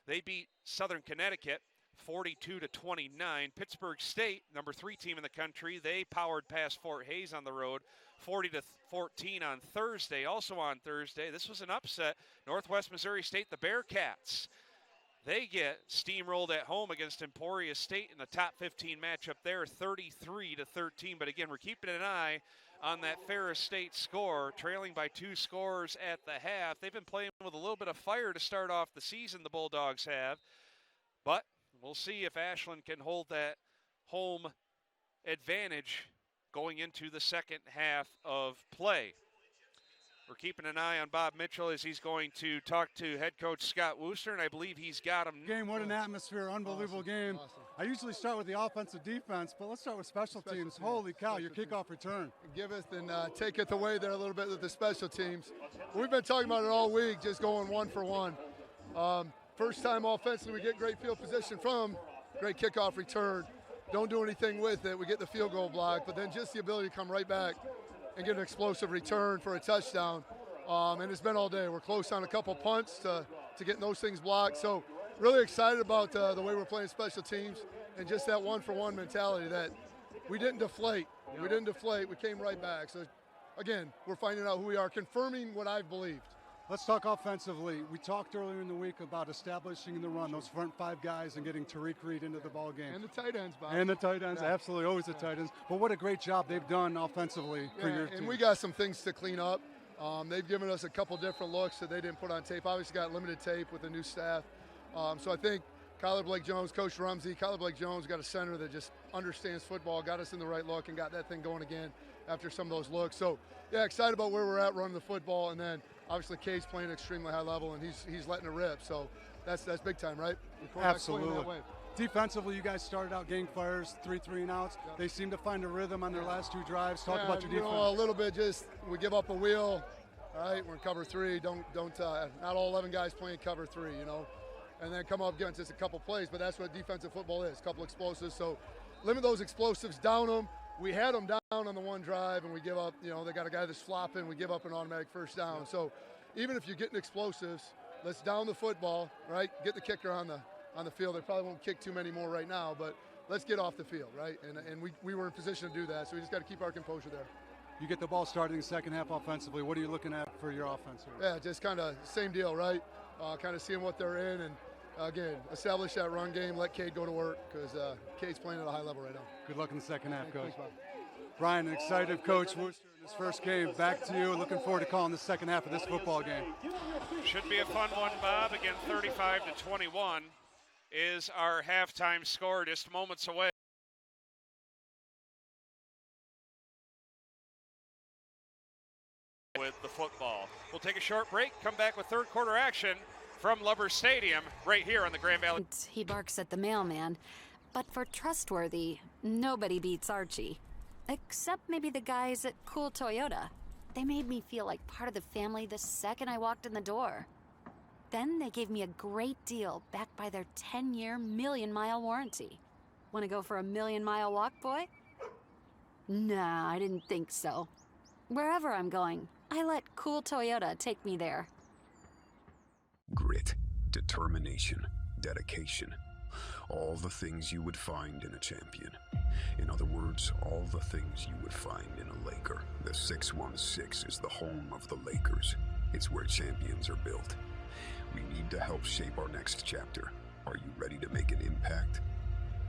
S2: They beat Southern Connecticut 42-29. Pittsburgh State, number 3 team in the country, they powered past Fort Hays on the road 40-14 on Thursday. Also on Thursday, this was an upset. Northwest Missouri State, the Bearcats, they get steamrolled at home against Emporia State in the top 15 matchup there, 33-13. But again, we're keeping an eye on that Ferris State score, trailing by 2 scores at the half. They've been playing with a little bit of fire to start off the season, the Bulldogs have. But we'll see if Ashland can hold that home advantage going into the second half of play. We're keeping an eye on Bob Mitchell as he's going to talk to head coach Scott Wooster, and I believe he's got him.
S16: Game, what an atmosphere, unbelievable game. Awesome. I usually start with the offensive defense, but let's start with special teams. Holy cow, your kickoff return.
S20: Give us and take it away there a little bit with the special teams. We've been talking about it all week, just going 1 for 1. First time offensively, we get great field position from, great kickoff return. Don't do anything with it. We get the field goal block, but then just the ability to come right back and get an explosive return for a touchdown. And it's been all day. We're close on a couple punts to getting those things blocked. So really excited about the way we're playing special teams and just that 1 for 1 mentality that we didn't deflate. We didn't deflate. We came right back. So, again, we're finding out who we are, confirming what I've believed.
S16: Let's talk offensively. We talked earlier in the week about establishing the run, those front five guys, and getting Tariq Reed into the ball game.
S20: And the tight ends, Bob.
S16: And the tight ends, absolutely, always the tight ends. But what a great job they've done offensively for your team.
S20: And we got some things to clean up. They've given us a couple different looks that they didn't put on tape. Obviously got limited tape with the new staff. So I think Kyler Blake-Jones, Coach Rumsey, Kyler Blake-Jones got a center that just understands football, got us in the right look, and got that thing going again after some of those looks. So, yeah, excited about where we're at running the football. And then, obviously, Cade's playing extremely high level, and he's letting it rip. So that's big time, right?
S16: Absolutely. Defensively, you guys started out getting fires, 3 and outs. Yep. They seem to find a rhythm on their last 2 drives. Talk about your defense.
S20: A little bit just, we give up a wheel. All right, we're in cover 3. Not all 11 guys playing cover 3, and then come up against us a couple plays, but that's what defensive football is, a couple explosives. So limit those explosives, down them. We had them down on the one drive, and we give up, they got a guy that's flopping, we give up an automatic first down. Yeah. So even if you're getting explosives, let's down the football, right? Get the kicker on the field. They probably won't kick too many more right now, but let's get off the field, right? And we were in position to do that, so we just got to keep our composure there.
S16: You get the ball started in the second half offensively. What are you looking at for your offense here?
S20: Yeah, just kind of same deal, right? Kind of seeing what they're in, and again, establish that run game, let Cade go to work, because Cade's playing at a high level right now.
S16: Good luck in the second half, Coach. Thanks, Brian, excited Coach Wooster in his first game. Back to you. Looking forward to calling the second half of this football game.
S2: Should be a fun one, Bob. Again, 35-21 is our halftime score, just moments away. With the football. We'll take a short break, come back with third quarter action from Lubbers Stadium right here on the Grand Valley.
S4: He barks at the mailman, but for trustworthy, nobody beats Archie. Except maybe the guys at Cool Toyota. They made me feel like part of the family the second I walked in the door. Then they gave me a great deal backed by their 10-year, million-mile warranty. Want to go for a million-mile walk, boy? Nah, I didn't think so. Wherever I'm going, I let Cool Toyota take me there.
S21: Grit, determination, dedication. All the things you would find in a champion. In other words, all the things you would find in a Laker. The 616 is the home of the Lakers. It's where champions are built. We need to help shape our next chapter. Are you ready to make an impact?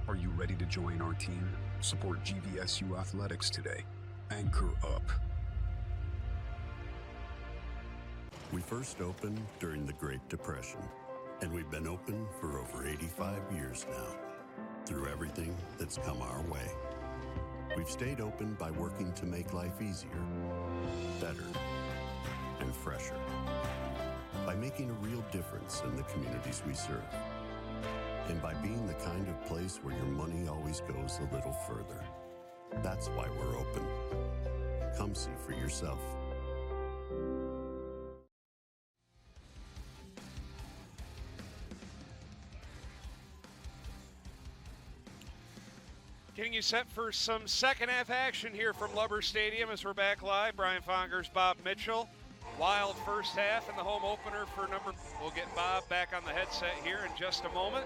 S21: Are you ready to join our team? Support GVSU Athletics today. Anchor up.
S7: We first opened during the Great Depression, and we've been open for over 85 years now. Through everything that's come our way, we've stayed open by working to make life easier, better, and fresher. By making a real difference in the communities we serve. And by being the kind of place where your money always goes a little further. That's why we're open. Come see for yourself.
S2: Getting you set for some second half action here from Lubbers Stadium as we're back live. Brian Fongers, Bob Mitchell. Wild first half in the home opener for number. We'll get Bob back on the headset here in just a moment.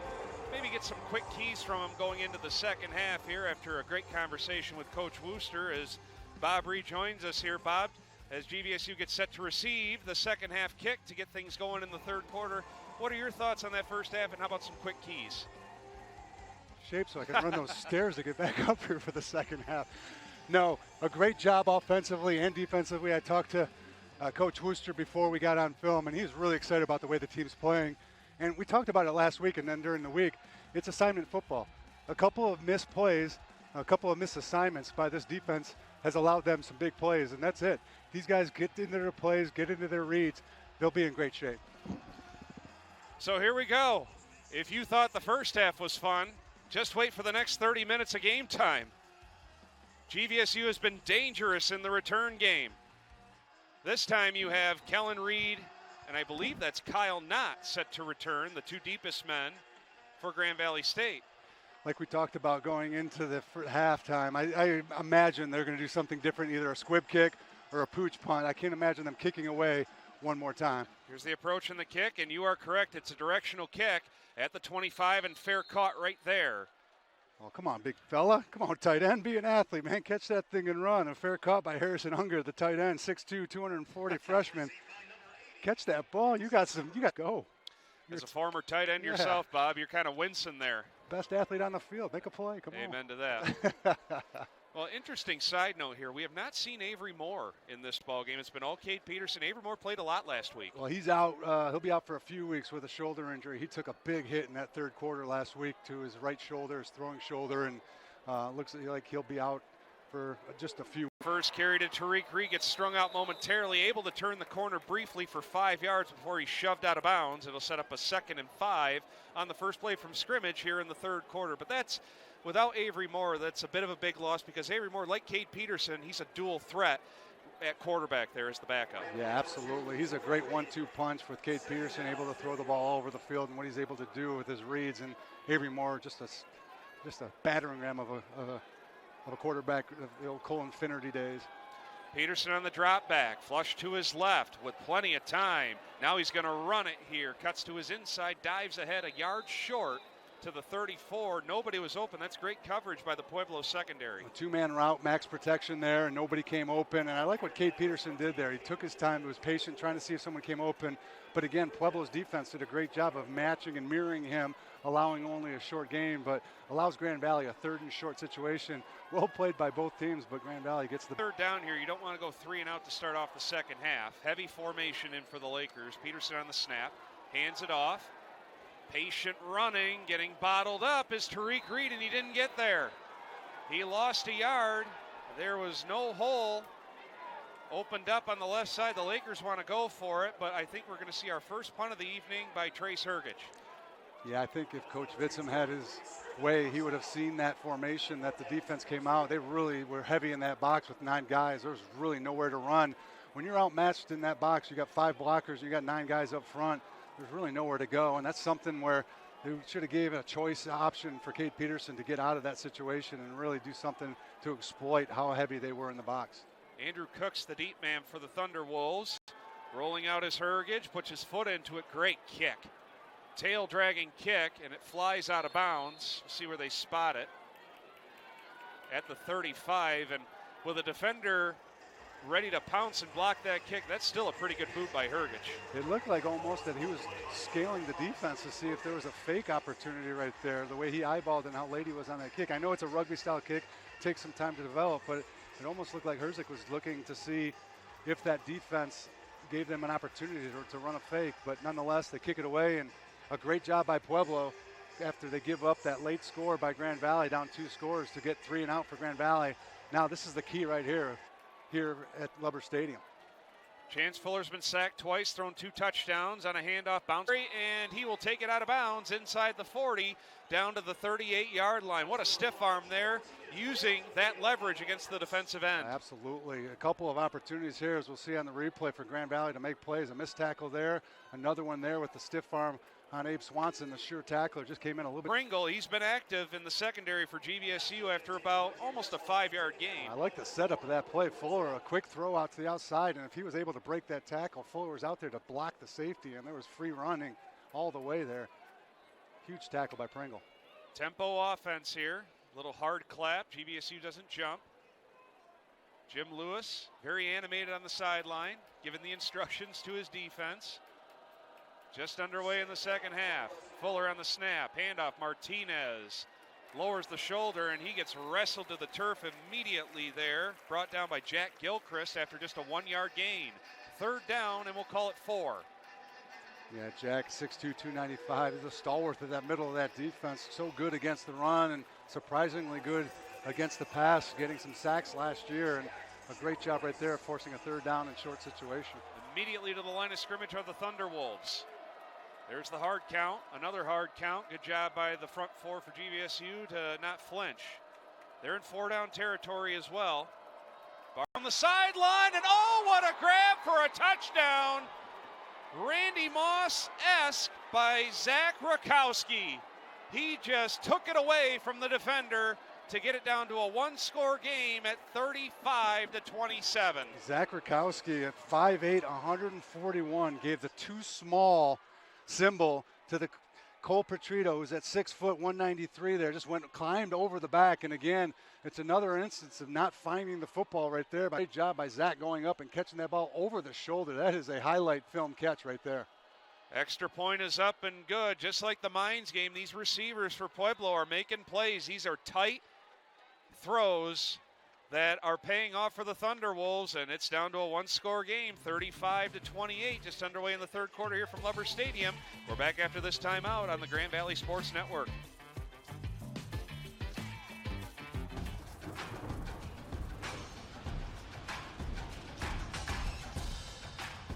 S2: Maybe get some quick keys from him going into the second half here after a great conversation with Coach Wooster as Bob rejoins us here. Bob, as GVSU gets set to receive the second half kick to get things going in the third quarter. What are your thoughts on that first half, and how about some quick keys?
S16: Shape so I can run those stairs to get back up here for the second half. No, a great job offensively and defensively. I talked to Coach Wooster before we got on film, and he's really excited about the way the team's playing. And we talked about it last week, and then during the week, it's assignment football. A couple of missed plays, a couple of missed assignments by this defense has allowed them some big plays, and that's it. These guys get into their plays, get into their reads, they'll be in great shape.
S2: So here we go. If you thought the first half was fun, just wait for the next 30 minutes of game time. GVSU has been dangerous in the return game. This time you have Kellen Reed, and I believe that's Kyle Knott set to return, the two deepest men for Grand Valley State.
S16: Like we talked about going into the halftime, I imagine they're going to do something different, either a squib kick or a pooch punt. I can't imagine them kicking away one more time.
S2: Here's the approach and the kick, and you are correct. It's a directional kick at the 25, and fair caught right there.
S16: Oh, come on, big fella. Come on, tight end. Be an athlete, man. Catch that thing and run. A fair caught by Harrison Unger, the tight end, 6'2", 240 freshman. catch that ball. You got to go.
S2: As a former tight end yourself, Bob, you're kind of wincing there.
S16: Best athlete on the field. Make a play. Come on.
S2: Amen to that. Well, interesting side note here. We have not seen Avery Moore in this ball game. It's been all Cade Peterson. Avery Moore played a lot last week.
S16: Well, he's out. He'll be out for a few weeks with a shoulder injury. He took a big hit in that third quarter last week to his right shoulder, his throwing shoulder, and looks like he'll be out for just a few.
S2: First carry to Tariq Reed, gets strung out momentarily, able to turn the corner briefly for 5 yards before he's shoved out of bounds. It'll set up a 2nd and 5 on the first play from scrimmage here in the third quarter. But that's, without Avery Moore, that's a bit of a big loss because Avery Moore, like Cade Peterson, he's a dual threat at quarterback there as the backup.
S16: Yeah, absolutely. He's a great 1-2 punch with Cade Peterson, able to throw the ball all over the field and what he's able to do with his reads. And Avery Moore, just a battering ram of a quarterback of the old Colin Finnerty days.
S2: Peterson on the drop back, flush to his left with plenty of time. Now he's going to run it here. Cuts to his inside, dives ahead a yard short to the 34. Nobody was open. That's great coverage by the Pueblo secondary.
S16: A two-man route, max protection there, and nobody came open. And I like what Cade Peterson did there. He took his time, he was patient, trying to see if someone came open. But again, Pueblo's defense did a great job of matching and mirroring him, allowing only a short gain, but allows Grand Valley a 3rd and short situation. Well played by both teams, but Grand Valley gets the
S2: third down here. You don't want to go 3 and out to start off the second half. Heavy formation in for the Lakers. Peterson on the snap, hands it off. Patient running, getting bottled up is Tariq Reed, and he didn't get there. He lost a yard. There was no hole opened up on the left side. The Lakers want to go for it, but I think we're going to see our first punt of the evening by Trace Hergich.
S16: Yeah, I think if Coach Vitzum had his way, he would have seen that formation that the defense came out. They really were heavy in that box with 9 guys. There was really nowhere to run. When you're outmatched in that box, you got 5 blockers, you got 9 guys up front. There's really nowhere to go, and that's something where they should have gave a choice option for Cade Peterson to get out of that situation and really do something to exploit how heavy they were in the box.
S2: Andrew Cooks, the deep man for the Thunderwolves, rolling out his Hergich, puts his foot into it. Great kick. Tail dragging kick, and it flies out of bounds. We'll see where they spot it. At the 35, and with a defender ready to pounce and block that kick, that's still a pretty good boot by Hergich.
S16: It looked like almost that he was scaling the defense to see if there was a fake opportunity right there, the way he eyeballed and how late he was on that kick. I know it's a rugby-style kick, takes some time to develop, but it almost looked like Hergich was looking to see if that defense gave them an opportunity to run a fake, but nonetheless, they kick it away, and a great job by Pueblo after they give up that late score by Grand Valley, down 2 scores, to get 3 and out for Grand Valley. Now this is the key right here at Lubber Stadium.
S2: Chance Fuller's been sacked twice, thrown 2 touchdowns on a handoff bounce, and he will take it out of bounds inside the 40 down to the 38-yard line. What a stiff arm there, using that leverage against the defensive end.
S16: Absolutely. A couple of opportunities here, as we'll see on the replay, for Grand Valley to make plays. A missed tackle there, another one there with the stiff arm on Abe Swanson, the sure tackler, just came in a little bit.
S2: Pringle, he's been active in the secondary for GVSU after about almost a 5-yard gain.
S16: I like the setup of that play. Fuller, a quick throw out to the outside, and if he was able to break that tackle, Fuller was out there to block the safety, and there was free running all the way there. Huge tackle by Pringle.
S2: Tempo offense here. Little hard clap. GVSU doesn't jump. Jim Lewis, very animated on the sideline, giving the instructions to his defense. Just underway in the second half. Fuller on the snap. Handoff. Martinez lowers the shoulder, and he gets wrestled to the turf immediately there. Brought down by Jack Gilchrist after just a 1-yard gain. 3rd down, and we'll call it 4.
S16: Yeah, Jack, 6'2", 295. He's a stalwart of that middle of that defense. So good against the run and surprisingly good against the pass, getting some sacks last year. And a great job right there, forcing a 3rd down in short situation.
S2: Immediately to the line of scrimmage are the Thunderwolves. There's the hard count, another hard count. Good job by the front 4 for GVSU to not flinch. They're in 4-down territory as well. Bar on the sideline, and oh, what a grab for a touchdown. Randy Moss-esque by Zach Rakowski. He just took it away from the defender to get it down to a 1-score game at 35-27.
S16: Zach Rakowski at 5'8", 141, gave the too small symbol to the Cole Petrito, who's at 6 foot 193 there, just climbed over the back. And again, it's another instance of not finding the football right there. Great job by Zach going up and catching that ball over the shoulder. That is a highlight film catch right there.
S2: Extra point is up and good. Just like the Mines game, these receivers for Pueblo are making plays. These are tight throws that are paying off for the Thunderwolves, and it's down to a one-score game, 35-28, just underway in the third quarter here from Lubbers Stadium. We're back after this timeout on the Grand Valley Sports Network.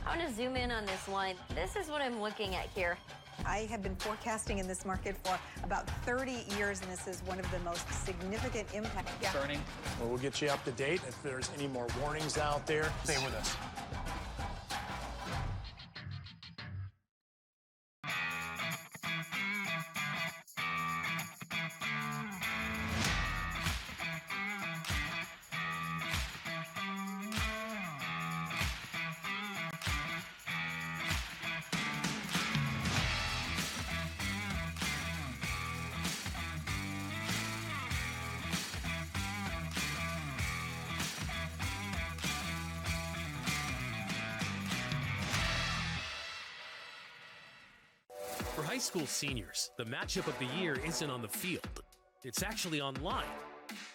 S6: I want to zoom in on this one. This is what I'm looking at here.
S8: I have been forecasting in this market for about 30 years, and this is one of the most significant impacts.
S9: Concerning. Well, we'll get you up to date. If there's any more warnings out there, stay with us.
S10: For high school seniors, the matchup of the year isn't on the field. It's actually online.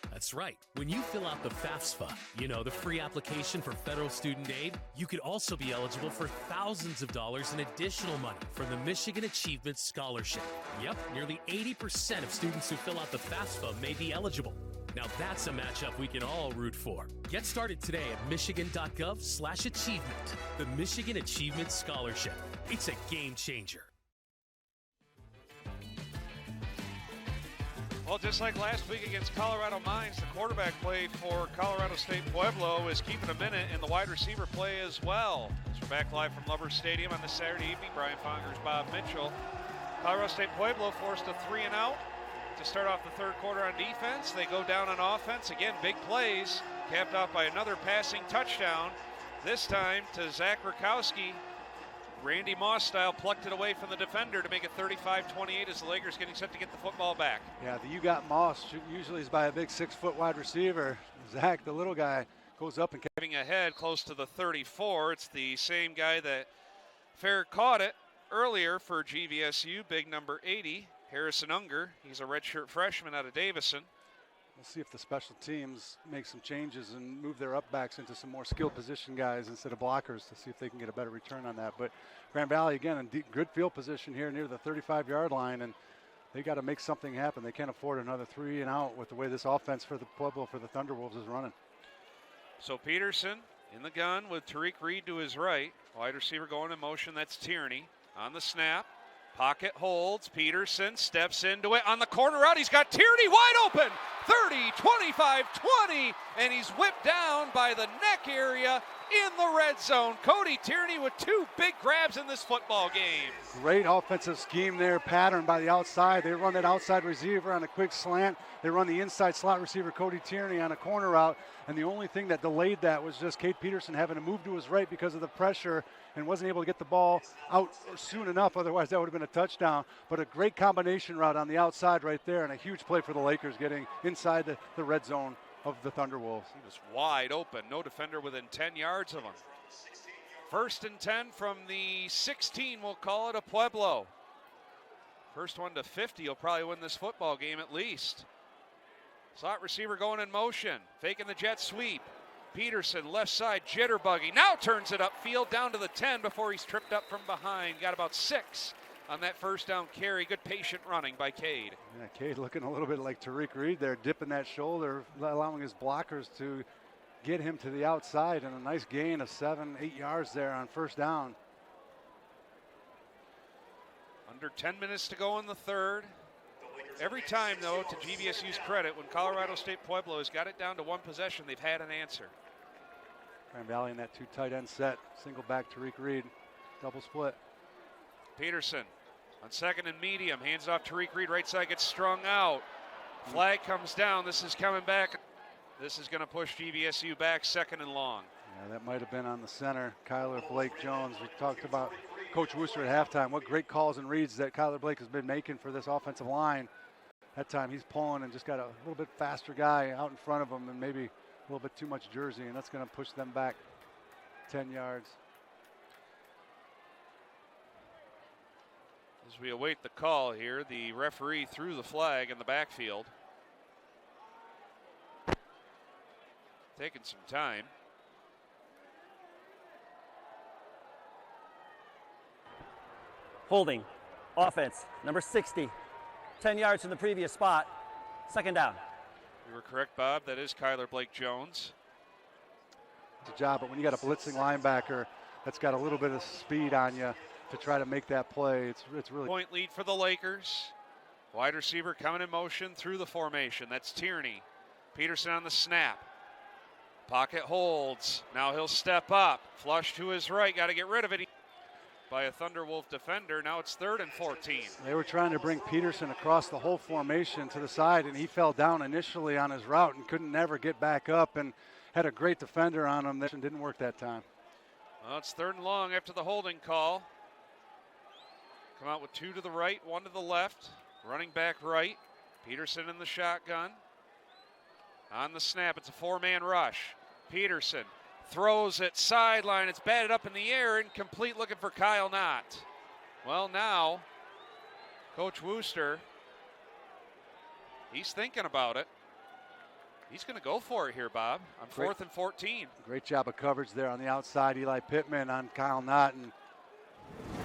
S10: That's right. When you fill out the FAFSA, the free application for federal student aid, you could also be eligible for thousands of dollars in additional money from the Michigan Achievement Scholarship. Yep, nearly 80% of students who fill out the FAFSA may be eligible. Now that's a matchup we can all root for. Get started today at michigan.gov/achievement. The Michigan Achievement Scholarship. It's a game changer.
S2: Well, just like last week against Colorado Mines, the quarterback play for Colorado State-Pueblo is keeping a minute in the wide receiver play as well. As we're back live from Lubbers Stadium on this Saturday evening, Brian Fongers, Bob Mitchell. Colorado State-Pueblo forced a 3-and-out to start off the third quarter on defense. They go down on offense. Again, big plays, capped off by another passing touchdown. This time to Zach Rakowski. Randy Moss style plucked it away from the defender to make it 35-28 as the Lakers getting set to get the football back.
S16: Yeah, you got Moss usually is by a big 6-foot wide receiver. Zach, the little guy, goes up and
S2: getting ahead close to the 34. It's the same guy that Fair caught it earlier for GVSU, big number 80, Harrison Unger. He's a redshirt freshman out of Davison.
S16: We'll see if the special teams make some changes and move their upbacks into some more skilled position guys instead of blockers to see if they can get a better return on that. But Grand Valley, again, in good field position here near the 35-yard line, and they got to make something happen. They can't afford another 3-and-out with the way this offense for the Pueblo, for the Thunderwolves, is running.
S2: So Peterson in the gun with Tariq Reed to his right. Wide receiver going in motion, that's Tierney. On the snap, pocket holds, Peterson steps into it. On the corner route, he's got Tierney wide open. 30, 25, 20, and he's whipped down by the neck area in the red zone. Cody Tierney with two big grabs in this football game.
S16: Great offensive scheme there, pattern by the outside. They run that outside receiver on a quick slant. They run the inside slot receiver, Cody Tierney, on a corner route. And the only thing that delayed that was just Kate Peterson having to move to his right because of the pressure and wasn't able to get the ball out soon enough. Otherwise, that would have been a touchdown. But a great combination route on the outside right there, and a huge play for the Lakers getting inside the red zone of the Thunderwolves.
S2: He was wide open. No defender within 10 yards of him. 1st and 10 from the 16, we'll call it, a Pueblo. First one to 50, he'll probably win this football game at least. Slot receiver going in motion, faking the jet sweep. Peterson, left side, jitterbuggy. Now turns it upfield down to the 10 before he's tripped up from behind. Got about 6 on that first down carry. Good patient running by Cade.
S16: Yeah, Cade looking a little bit like Tariq Reed there, dipping that shoulder, allowing his blockers to get him to the outside, and a nice gain of 7-8 yards there on first down.
S2: Under 10 minutes to go in the third. Every time, though, to GVSU's credit, when Colorado State-Pueblo has got it down to one possession, they've had an answer.
S16: Grand Valley in that 2 tight end set. Single back Tariq Reed, double split.
S2: Peterson on 2nd and medium, hands off Tariq Reed, right side gets strung out. Flag comes down, this is coming back. This is gonna push GVSU back 2nd and long.
S16: Yeah, that might have been on the center, Kyler Blake Jones. We talked about Coach Wooster at halftime. What great calls and reads that Kyler Blake has been making for this offensive line. That time he's pulling and just got a little bit faster guy out in front of him and maybe a little bit too much jersey, and that's going to push them back 10 yards.
S2: As we await the call here, the referee threw the flag in the backfield. Taking some time.
S5: Holding, offense, number 60. 10 yards from the previous spot, second down.
S2: You were correct, Bob. That is Kyler Blake Jones.
S16: It's a job, but when you got a blitzing linebacker that's got a little bit of speed on you to try to make that play, it's really.
S2: Point lead for the Lakers. Wide receiver coming in motion through the formation. That's Tierney. Peterson on the snap. Pocket holds. Now he'll step up. Flush to his right. Got to get rid of it by a Thunderwolf defender. Now it's 3rd and 14.
S16: They were trying to bring Peterson across the whole formation to the side, and he fell down initially on his route and couldn't never get back up, and had a great defender on him. That didn't work that time.
S2: Well, it's 3rd and long after the holding call. Come out with 2 to the right, 1 to the left. Running back right. Peterson in the shotgun. On the snap, it's a 4-man rush. Peterson throws it sideline. It's batted up in the air, incomplete, looking for Kyle Knott. Well, now, Coach Wooster, he's thinking about it. He's going to go for it here, Bob, on 4th and 14.
S16: Great job of coverage there on the outside. Eli Pittman on Kyle Knott, and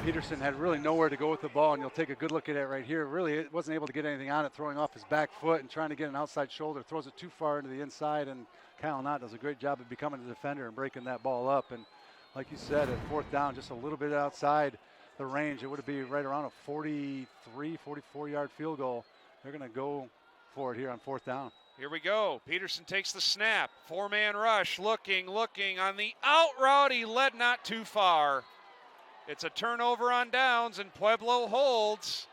S16: Peterson had really nowhere to go with the ball, and you'll take a good look at it right here. Really, it wasn't able to get anything on it, throwing off his back foot and trying to get an outside shoulder. Throws it too far into the inside, and Kyle Knott does a great job of becoming a defender and breaking that ball up. And like you said, at 4th down, just a little bit outside the range, it would be right around a 43, 44-yard field goal. They're going to go for it here on 4th down.
S2: Here we go. Peterson takes the snap. 4-man rush, looking on the out route. He led not too far. It's a turnover on downs, and Pueblo holds.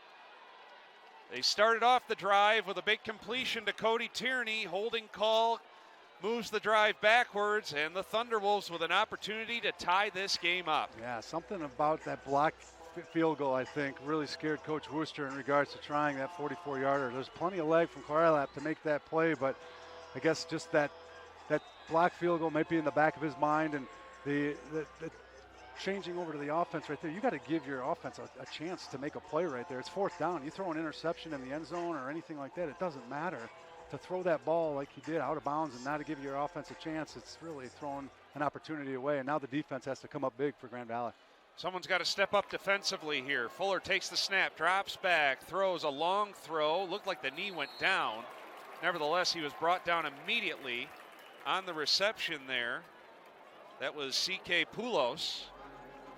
S2: They started off the drive with a big completion to Cody Tierney. Holding call moves the drive backwards, and the Thunderwolves with an opportunity to tie this game up.
S16: Yeah, something about that blocked field goal, I think, really scared Coach Wooster in regards to trying that 44-yarder. There's plenty of leg from Carlap to make that play, but I guess just that block field goal might be in the back of his mind, and the changing over to the offense right there, you got to give your offense a chance to make a play right there. It's 4th down. You throw an interception in the end zone or anything like that, it doesn't matter. To throw that ball like he did out of bounds and not to give your offense a chance, it's really throwing an opportunity away, and now the defense has to come up big for Grand Valley.
S2: Someone's got to step up defensively here. Fuller takes the snap, drops back, throws a long throw. Looked like the knee went down. Nevertheless, he was brought down immediately on the reception there. That was C.K. Poulos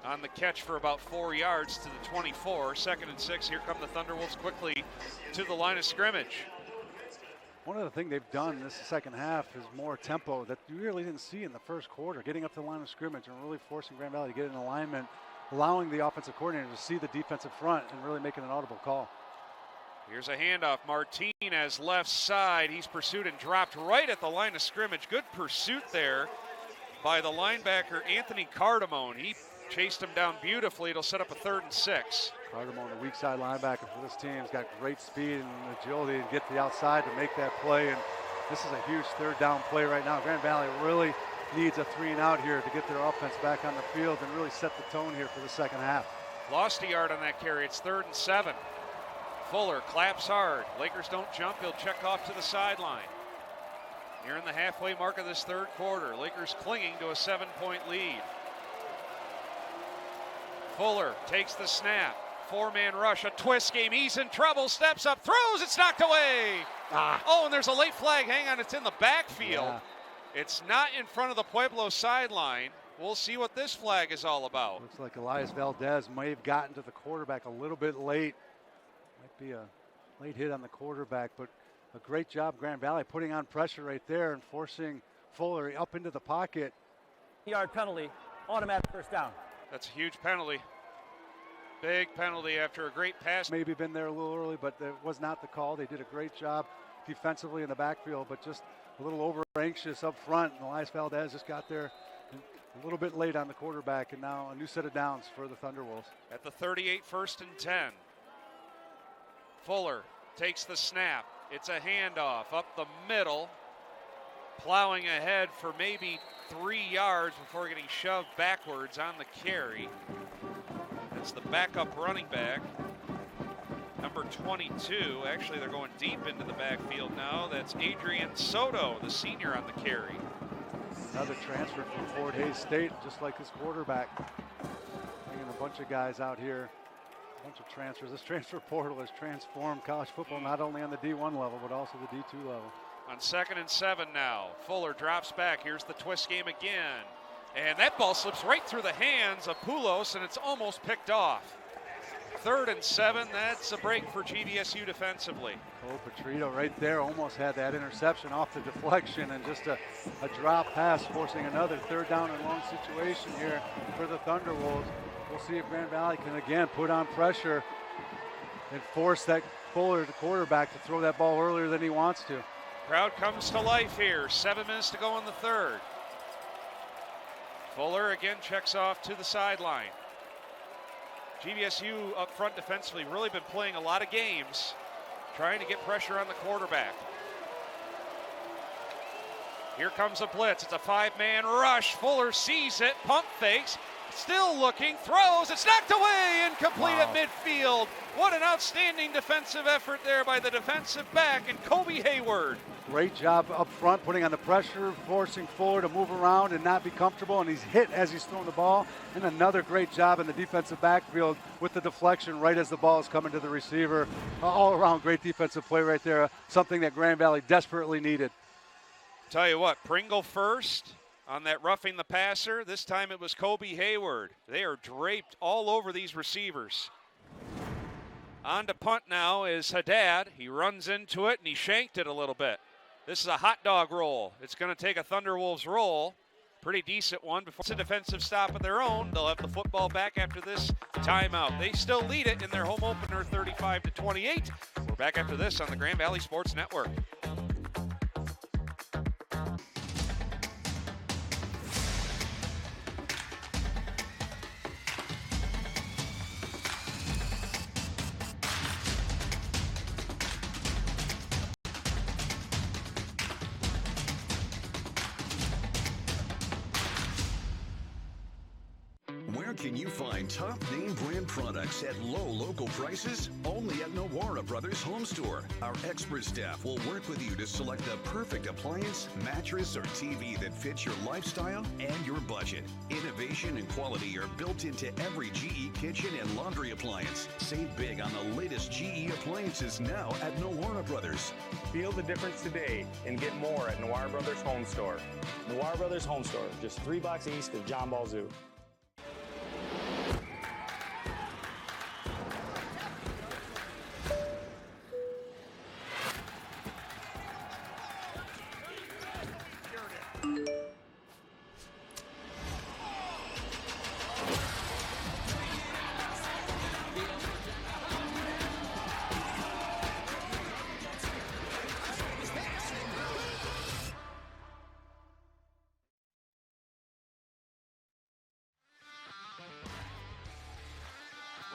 S2: on the catch for about 4 yards to the 24. 2nd and 6. Here come the Thunderwolves quickly to the line of scrimmage.
S16: One of the things they've done this second half is more tempo that you really didn't see in the first quarter, getting up to the line of scrimmage and really forcing Grand Valley to get in alignment, allowing the offensive coordinator to see the defensive front and really making an audible call.
S2: Here's a handoff. Martinez left side. He's pursued and dropped right at the line of scrimmage. Good pursuit there by the linebacker, Anthony Cardamone. He chased him down beautifully. It'll set up a 3rd and 6.
S16: Cardamone, the weak side linebacker for this team, has got great speed and agility to get to the outside to make that play. And this is a huge 3rd down play right now. Grand Valley really needs a 3-and-out here to get their offense back on the field and really set the tone here for the second half.
S2: Lost a yard on that carry. It's 3rd and 7. Fuller claps hard. Lakers don't jump. He'll check off to the sideline. Nearing the halfway mark of this 3rd quarter. Lakers clinging to a 7-point lead. Fuller takes the snap. 4-man rush, a twist game. He's in trouble. Steps up, throws. It's knocked away. Oh, and there's a late flag. Hang on, it's in the backfield. Yeah. It's not in front of the Pueblo sideline. We'll see what this flag is all about.
S16: Looks like Elias Valdez may have gotten to the quarterback a little bit late. Might be a late hit on the quarterback, but a great job, Grand Valley, putting on pressure right there and forcing Fuller up into the pocket.
S5: Yard penalty, automatic 1st down.
S2: That's a huge penalty. Big penalty after a great pass.
S16: Maybe been there a little early, but that was not the call. They did a great job defensively in the backfield, but just a little over anxious up front. And Elias Valdez just got there and A little bit late on the quarterback, and now a new set of downs for the Thunderwolves.
S2: At the 38, 1st and 10. Fuller takes the snap. It's a handoff up the middle. Plowing ahead for maybe 3 yards before getting shoved backwards on the carry. That's the backup running back, number 22. Actually, they're going deep into the backfield now. That's Adrian Soto, the senior on the carry.
S16: Another transfer from Fort Hays State, just like his quarterback. Bringing a bunch of guys out here, a bunch of transfers. This transfer portal has transformed college football, not only on the D1 level, but also the D2 level.
S2: On 2nd and 7 now. Fuller drops back. Here's the twist game again. And that ball slips right through the hands of Poulos, and it's almost picked off. 3rd and 7. That's a break for GVSU defensively.
S16: Cole Petrito right there almost had that interception off the deflection, and just a drop pass forcing another 3rd down and long situation here for the Thunderwolves. We'll see if Grand Valley can again put on pressure and force that Fuller, the quarterback, to throw that ball earlier than he wants to.
S2: Crowd comes to life here. 7 minutes to go in the 3rd. Fuller again checks off to the sideline. GVSU up front defensively really been playing a lot of games, trying to get pressure on the quarterback. Here comes a blitz. It's a 5-man rush. Fuller sees it, pump fakes, still looking, throws. It's knocked away, incomplete at midfield. What an outstanding defensive effort there by the defensive back and Kobe Hayward.
S16: Great job up front, putting on the pressure, forcing Fuller to move around and not be comfortable, and he's hit as he's throwing the ball. And another great job in the defensive backfield with the deflection right as the ball is coming to the receiver. All around great defensive play right there, something that Grand Valley desperately needed.
S2: Tell you what, Pringle first on that roughing the passer. This time it was Kobe Hayward. They are draped all over these receivers. On to punt now is Haddad. He runs into it and he shanked it a little bit. This is a hot dog roll. It's going to take a Thunderwolves roll. Pretty decent one before it's a defensive stop of their own. They'll have the football back after this timeout. They still lead it in their home opener 35-28. We're back after this on the Grand Valley Sports Network.
S11: Where can you find top name brand products at low local prices? Only at Nowara Brothers Home Store. Our expert staff will work with you to select the perfect appliance, mattress, or TV that fits your lifestyle and your budget. Innovation and quality are built into every GE kitchen and laundry appliance. Save big on the latest GE appliances now at Nowara Brothers.
S12: Feel the difference today and get more at Nowara Brothers Home Store.
S17: Nowara Brothers Home Store, just 3 blocks east of John Ball Zoo.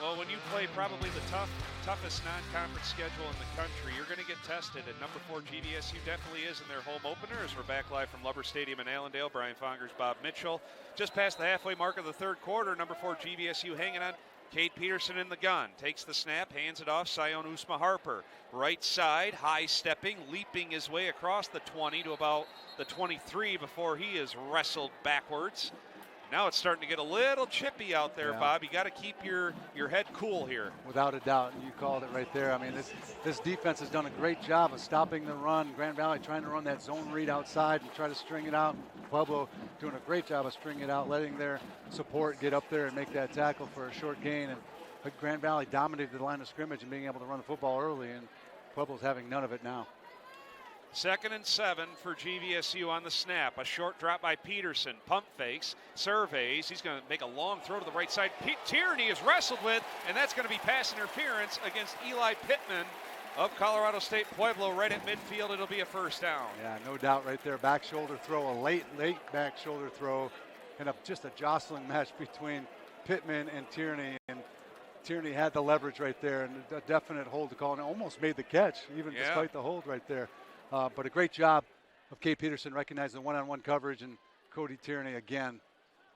S2: Well, when you play probably the toughest non-conference schedule in the country, you're going to get tested, and number 4 GVSU definitely is in their home opener. As we're back live from Lubber Stadium in Allendale, Brian Fongers, Bob Mitchell. Just past the halfway mark of the 3rd quarter, number 4 GVSU hanging on. Cade Peterson in the gun, takes the snap, hands it off, Sion Usma Harper. Right side, high stepping, leaping his way across the 20 to about the 23 before he is wrestled backwards. Now it's starting to get a little chippy out there, Bob. You got to keep your head cool here.
S16: Without a doubt, you called it right there. I mean, this defense has done a great job of stopping the run. Grand Valley trying to run that zone read outside and try to string it out. Pueblo doing a great job of stringing it out, letting their support get up there and make that tackle for a short gain. And Grand Valley dominated the line of scrimmage and being able to run the football early, and Pueblo's having none of it now.
S2: 2nd and 7 for GVSU on the snap. A short drop by Peterson. Pump fakes, surveys. He's going to make a long throw to the right side. Tierney is wrestled with, and that's going to be pass interference against Eli Pittman of Colorado State-Pueblo right at midfield. It'll be a 1st down.
S16: Yeah, no doubt right there. Back shoulder throw, a late back shoulder throw. and just a jostling match between Pittman and Tierney, and Tierney had the leverage right there and a definite hold to call, and almost made the catch, even despite the hold right there. But a great job of Cade Peterson recognizing the one-on-one coverage, and Cody Tierney again.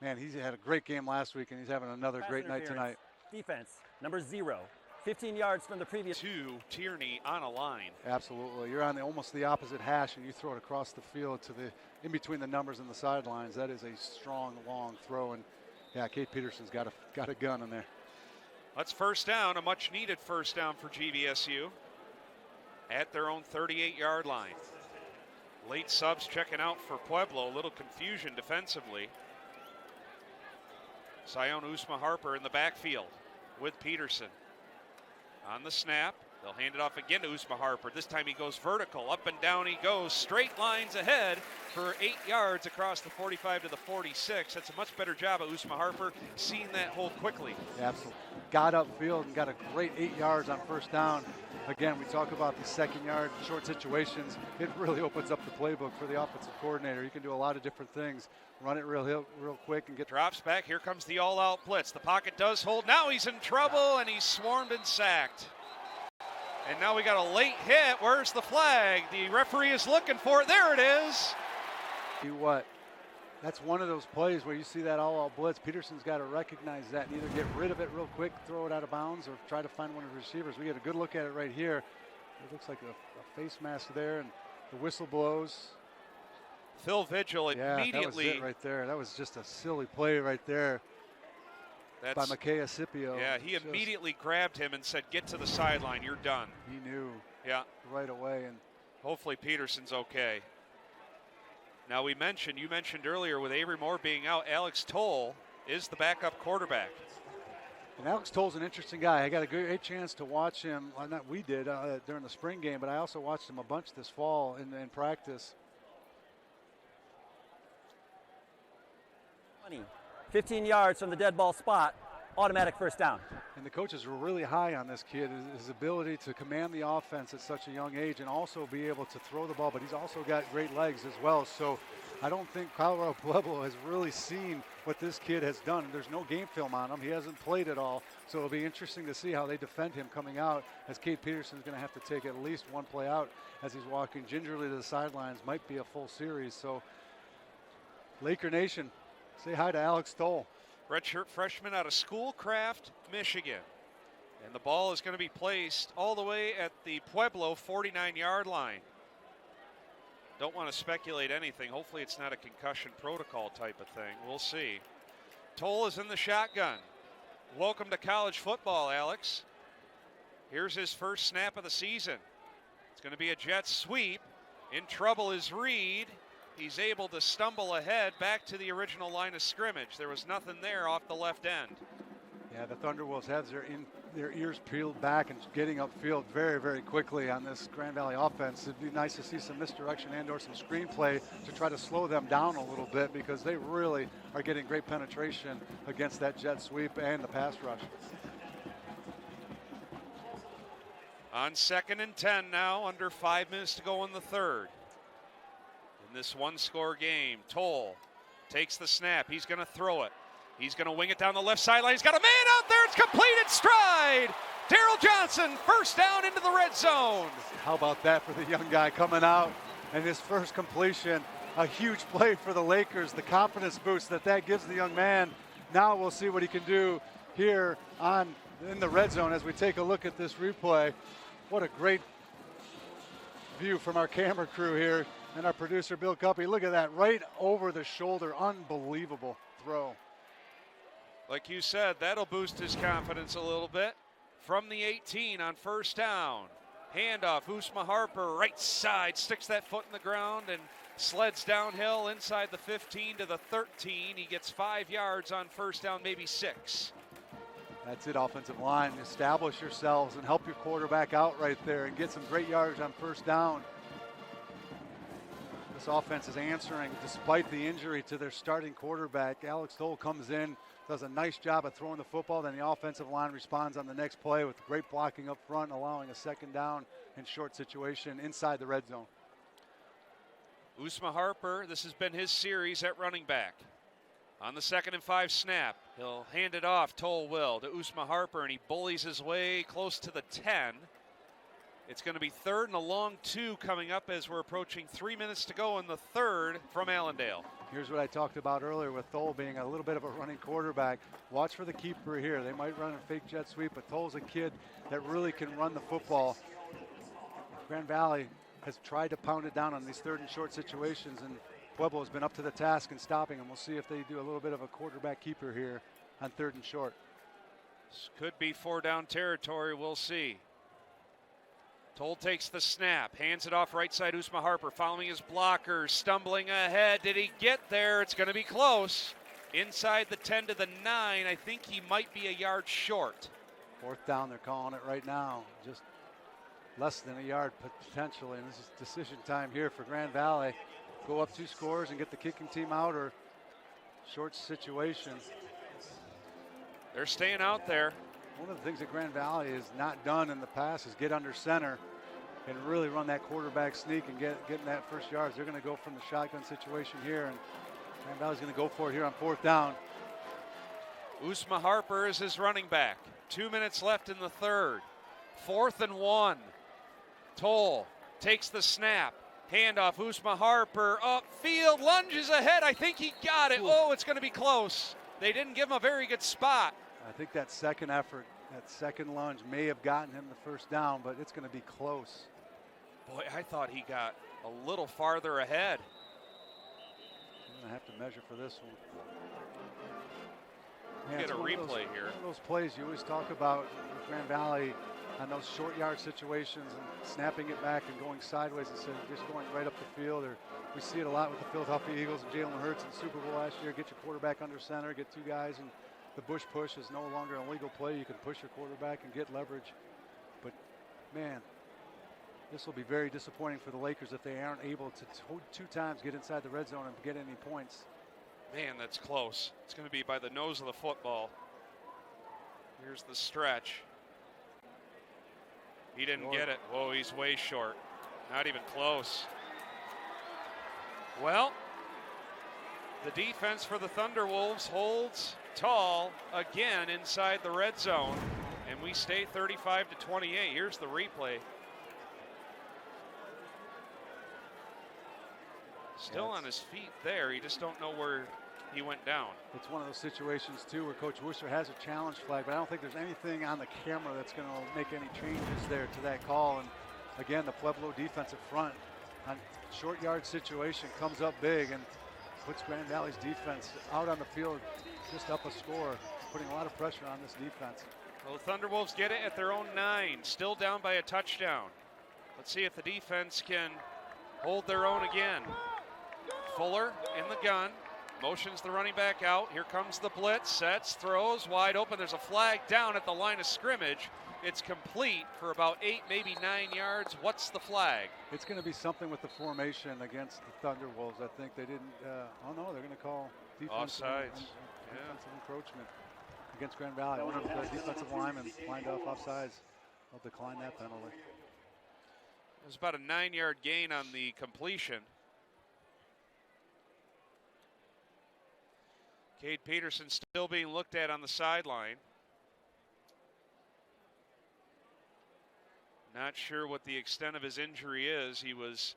S16: Man, he's had a great game last week, and he's having another great night tonight.
S5: Defense, number 0. 15 yards from the previous.
S2: To Tierney on a line.
S16: Absolutely. You're on almost the opposite hash, and you throw it across the field to in between the numbers and the sidelines. That is a strong, long throw, and yeah, Cade Peterson's got a gun in there.
S2: That's first down, a much-needed first down for GVSU at their own 38-yard line. Late subs checking out for Pueblo. A little confusion defensively. Sion Usma-Harper in the backfield with Peterson. On the snap, they'll hand it off again to Usma-Harper. This time he goes vertical. Up and down he goes. Straight lines ahead for 8 yards across the 45 to the 46. That's a much better job of Usma-Harper seeing that hold quickly.
S16: Yeah, absolutely. Got upfield and got a great 8 yards on first down. Again, we talk about the second yard short situations. It really opens up the playbook for the offensive coordinator. You can do a lot of different things. Run it real quick and get.
S2: Drops back. Here comes the all-out blitz. The pocket does hold. Now he's in trouble, and he's swarmed and sacked. And now we got a late hit. Where's the flag? The referee is looking for it. There it is.
S16: Do what? That's one of those plays where you see that all-out blitz. Peterson's got to recognize that and either get rid of it real quick, throw it out of bounds, or try to find one of the receivers. We get a good look at it right here. It looks like a face mask there, and the whistle blows.
S2: Phil Vigil immediately.
S16: That was it right there. That was just a silly play right there by Makaya Scipio.
S2: Yeah, he immediately grabbed him and said, get to the sideline, you're done.
S16: He knew right away. And
S2: hopefully Peterson's okay. Now you mentioned earlier with Avery Moore being out, Alex Toll is the backup quarterback.
S16: And Alex Toll's an interesting guy. I got a great chance to watch him, we did during the spring game, but I also watched him a bunch this fall in practice.
S5: 15 yards from the dead ball spot, automatic first down.
S16: And the coaches were really high on this kid, his ability to command the offense at such a young age and also be able to throw the ball, but he's also got great legs as well. So I don't think Colorado Pueblo has really seen what this kid has done. There's no game film on him. He hasn't played at all. So it'll be interesting to see how they defend him coming out, as Cade Peterson's going to have to take at least one play out as he's walking gingerly to the sidelines. Might be a full series. So Laker Nation, say hi to Alex Toll.
S2: Redshirt freshman out of Schoolcraft, Michigan. And the ball is going to be placed all the way at the Pueblo 49-yard line. Don't want to speculate anything. Hopefully it's not a concussion protocol type of thing. We'll see. Toll is in the shotgun. Welcome to college football, Alex. Here's his first snap of the season. It's going to be a jet sweep. In trouble is Reed. He's able to stumble ahead back to the original line of scrimmage. There was nothing there off the left end.
S16: Yeah, the Thunderwolves have their ears peeled back and getting upfield very, very quickly on this Grand Valley offense. It'd be nice to see some misdirection and or some screenplay to try to slow them down a little bit, because they really are getting great penetration against that jet sweep and the pass rush.
S2: On 2nd and 10 now, under 5 minutes to go in the third. In this one-score game, Toll takes the snap. He's going to throw it. He's going to wing it down the left sideline. He's got a man out there. It's completed stride. Daryl Johnson, first down into the red zone.
S16: How about that for the young guy coming out and his first completion? A huge play for the Lakers. The confidence boost that gives the young man. Now we'll see what he can do here in the red zone as we take a look at this replay. What a great view from our camera crew here. And our producer, Bill Cuppy, look at that, right over the shoulder. Unbelievable throw.
S2: Like you said, that'll boost his confidence a little bit. From the 18 on first down. Handoff, Usma-Harper, right side, sticks that foot in the ground and sleds downhill inside the 15 to the 13. He gets 5 yards on first down, maybe 6.
S16: That's it, offensive line. Establish yourselves and help your quarterback out right there and get some great yards on first down. This offense is answering despite the injury to their starting quarterback. Alex Toll comes in, does a nice job of throwing the football. Then the offensive line responds on the next play with great blocking up front, allowing a second down and short situation inside the red zone.
S2: Usma-Harper, this has been his series at running back. On the 2nd and 5 snap, he'll hand it off, Toll will, to Usma Harper, and he bullies his way close to the 10. It's going to be 3rd and a long 2 coming up as we're approaching 3 minutes to go in the 3rd from Allendale.
S16: Here's what I talked about earlier with Toll being a little bit of a running quarterback. Watch for the keeper here. They might run a fake jet sweep, but Toll's a kid that really can run the football. Grand Valley has tried to pound it down on these 3rd and short situations, and Pueblo has been up to the task in stopping them. We'll see if they do a little bit of a quarterback keeper here on 3rd and short.
S2: This could be 4-down territory. We'll see. Toll takes the snap, hands it off right side. Usma Harper following his blockers, stumbling ahead. Did he get there? It's going to be close. Inside the 10 to the 9. I think he might be a yard short.
S16: 4th down, they're calling it right now. Just less than a yard potentially, and this is decision time here for Grand Valley. Go up 2 scores and get the kicking team out, or short situation.
S2: They're staying out there.
S16: One of the things that Grand Valley has not done in the past is get under center and really run that quarterback sneak and getting that first yards. They're going to go from the shotgun situation here, and Grand Valley's going to go for it here on 4th down.
S2: Usma Harper is his running back. 2 minutes left in the 3rd. 4th and 1. Toll takes the snap. Handoff, Usma Harper upfield, lunges ahead. I think he got it. Oh, it's going to be close. They didn't give him a very good spot.
S16: I think that second effort, that second lunge may have gotten him the first down, but it's going to be close.
S2: Boy, I thought he got a little farther ahead.
S16: I'm going to have to measure for this one.
S2: Yeah, get a replay here.
S16: One of those plays you always talk about with Grand Valley on those short yard situations and snapping it back and going sideways instead of just going right up the field. Or we see it a lot with the Philadelphia Eagles and Jalen Hurts in the Super Bowl last year. Get your quarterback under center, get 2 guys, and the bush push is no longer an illegal play. You can push your quarterback and get leverage. But, man, this will be very disappointing for the Lakers if they aren't able to 2 times get inside the red zone and get any points.
S2: Man, that's close. It's going to be by the nose of the football. Here's the stretch. He didn't get it. Whoa, he's way short. Not even close. Well, the defense for the Thunderwolves holds tall again inside the red zone, and we stay 35-28. Here's the replay. Still on his feet there. You just don't know where he went down.
S16: It's one of those situations, too, where Coach Worcester has a challenge flag, but I don't think there's anything on the camera that's going to make any changes there to that call. And, again, the Pueblo defensive front on short yard situation comes up big and puts Grand Valley's defense out on the field just up a score, putting a lot of pressure on this defense.
S2: Well, the Thunderwolves get it at their own 9, still down by a touchdown. Let's see if the defense can hold their own again. Fuller in the gun, motions the running back out. Here comes the blitz, sets, throws, wide open. There's a flag down at the line of scrimmage. It's complete for about 8, maybe 9 yards. What's the flag?
S16: It's going to be something with the formation against the Thunderwolves. I think they didn't, oh no, they're going to call defensive encroachment against Grand Valley. One of the defensive linemen lined up offsides. They'll decline that penalty.
S2: It was about a 9-yard gain on the completion. Cade Peterson still being looked at on the sideline. Not sure what the extent of his injury is. He was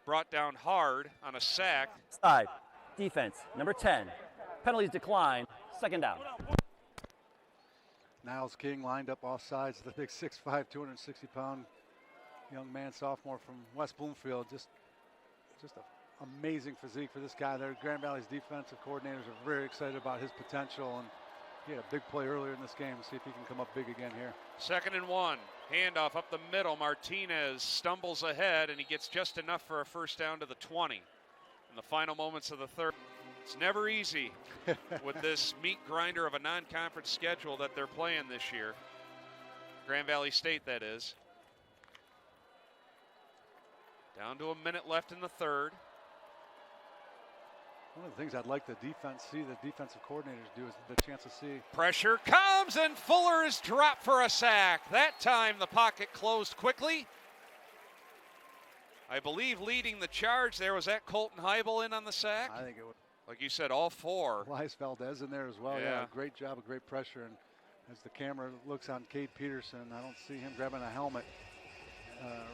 S2: brought down hard on a sack.
S5: Side, defense, number 10. Penalties decline, 2nd down.
S16: Niles King lined up off sides, the big 6'5", 260-pound young man, sophomore from West Bloomfield. Just an amazing physique for this guy there. Grand Valley's defensive coordinators are very excited about his potential, and he had a big play earlier in this game. See if he can come up big again here.
S2: 2nd and 1. Handoff up the middle. Martinez stumbles ahead, and he gets just enough for a first down to the 20. In the final moments of the 3rd. It's never easy with this meat grinder of a non-conference schedule that they're playing this year. Grand Valley State, that is. Down to a minute left in the 3rd.
S16: One of the things I'd like the defensive coordinators do is the chance to see.
S2: Pressure comes, and Fuller is dropped for a sack. That time the pocket closed quickly. I believe leading the charge there, was that Colton Heibel in on the sack?
S16: I think it was.
S2: Like you said, all four.
S16: Elias Valdez in there as well.
S2: Yeah.
S16: Great job, a great pressure. And as the camera looks on Cade Peterson, I don't see him grabbing a helmet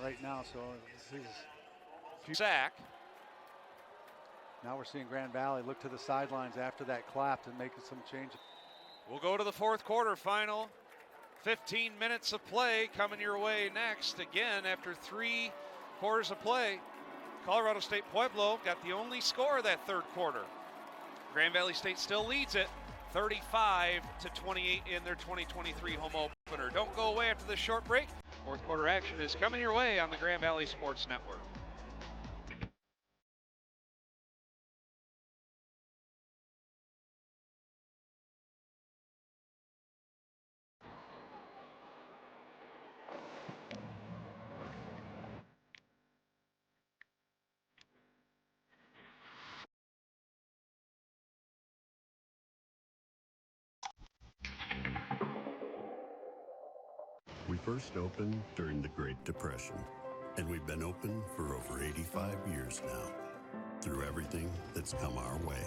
S16: right now. So he's
S2: sack.
S16: Now we're seeing Grand Valley look to the sidelines after that clap to make some changes.
S2: We'll go to the fourth quarter final. 15 minutes of play coming your way next. Again, after 3 quarters of play, Colorado State-Pueblo got the only score of that third quarter. Grand Valley State still leads it 35-28 in their 2023 home opener. Don't go away after this short break. Fourth quarter action is coming your way on the Grand Valley Sports Network.
S7: We first opened during the Great Depression, and we've been open for over 85 years now. Through everything that's come our way,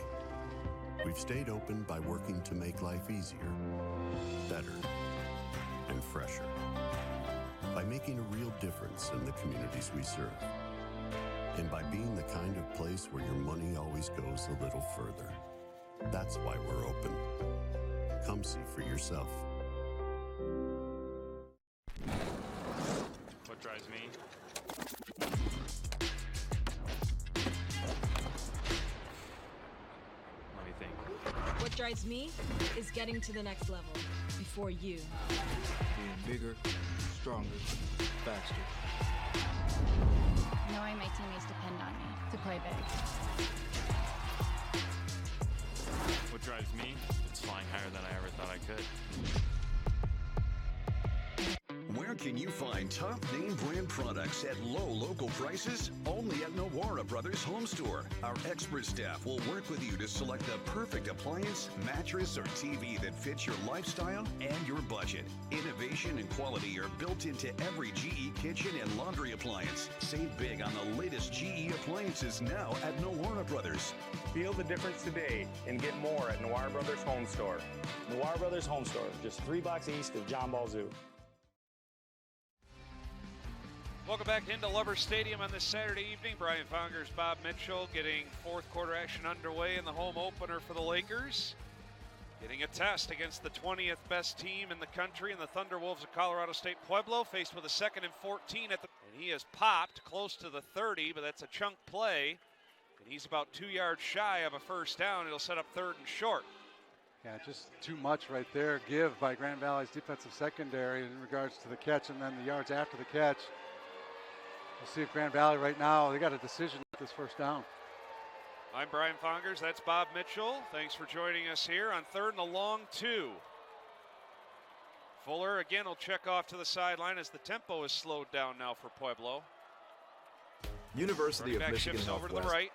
S7: we've stayed open by working to make life easier, better, and fresher. By making a real difference in the communities we serve. And by being the kind of place where your money always goes a little further. That's why we're open. Come see for yourself.
S1: What drives me? Let me think.
S3: What drives me is getting to the next level before you.
S13: Being bigger, stronger, faster.
S14: Knowing my teammates depend on me to play big.
S1: What drives me? It's flying higher than I ever thought I could.
S11: Where can you find top name brand products at low local prices? Only at Nawara Brothers Home Store. Our expert staff will work with you to select the perfect appliance, mattress, or TV that fits your lifestyle and your budget. Innovation and quality are built into every GE kitchen and laundry appliance. Save big on the latest GE appliances now at Nawara Brothers.
S12: Feel the difference today and get more at Nawara Brothers Home Store.
S17: Nawara Brothers Home Store, just 3 blocks east of John Ball Zoo.
S2: Welcome back into Lover Stadium on this Saturday evening. Brian Fongers, Bob Mitchell getting fourth quarter action underway in the home opener for the Lakers. Getting a test against the 20th best team in the country in the Thunderwolves of Colorado State-Pueblo, faced with a 2nd and 14 at the... And he has popped close to the 30, but that's a chunk play. And he's about 2 yards shy of a first down. It'll set up 3rd and short.
S16: Yeah, just too much right there. Give by Grand Valley's defensive secondary in regards to the catch and then the yards after the catch. We'll see if Grand Valley right now, they got a decision at this first down.
S2: I'm Brian Fongers, that's Bob Mitchell. Thanks for joining us here on 3rd and a long 2. Fuller again will check off to the sideline as the tempo is slowed down now for Pueblo.
S28: University of Michigan
S2: shifts over to the
S28: Northwest.
S2: right.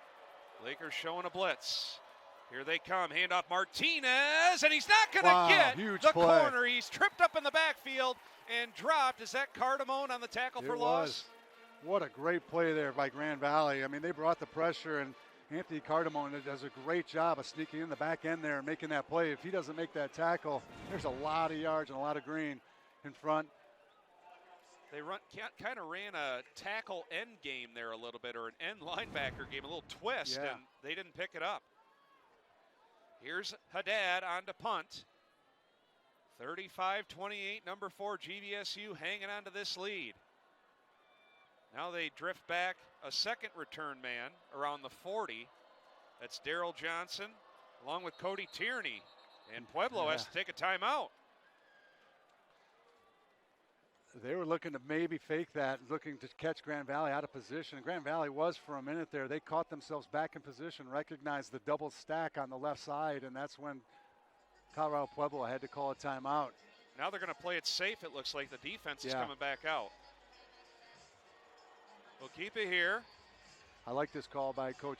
S2: Lakers showing a blitz. Here they come, handoff Martinez, and he's not going to get the corner. He's tripped up in the backfield and dropped. Is that Cardamone on the tackle for loss?
S16: What a great play there by Grand Valley. I mean, they brought the pressure, and Anthony Cardamone does a great job of sneaking in the back end there and making that play. If he doesn't make that tackle, there's a lot of yards and a lot of green in front.
S2: They kind of ran a tackle end game there a little bit, or an end linebacker game, a little twist, and they didn't pick it up. Here's Haddad on to punt. 35-28, number 4 GVSU hanging on to this lead. Now they drift back a second return man around the 40. That's Daryl Johnson along with Cody Tierney. And Pueblo has to take a timeout.
S16: They were looking to maybe fake that, looking to catch Grand Valley out of position. Grand Valley was for a minute there. They caught themselves back in position, recognized the double stack on the left side, and that's when Colorado Pueblo had to call a timeout.
S2: Now they're going to play it safe, it looks like. The defense is coming back out. We'll keep it here.
S16: I like this call by Coach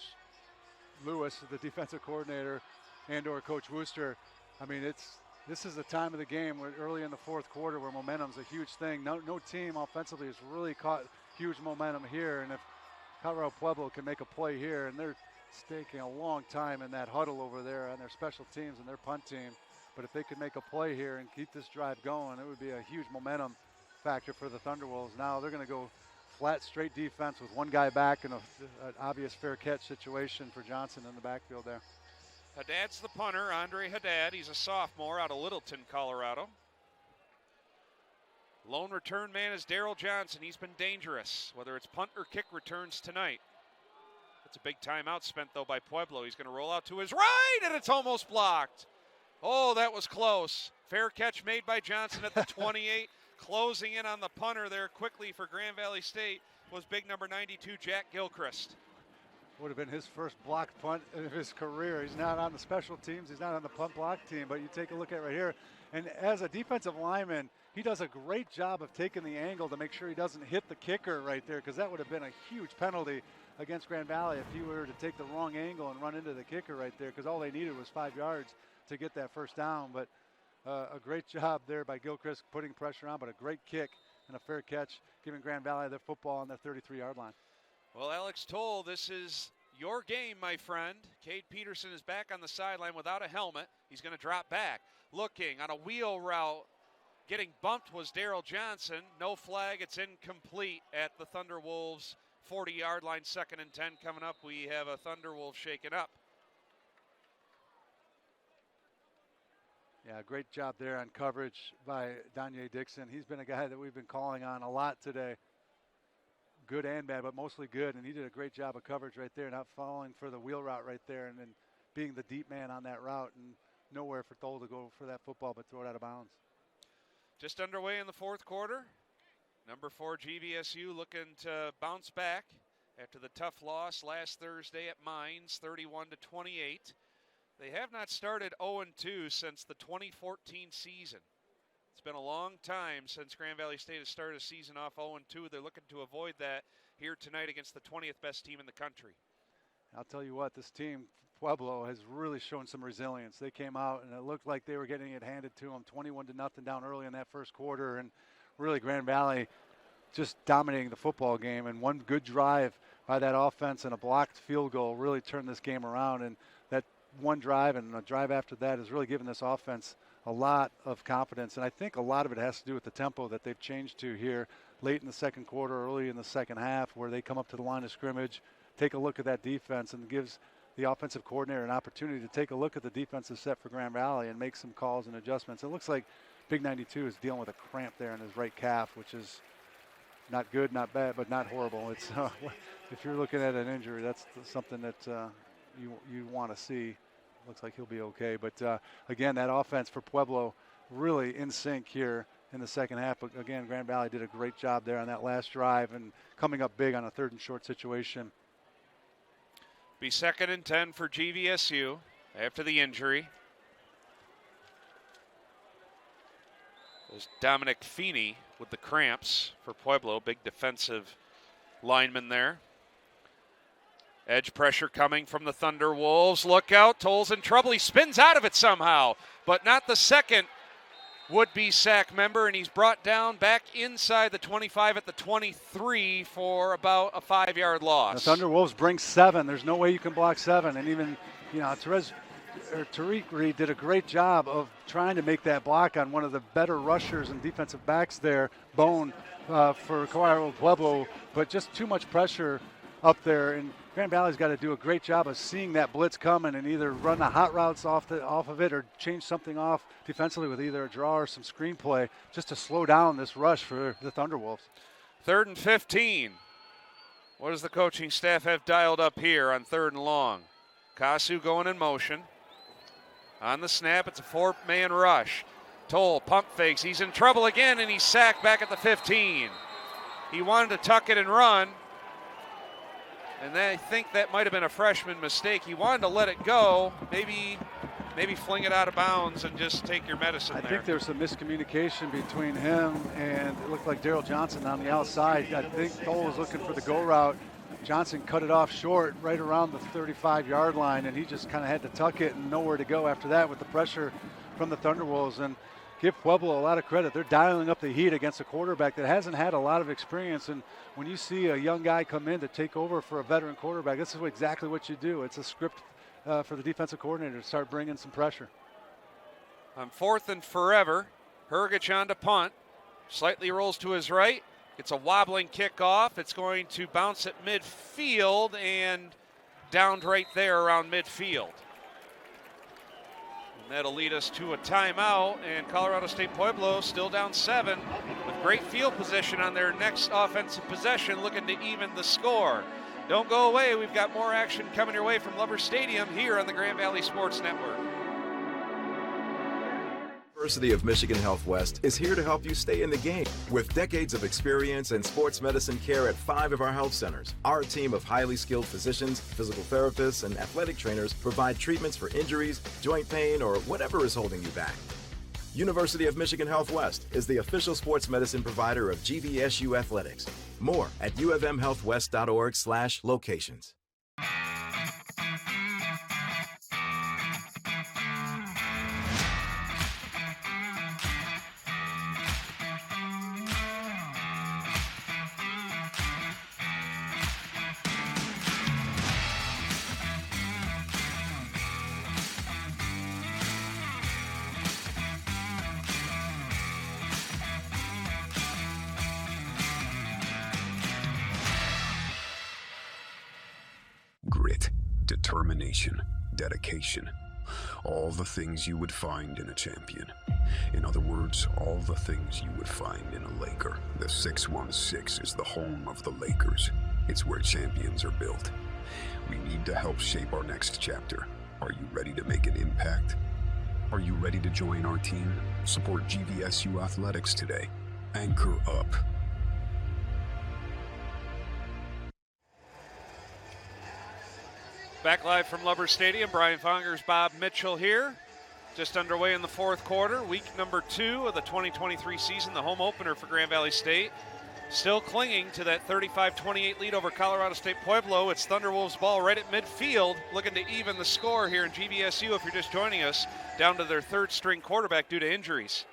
S16: Lewis, the defensive coordinator, and/or Coach Wooster. I mean, this is the time of the game where early in the fourth quarter where momentum's a huge thing. No team offensively has really caught huge momentum here, and if Colorado Pueblo can make a play here, and they're It's taking a long time in that huddle over there on their special teams and their punt team. But if they could make a play here and keep this drive going, it would be a huge momentum factor for the Thunderwolves. Now they're going to go flat, straight defense with one guy back in an obvious fair catch situation for Johnson in the backfield there.
S2: Haddad's the punter, Andre Haddad. He's a sophomore out of Littleton, Colorado. Lone return man is Daryl Johnson. He's been dangerous, whether it's punt or kick returns tonight. It's a big timeout spent, though, by Pueblo. He's going to roll out to his right, and it's almost blocked. Oh, that was close. Fair catch made by Johnson at the 28. Closing in on the punter there quickly for Grand Valley State was big number 92, Jack Gilchrist.
S16: Would have been his first blocked punt of his career. He's not on the special teams. He's not on the punt block team, but you take a look at right here. And as a defensive lineman, he does a great job of taking the angle to make sure he doesn't hit the kicker right there, because that would have been a huge penalty against Grand Valley if he were to take the wrong angle and run into the kicker right there, because all they needed was 5 yards to get that first down. But a great job there by Gilchrist putting pressure on, but a great kick and a fair catch, giving Grand Valley their football on their 33-yard line.
S2: Well, Alex Toll, this is your game, my friend. Cade Peterson is back on the sideline without a helmet. He's going to drop back. Looking on a wheel route. Getting bumped was Daryl Johnson. No flag. It's incomplete at the Thunderwolves' 40-yard line. 2nd and 10 coming up. We have a Thunderwolves shaken up.
S16: Yeah, great job there on coverage by Danye Dixon. He's been a guy that we've been calling on a lot today. Good and bad, but mostly good, and he did a great job of coverage right there, not falling for the wheel route right there, and then being the deep man on that route, and nowhere for Thole to go for that football but throw it out of bounds.
S2: Just underway in the fourth quarter. Number 4 GVSU looking to bounce back after the tough loss last Thursday at Mines, 31-28. They have not started 0-2 since the 2014 season. It's been a long time since Grand Valley State has started a season off 0-2. They're looking to avoid that here tonight against the 20th best team in the country.
S16: I'll tell you what, this team, Pueblo, has really shown some resilience. They came out and it looked like they were getting it handed to them 21-0 down early in that first quarter, and really Grand Valley just dominating the football game, and one good drive by that offense and a blocked field goal really turned this game around. And that one drive and a drive after that has really given this offense a lot of confidence, and I think a lot of it has to do with the tempo that they've changed to here late in the second quarter, early in the second half, where they come up to the line of scrimmage, take a look at that defense, and gives the offensive coordinator an opportunity to take a look at the defensive set for Grand Valley and make some calls and adjustments. It looks like Big 92 is dealing with a cramp there in his right calf, which is not good, not bad, but not horrible. It's if you're looking at an injury, that's something that you want to see. Looks like he'll be okay. But again, that offense for Pueblo really in sync here in the second half. But again, Grand Valley did a great job there on that last drive and coming up big on a 3rd and short situation.
S2: Be 2nd and 10 for GVSU after the injury. There's Dominic Feeney with the cramps for Pueblo, big defensive lineman there. Edge pressure coming from the Thunderwolves. Look out, Toll's in trouble. He spins out of it somehow, but not the second would-be sack member, and he's brought down back inside the 25 at the 23 for about a 5-yard loss.
S16: The Thunderwolves bring 7. There's no way you can block 7, and even, Tariq Reed did a great job of trying to make that block on one of the better rushers and defensive backs there, Bone, for Colorado Pueblo, but just too much pressure up there, and Grand Valley's got to do a great job of seeing that blitz coming and either run the hot routes off of it or change something off defensively with either a draw or some screenplay just to slow down this rush for the Thunderwolves.
S2: 3rd and 15. What does the coaching staff have dialed up here on 3rd and long? Kasu going in motion. On the snap, it's a 4-man rush. Toll pump fakes. He's in trouble again, and he's sacked back at the 15. He wanted to tuck it and run. And I think that might have been a freshman mistake. He wanted to let it go, maybe fling it out of bounds and just take your medicine there.
S16: I think there's some miscommunication between him and it looked like Daryl Johnson on the outside. I think Toll was looking for the go route. Johnson cut it off short right around the 35-yard line, and he just kind of had to tuck it and nowhere to go after that with the pressure from the Thunderwolves. And give Pueblo a lot of credit. They're dialing up the heat against a quarterback that hasn't had a lot of experience. And when you see a young guy come in to take over for a veteran quarterback, this is exactly what you do. It's a script for the defensive coordinator to start bringing some pressure.
S2: On 4th and forever, Hergich on to punt. Slightly rolls to his right. It's a wobbling kickoff. It's going to bounce at midfield and downed right there around midfield. And that'll lead us to a timeout, and Colorado State-Pueblo still down 7 with great field position on their next offensive possession, looking to even the score. Don't go away. We've got more action coming your way from Lubber Stadium here on the Grand Valley Sports Network.
S28: University of Michigan Health West is here to help you stay in the game. With decades of experience in sports medicine care at 5 of our health centers, our team of highly skilled physicians, physical therapists, and athletic trainers provide treatments for injuries, joint pain, or whatever is holding you back. University of Michigan Health West is the official sports medicine provider of GVSU Athletics. More at ufmhealthwest.org/locations.
S21: Grit, determination, dedication. All the things you would find in a champion. In other words, all the things you would find in a Laker. The 616 is the home of the Lakers. It's where champions are built. We need to help shape our next chapter. Are you ready to make an impact? Are you ready to join our team? Support GVSU Athletics today. Anchor up.
S2: Back live from Lubber Stadium, Brian Fongers, Bob Mitchell here. Just underway in the 4th quarter, week number 2 of the 2023 season, the home opener for Grand Valley State. Still clinging to that 35-28 lead over Colorado State-Pueblo. It's Thunderwolves ball right at midfield, looking to even the score here in GVSU if you're just joining us, down to their 3rd-string quarterback due to injuries.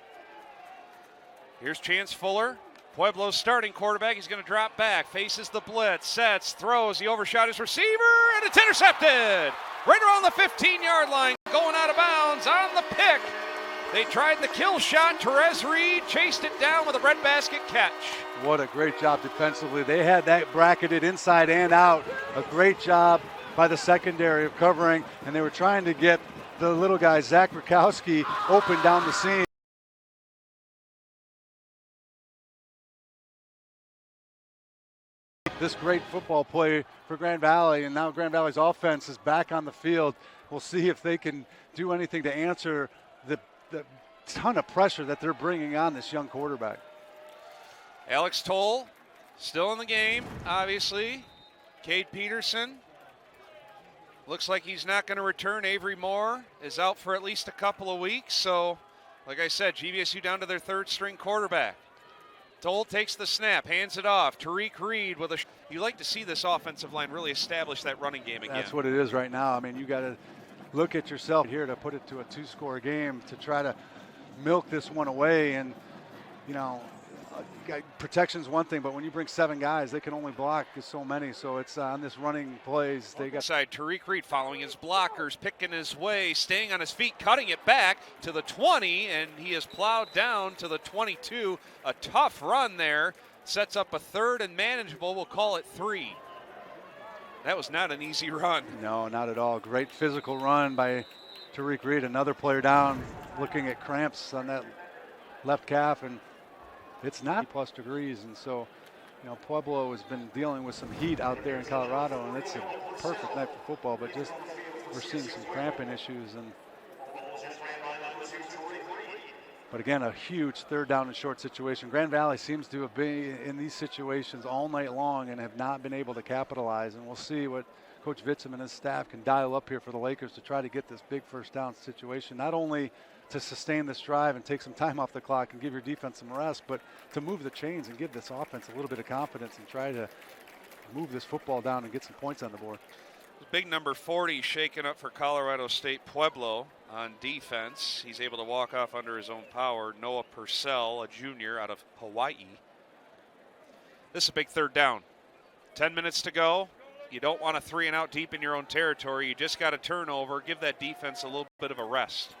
S2: Here's Chance Fuller. Pueblo's starting quarterback. He's going to drop back, faces the blitz, sets, throws. He overshot his receiver, and it's intercepted. Right around the 15-yard line, going out of bounds on the pick. They tried the kill shot. Therese Reed chased it down with a breadbasket catch.
S16: What a great job defensively. They had that bracketed inside and out. A great job by the secondary of covering, and they were trying to get the little guy, Zach Rakowski, open down the seam. This great football play for Grand Valley, and now Grand Valley's offense is back on the field. We'll see if they can do anything to answer the ton of pressure that they're bringing on this young quarterback.
S2: Alex Toll still in the game, obviously. Cade Peterson looks like he's not going to return. Avery Moore is out for at least a couple of weeks. So, like I said, GVSU down to their 3rd-string quarterback. Toll takes the snap, hands it off. Tariq Reed with a. You like to see this offensive line really establish that running game again.
S16: That's what it is right now. I mean, you got to look at yourself here to put it to a 2-score game to try to milk this one away. And, you know, protection's one thing, but when you bring 7 guys, they can only block so many. So it's on this running plays. They got
S2: side. Tariq Reed following his blockers, picking his way, staying on his feet, cutting it back to the 20, and he is plowed down to the 22. A tough run there. Sets up a 3rd and manageable. We'll call it 3. That was not an easy run.
S16: No, not at all. Great physical run by Tariq Reed. Another player down, looking at cramps on that left calf, and it's not plus degrees. And so, you know, Pueblo has been dealing with some heat out there in Colorado, and it's a perfect night for football, but just we're seeing some cramping issues. But again, a huge 3rd down and short situation. Grand Valley seems to have been in these situations all night long and have not been able to capitalize. And we'll see what Coach Vitzum and his staff can dial up here for the Lakers to try to get this big 1st down situation, not only to sustain this drive and take some time off the clock and give your defense some rest, but to move the chains and give this offense a little bit of confidence and try to move this football down and get some points on the board.
S2: Big number 40 shaking up for Colorado State-Pueblo on defense. He's able to walk off under his own power. Noah Purcell, a junior out of Hawaii. This is a big third down. 10 minutes to go. You don't want a 3-and-out deep in your own territory. You just got a turnover. Give that defense a little bit of a rest.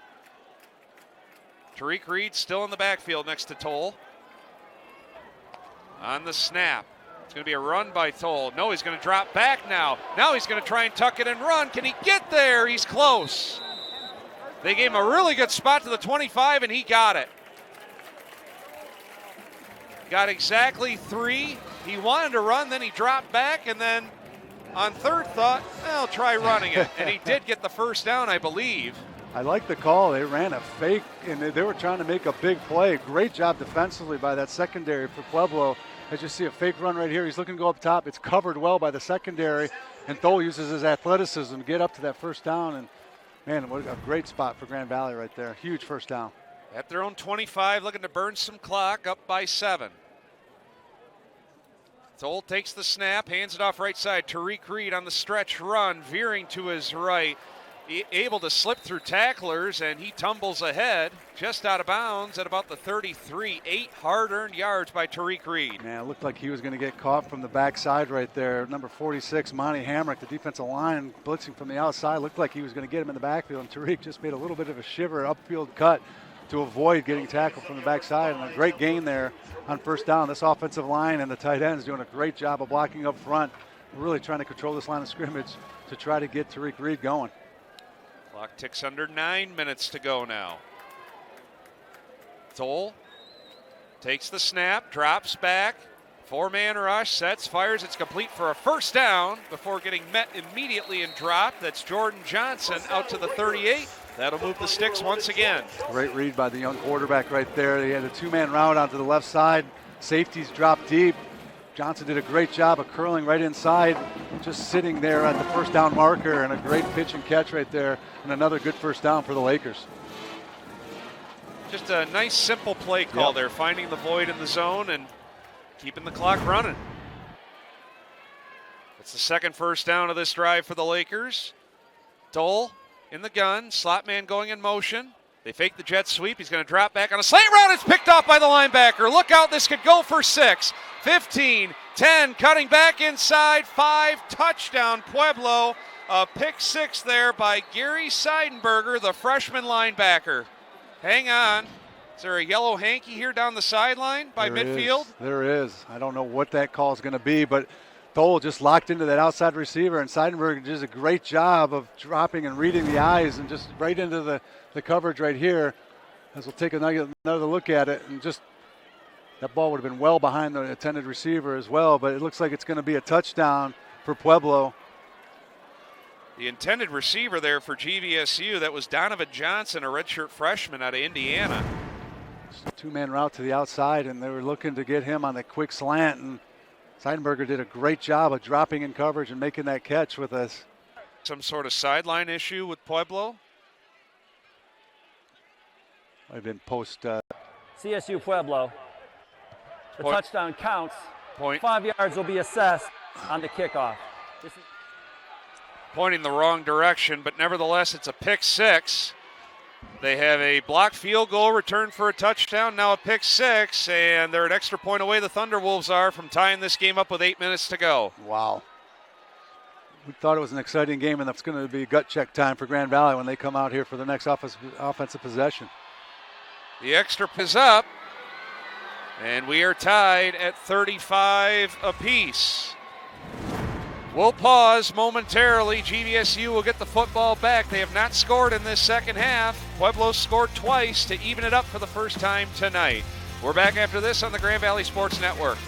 S2: Tariq Reed still in the backfield next to Toll. On the snap. It's going to be a run by Toll. No, he's going to drop back now. Now he's going to try and tuck it and run. Can he get there? He's close. They gave him a really good spot to the 25, and he got it. Got exactly 3. He wanted to run, then he dropped back, and then on third thought, I'll try running it. And he did get the first down, I believe.
S16: I like the call. They ran a fake, and they were trying to make a big play. Great job defensively by that secondary for Pueblo. As you see a fake run right here, he's looking to go up top. It's covered well by the secondary, and Thole uses his athleticism to get up to that first down. And man, what a great spot for Grand Valley right there. Huge first down.
S2: At their own 25, looking to burn some clock, up by 7. Thole takes the snap, hands it off right side. Tariq Reed on the stretch run, veering to his right. Able to slip through tacklers, and he tumbles ahead, just out of bounds at about the 33. 8 hard-earned yards by Tariq Reed.
S16: Man, it looked like he was going to get caught from the backside right there. Number 46, Monty Hamrick, the defensive line, blitzing from the outside. Looked like he was going to get him in the backfield, and Tariq just made a little bit of a shiver, upfield cut to avoid getting tackled from the backside. And a great gain there on first down. This offensive line and the tight ends doing a great job of blocking up front, really trying to control this line of scrimmage to try to get Tariq Reed going.
S2: Clock ticks under 9 minutes to go now. Thole takes the snap, drops back, 4-man rush, sets, fires. It's complete for a first down before getting met immediately and dropped. That's Jordan Johnson out to the 38. That'll move the sticks once again.
S16: Great read by the young quarterback right there. He had a 2-man route onto the left side. Safeties dropped deep. Johnson did a great job of curling right inside, just sitting there at the first down marker, and a great pitch and catch right there, and another good first down for the Lakers.
S2: Just a nice, simple play call there, finding the void in the zone and keeping the clock running. It's the second first down of this drive for the Lakers. Dole in the gun, slot man going in motion. They fake the jet sweep. He's going to drop back on a slant route. It's picked off by the linebacker. Look out, this could go for 6. 15, 10, cutting back inside, 5, touchdown Pueblo. A pick 6 there by Gary Seidenberger, the freshman linebacker. Hang on. Is there a yellow hanky here down the sideline by midfield?
S16: There is. I don't know what that call is going to be, but Thole just locked into that outside receiver, and Seidenberger does a great job of dropping and reading the eyes and just right into the coverage right here. As we'll take another look at it, and just that ball would have been well behind the intended receiver as well, but it looks like it's going to be a touchdown for Pueblo.
S2: The intended receiver there for GVSU, that was Donovan Johnson, a redshirt freshman out of Indiana.
S16: Just a 2-man route to the outside, and they were looking to get him on the quick slant, and Seidenberger did a great job of dropping in coverage and making that catch with us.
S2: Some sort of sideline issue with Pueblo?
S16: I've been post.
S5: CSU Pueblo. The touchdown counts.
S2: Point.
S5: 5 yards will be assessed on the kickoff.
S2: Pointing the wrong direction, but nevertheless, it's a pick 6. They have a blocked field goal return for a touchdown, now a pick 6, and they're an extra point away, the Thunderwolves are, from tying this game up with 8 minutes to go.
S16: Wow. We thought it was an exciting game, and that's going to be gut check time for Grand Valley when they come out here for the next offensive possession.
S2: The extra is up, and we are tied at 35 apiece. We'll pause momentarily. GVSU will get the football back. They have not scored in this second half. Pueblo scored twice to even it up for the first time tonight. We're back after this on the Grand Valley Sports Network.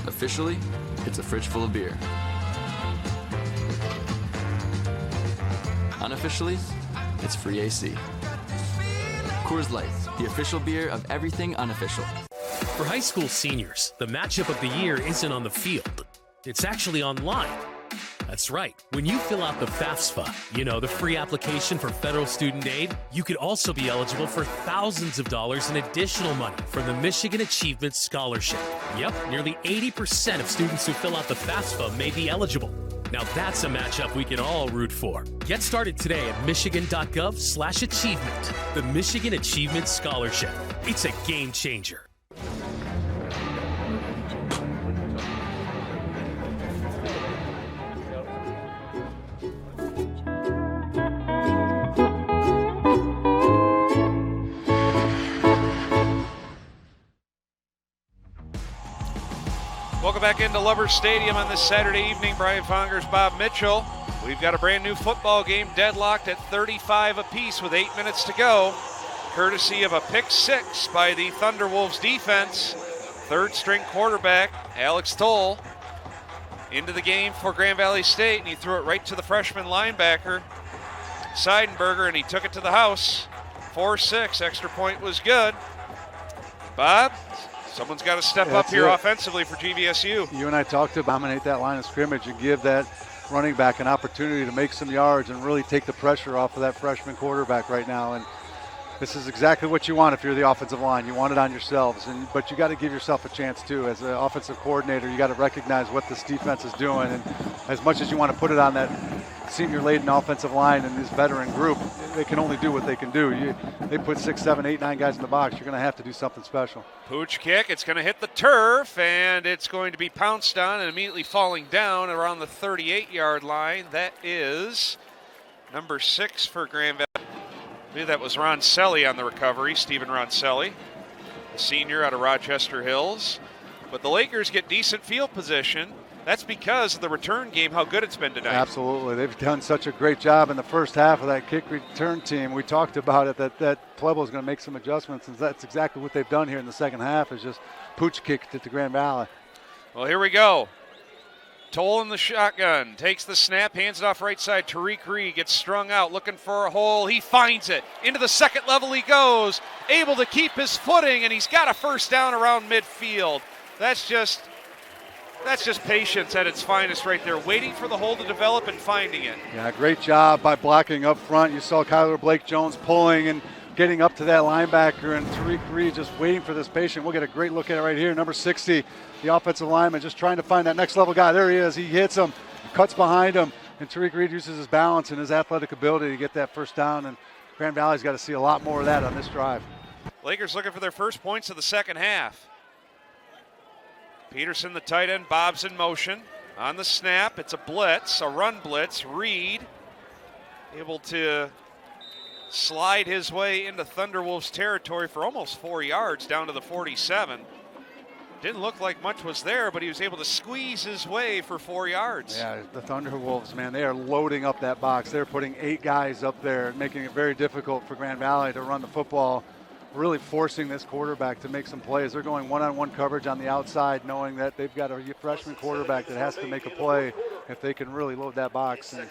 S18: Officially, it's a fridge full of beer. unofficially, it's free AC. Coors Light, the official beer of everything unofficial.
S10: For high school seniors, the matchup of the year isn't on the field. It's actually online. That's right. When you fill out the FAFSA, the free application for federal student aid, you could also be eligible for thousands of dollars in additional money from the Michigan Achievement Scholarship. Yep, nearly 80% of students who fill out the FAFSA may be eligible. Now that's a matchup we can all root for. Get started today at michigan.gov/achievement. The Michigan Achievement Scholarship. It's a game changer.
S2: Welcome back into Lubbers Stadium on this Saturday evening. Brian Fongers, Bob Mitchell. We've got a brand new football game deadlocked at 35 apiece with 8 minutes to go, courtesy of a pick six by the Thunderwolves defense. Third string quarterback, Alex Toll, into the game for Grand Valley State, and he threw it right to the freshman linebacker, Seidenberger, and he took it to the house. 4-6, extra point was good. Bob? Someone's got to step up here offensively for GVSU.
S16: You and I talked to dominate that line of scrimmage and give that running back an opportunity to make some yards and really take the pressure off of that freshman quarterback right now. And this is exactly what you want if you're the offensive line. You want it on yourselves, but you got to give yourself a chance too. As an offensive coordinator, you got to recognize what this defense is doing. And as much as you want to put it on that senior-laden offensive line and this veteran group, they can only do what they can do. They put 6, 7, 8, 9 guys in the box. You're going to have to do something special.
S2: Pooch kick. It's going to hit the turf, and it's going to be pounced on and immediately falling down around the 38-yard line. That is number 6 for Grand Valley. I believe that was Roncelli on the recovery, Stephen Roncelli, a senior out of Rochester Hills. But the Lakers get decent field position. That's because of the return game, how good it's been tonight.
S16: Absolutely. They've done such a great job in the first half of that kick return team. We talked about it, that Pueblo is going to make some adjustments, and that's exactly what they've done here in the second half, is just pooch kicked it to Grand Valley.
S2: Well, here we go. Toll in the shotgun, takes the snap, hands it off right side. Tariq Reed gets strung out, looking for a hole. He finds it. Into the second level he goes, able to keep his footing, and he's got a first down around midfield. That's just patience at its finest right there, waiting for the hole to develop and finding it.
S16: Yeah, great job by blocking up front. You saw Kyler Blake Jones pulling and getting up to that linebacker, and Tariq Reed just waiting for this patient. We'll get a great look at it right here. Number 60, the offensive lineman, just trying to find that next level guy. There he is. He hits him, cuts behind him, and Tariq Reed uses his balance and his athletic ability to get that first down, and Grand Valley's got to see a lot more of that on this drive.
S2: Lakers looking for their first points of the second half. Peterson, the tight end, bobs in motion. On the snap, it's a blitz, a run blitz. Reed able to slide his way into Thunderwolves territory for almost 4 yards down to the 47. Didn't look like much was there, but he was able to squeeze his way for 4 yards.
S16: Yeah, the Thunderwolves, man, they are loading up that box. They're putting 8 guys up there, making it very difficult for Grand Valley to run the football, really forcing this quarterback to make some plays. They're going one-on-one coverage on the outside, knowing that they've got a freshman quarterback that has to make a play if they can really load that box. And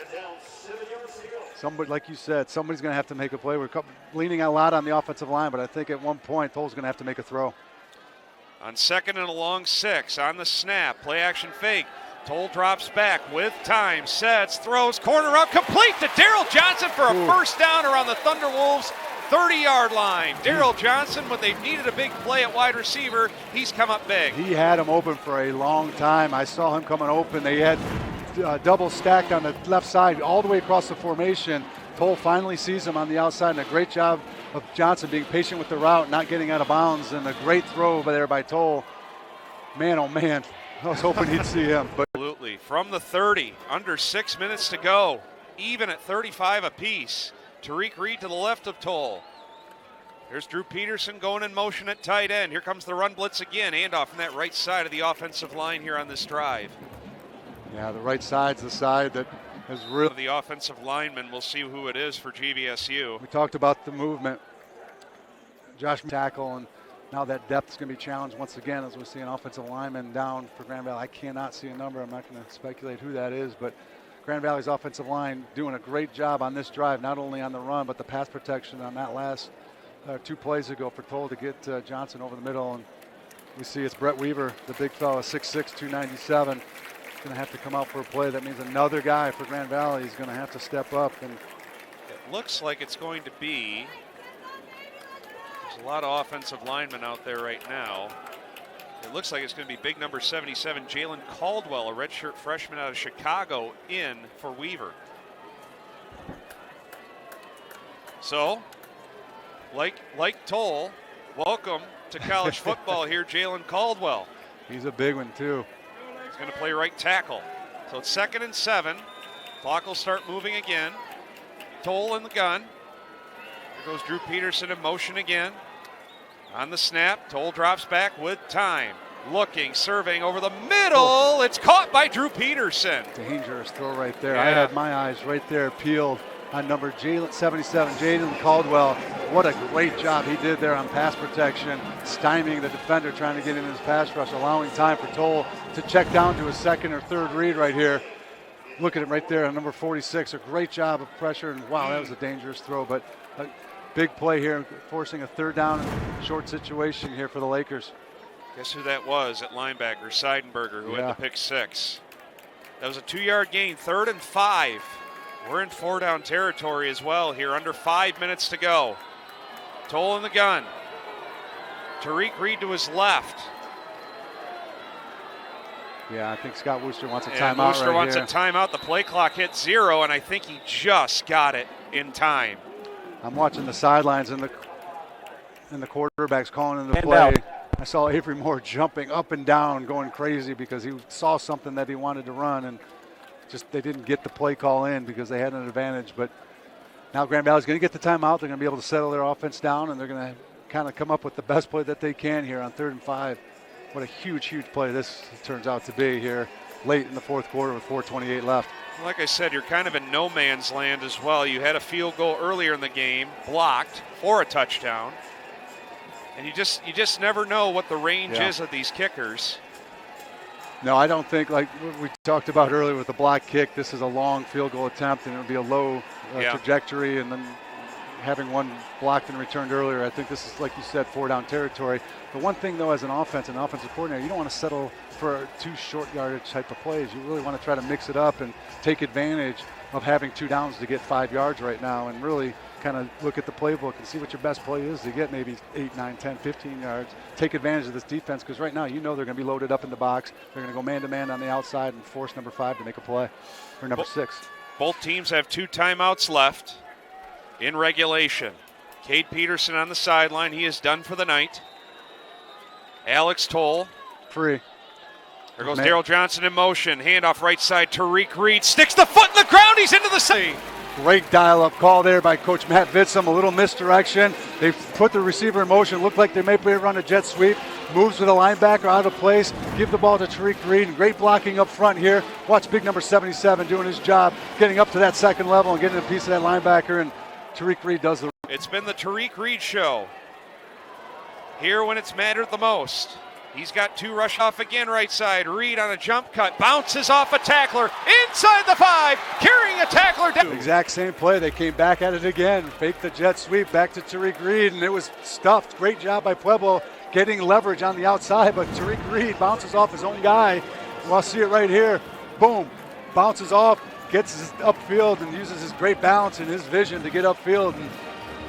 S16: somebody, like you said, somebody's going to have to make a play. We're leaning a lot on the offensive line, but I think at one point, Toll's going to have to make a throw.
S2: On second and a long 6, on the snap, play action fake. Toll drops back with time, sets, throws, corner out, complete to Daryl Johnson for a first down around the Thunderwolves 30-yard line. Daryl Johnson, when they've needed a big play at wide receiver, he's come up big.
S16: He had him open for a long time. I saw him coming open. They had double stacked on the left side all the way across the formation. Toll finally sees him on the outside, and a great job of Johnson being patient with the route, not getting out of bounds, and a great throw over there by Toll. Man, oh man, I was hoping he'd see him. But
S2: absolutely. From the 30, under 6 minutes to go, even at 35 apiece. Tariq Reed to the left of Toll. There's Drew Peterson going in motion at tight end. Here comes the run blitz again. Handoff from that right side of the offensive line here on this drive.
S16: Yeah, the right side's the side that has really...
S2: The offensive lineman, we'll see who it is for GVSU.
S16: We talked about the movement. Josh tackle, and now that depth is going to be challenged once again as we see an offensive lineman down for Grand Valley. I cannot see a number. I'm not going to speculate who that is, but Grand Valley's offensive line doing a great job on this drive, not only on the run, but the pass protection on that last 2 plays ago for Toll to get Johnson over the middle. And we see it's Brett Weaver, the big fella, 6'6", 297. Going to have to come out for a play. That means another guy for Grand Valley is going to have to step up. And
S2: it looks like it's going to be, there's a lot of offensive linemen out there right now. It looks like it's going to be big number 77, Jalen Caldwell, a redshirt freshman out of Chicago, in for Weaver. So, like Toll, welcome to college football here, Jalen Caldwell.
S16: He's a big one, too.
S2: He's going to play right tackle. So it's 2nd and 7. Clock will start moving again. Toll in the gun. There goes Drew Peterson in motion again. On the snap, Toll drops back with time. Looking, surveying over the middle. It's caught by Drew Peterson.
S16: Dangerous throw right there.
S2: Yeah.
S16: I had my eyes right there peeled on number 77, Jalen Caldwell. What a great job he did there on pass protection, stymieing the defender trying to get in his pass rush, allowing time for Toll to check down to his 2nd or 3rd read right here. Look at it right there on number 46. A great job of pressure, and wow, that was a dangerous throw, but a big play here, forcing a 3rd down short situation here for the Lakers.
S2: Guess who that was at linebacker, Seidenberger, who had the pick 6. That was a 2-yard gain, 3rd and 5. We're in 4-down territory as well here, under 5 minutes to go. Toll in the gun. Tariq Reed to his left.
S16: Yeah, I think Scott Wooster wants a
S2: And
S16: timeout
S2: Wooster wants a timeout. The play clock hit 0, and I think he just got it in time.
S16: I'm watching the sidelines and the quarterbacks calling in the
S5: Hand
S16: play.
S5: down.
S16: I saw Avery Moore jumping up and down, going crazy because he saw something that he wanted to run, and just they didn't get the play call in because they had an advantage. But now Grand Valley's going to get the timeout. They're going to be able to settle their offense down, and they're going to kind of come up with the best play that they can here on 3rd and 5. What a huge, huge play this turns out to be here late in the 4th quarter with 4:28 left.
S2: Like I said, you're kind of in no man's land as well. You had a field goal earlier in the game, blocked for a touchdown. And you just never know what the range is of these kickers.
S16: No, I don't think, like we talked about earlier with the block kick, this is a long field goal attempt and it would be a low trajectory, and then having one blocked and returned earlier, I think this is, like you said, 4-down territory. The one thing, though, as an offensive coordinator, you don't want to settle for 2 short yardage type of plays. You really want to try to mix it up and take advantage of having 2 downs to get 5 yards right now, and really kind of look at the playbook and see what your best play is to get maybe 8, 9, 10, 15 yards. Take advantage of this defense, because right now you know they're going to be loaded up in the box. They're going to go man-to-man on the outside and force number 5 to make a play, or number 6.
S2: Both teams have 2 timeouts left in regulation. Cade Peterson on the sideline. He is done for the night. Alex Toll.
S16: Free.
S2: There goes Daryl Johnson in motion. Handoff right side. Tariq Reed sticks the foot in the ground. He's into the side.
S16: Great dial-up call there by Coach Matt Vitzum. A little misdirection. They put the receiver in motion. Looked like they may be run a jet sweep. Moves with a linebacker out of place. Give the ball to Tariq Reed. Great blocking up front here. Watch big number 77 doing his job, getting up to that 2nd level and getting a piece of that linebacker. And Tariq Reed does the.
S2: It's been the Tariq Reed show. Here when it's mattered the most. He's got 2 rush off again right side. Reed on a jump cut. Bounces off a tackler. Inside the 5. Carrying a tackler down.
S16: Exact same play. They came back at it again. Faked the jet sweep back to Tariq Reed, and it was stuffed. Great job by Pueblo getting leverage on the outside, but Tariq Reed bounces off his own guy. We'll see it right here. Boom. Bounces off, gets his upfield, and uses his great balance and his vision to get upfield. And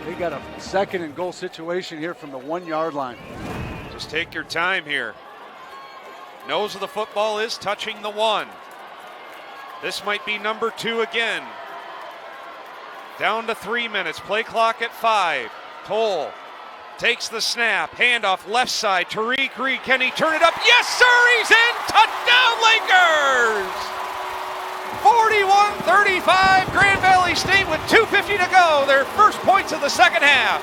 S16: they got a 2nd and goal situation here from the 1-yard line.
S2: Just take your time here. Nose of the football is touching the 1. This might be number 2 again. Down to 3 minutes. Play clock at 5. Toll takes the snap. Handoff left side. Tariq Reed. Can he turn it up? Yes, sir. He's in. Touchdown, Lakers. 41-35. Grand Valley State with 2:50 to go. Their first points of the 2nd half.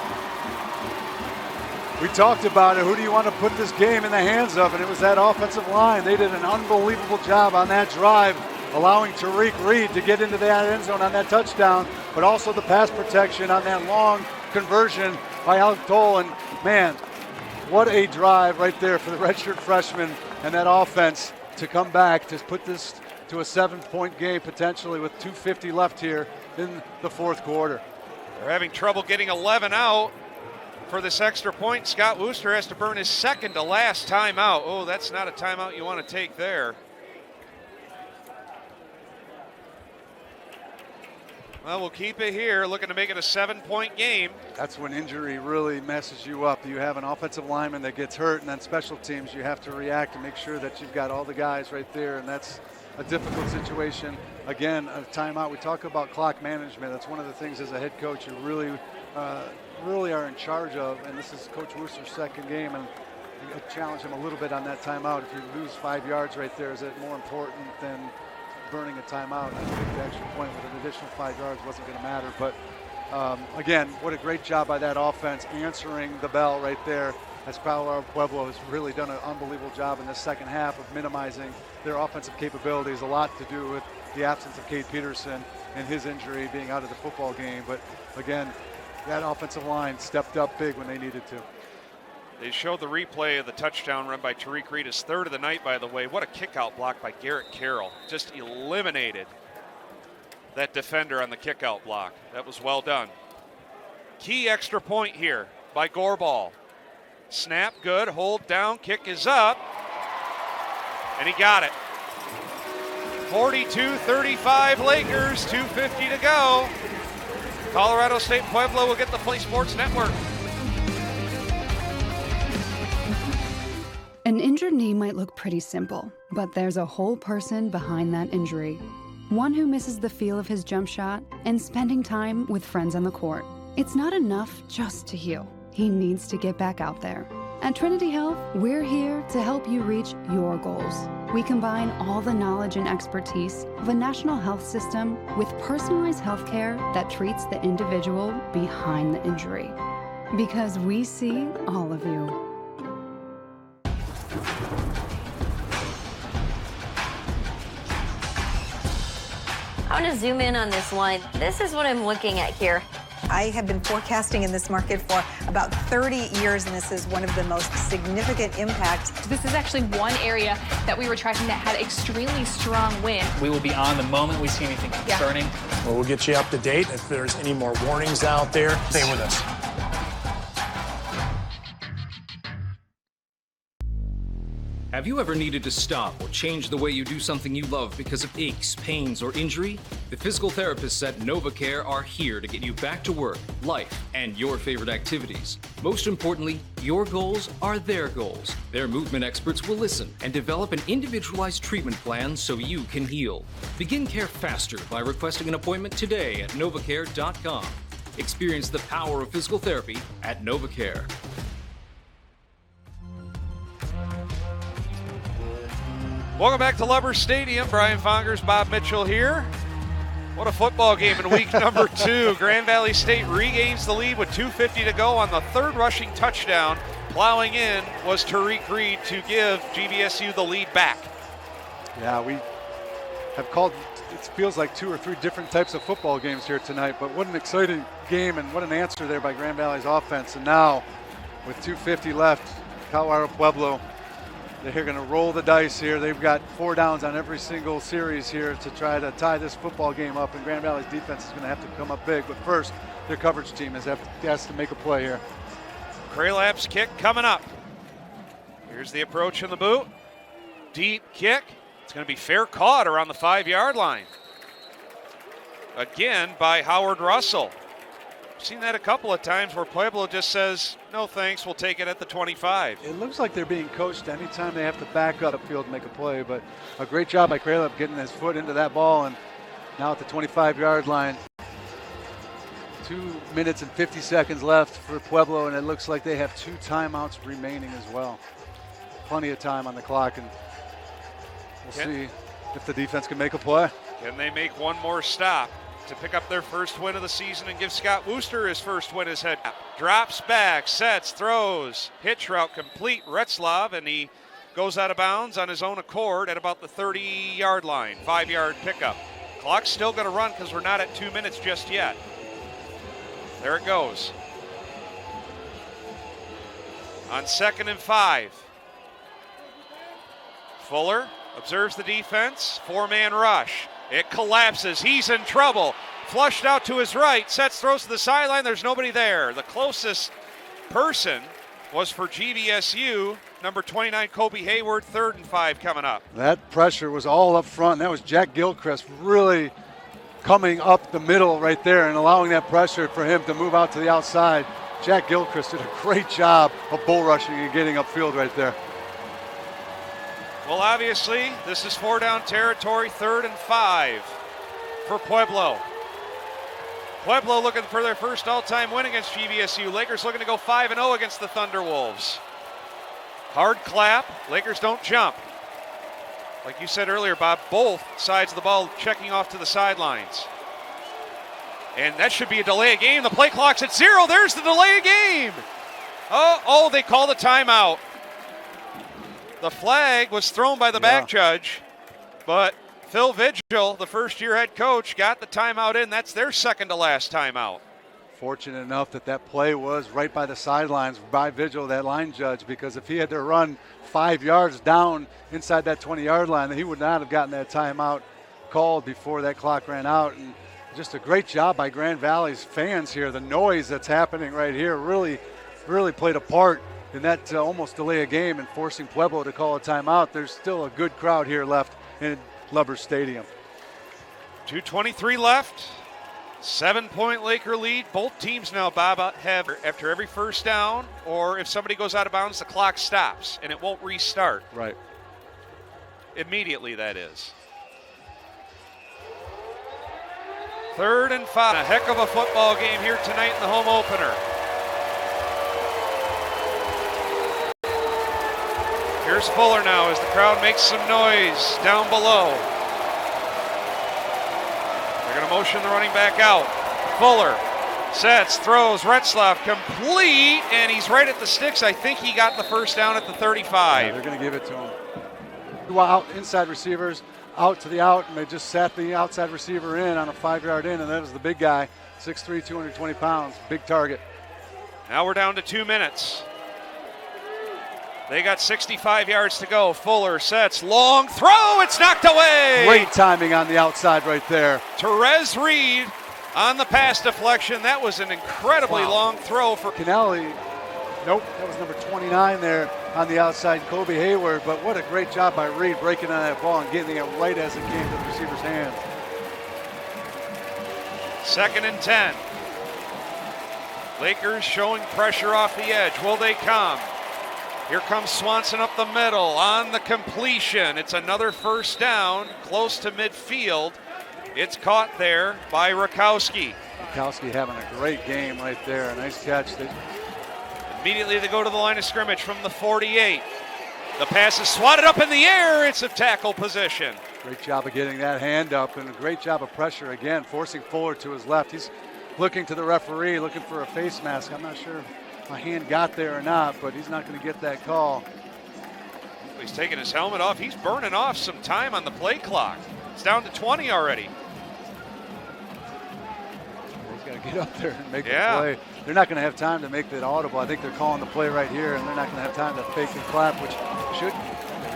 S16: We talked about it. Who do you want to put this game in the hands of? And it was that offensive line. They did an unbelievable job on that drive, allowing Tariq Reed to get into that end zone on that touchdown, but also the pass protection on that long conversion by Alex Toll. And man, what a drive right there for the redshirt freshman and that offense to come back to put this to a 7-point game potentially with 2:50 left here in the fourth quarter.
S2: They're having trouble getting 11 out for this extra point. Scott Wooster has to burn his second to last timeout. Oh, that's not a timeout you want to take there. Well, we'll keep it here, looking to make it a 7-point game.
S16: That's when injury really messes you up. You have an offensive lineman that gets hurt, and then special teams, you have to react and make sure that you've got all the guys right there, and that's a difficult situation. Again, a timeout. We talk about clock management. That's one of the things as a head coach you really are in charge of, and this is Coach Wooster's second game, and you challenge him a little bit on that timeout. If you lose 5 yards right there, is it more important than burning a timeout? I think the extra point with an additional 5 yards wasn't going to matter, but again, what a great job by that offense answering the bell right there, as Colorado Pueblo has really done an unbelievable job in the second half of minimizing their offensive capabilities. A lot to do with the absence of Cade Peterson and his injury being out of the football game, but again, that offensive line stepped up big when they needed to.
S2: They showed the replay of the touchdown run by Tariq Reed, his third of the night, by the way. What a kick-out block by Garrett Carroll. Just eliminated that defender on the kick-out block. That was well done. Key extra point here by Gorball. Snap, good, hold down, kick is up, and he got it. 42-35 Lakers, 2:50 to go. Colorado State-Pueblo will get the Play Sports Network.
S15: An injured knee might look pretty simple, but there's a whole person behind that injury. One who misses the feel of his jump shot and spending time with friends on the court. It's not enough just to heal. He needs to get back out there. At Trinity Health, we're here to help you reach your goals. We combine all the knowledge and expertise of a national health system with personalized health care that treats the individual behind the injury. Because we see all of you.
S6: I want to zoom in on this one. This is what I'm looking at here.
S8: I have been forecasting in this market for about 30 years, and this is one of the most significant impacts.
S14: This is actually one area that we were tracking that had extremely strong wind.
S19: We will be on the moment we see anything concerning.
S9: Well, we'll get you up to date. If there's any more warnings out there, stay with us.
S22: Have you ever needed to stop or change the way you do something you love because of aches, pains, or injury? The physical therapists at NovaCare are here to get you back to work, life, and your favorite activities. Most importantly, your goals are their goals. Their movement experts will listen and develop an individualized treatment plan so you can heal. Begin care faster by requesting an appointment today at novacare.com. Experience the power of physical therapy at NovaCare.
S2: Welcome back to Lubbers Stadium. Brian Fongers, Bob Mitchell here. What a football game in week number 2. Grand Valley State regains the lead with 2:50 to go on the third rushing touchdown. Plowing in was Tariq Reed to give GVSU the lead back.
S16: Yeah, we have called, it feels like 2 or 3 different types of football games here tonight, but what an exciting game and what an answer there by Grand Valley's offense. And now, with 2:50 left, Colorado Pueblo, they're going to roll the dice here. They've got 4 downs on every single series here to try to tie this football game up, and Grand Valley's defense is going to have to come up big. But first, their coverage team has to make a play here.
S2: Kralap's kick coming up. Here's the approach in the boot. Deep kick. It's going to be fair caught around the 5-yard line. Again by Howard Russell. Seen that a couple of times where Pueblo just says, no thanks, we'll take it at the 25.
S16: It looks like they're being coached anytime they have to back up the field and make a play, but a great job by Kralap getting his foot into that ball, and now at the 25-yard line. 2 minutes and 50 seconds left for Pueblo, and it looks like they have 2 timeouts remaining as well. Plenty of time on the clock, and we'll see if the defense can make a play.
S2: Can they make one more stop to pick up their first win of the season and give Scott Wooster his first win as head? Drops back, sets, throws, hitch route complete, Retzlaff, and he goes out of bounds on his own accord at about the 30-yard line, 5-yard pickup. Clock's still going to run because we're not at 2 minutes just yet. There it goes. On 2nd and 5. Fuller Observes the defense. 4-man rush. It collapses. He's in trouble. Flushed out to his right. Sets, throws to the sideline. There's nobody there. The closest person was for GVSU. Number 29, Kobe Hayward. 3rd and 5 coming up.
S16: That pressure was all up front. That was Jack Gilchrist really coming up the middle right there and allowing that pressure for him to move out to the outside. Jack Gilchrist did a great job of bull rushing and getting upfield right there.
S2: Well, obviously, this is 4-down territory, 3rd and 5 for Pueblo. Pueblo looking for their first all-time win against GVSU. Lakers looking to go 5-0 against the Thunderwolves. Hard clap. Lakers don't jump. Like you said earlier, Bob, both sides of the ball checking off to the sidelines. And that should be a delay of game. The play clock's at 0. There's the delay of game. Oh, they call the timeout. The flag was thrown by the back judge, but Phil Vigil, the first-year head coach, got the timeout in. That's their second to last timeout.
S16: Fortunate enough that play was right by the sidelines by Vigil, that line judge, because if he had to run 5 yards down inside that 20-yard line, he would not have gotten that timeout called before that clock ran out. And just a great job by Grand Valley's fans here. The noise that's happening right here really played a part in that almost delay a game and forcing Pueblo to call a timeout. There's still a good crowd here left in Lubbers Stadium.
S2: 2:23 left. 7-point Laker lead. Both teams now, Bob, have after every first down, or if somebody goes out of bounds, the clock stops and it won't restart.
S16: Right.
S2: Immediately, that is. 3rd and 5. A heck of a football game here tonight in the home opener. Here's Fuller now as the crowd makes some noise down below. They're going to motion the running back out. Fuller sets, throws, Retzlaff complete, and he's right at the sticks. I think he got the first down at the 35.
S16: Yeah, they're going to give it to him. Out inside receivers, out to the out, and they just sat the outside receiver in on a 5-yard in, and that was the big guy, 6'3", 220 pounds, big target.
S2: Now we're down to 2 minutes. They got 65 yards to go. Fuller sets, long throw, it's knocked away.
S16: Great timing on the outside right there.
S2: Therese Reed on the pass deflection. That was an incredibly long throw for
S16: Kennelly. Nope, that was number 29 there on the outside, Kobe Hayward. But what a great job by Reed breaking on that ball and getting it right as it came to the receiver's hands.
S2: 2nd and 10. Lakers showing pressure off the edge. Will they come? Here comes Swanson up the middle on the completion. It's another first down, close to midfield. It's caught there by Rakowski.
S16: Rakowski having a great game right there. A nice catch.
S2: Immediately they go to the line of scrimmage from the 48. The pass is swatted up in the air. It's a tackle position.
S16: Great job of getting that hand up, and a great job of pressure again, forcing Fuller to his left. He's looking to the referee, looking for a face mask. I'm not sure if my hand got there or not, but he's not going to get that call.
S2: He's taking his helmet off. He's burning off some time on the play clock. It's down to 20 already.
S16: He's got to get up there and make the play. They're not going to have time to make that audible. I think they're calling the play right here, and they're not going to have time to fake and clap, which should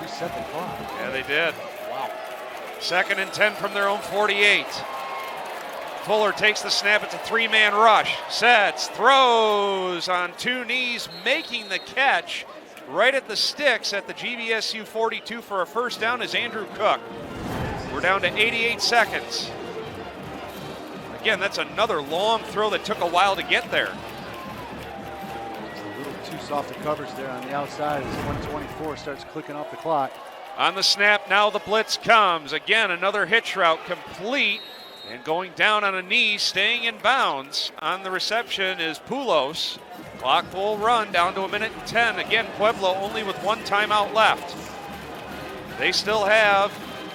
S16: reset the clock.
S2: Yeah, they did.
S16: Wow.
S2: 2nd and 10 from their own 48. Fuller takes the snap. It's a 3-man rush. Sets, throws on 2 knees, making the catch right at the sticks at the GVSU 42 for a first down is Andrew Cook. We're down to 88 seconds. Again, that's another long throw that took a while to get there.
S16: It's a little too soft of coverage there on the outside as 124 starts clicking off the clock.
S2: On the snap, now the blitz comes. Again, another hitch route complete. And going down on a knee, staying in bounds on the reception is Poulos. Clock will run down to 1:10. Again, Pueblo only with 1 timeout left. They still have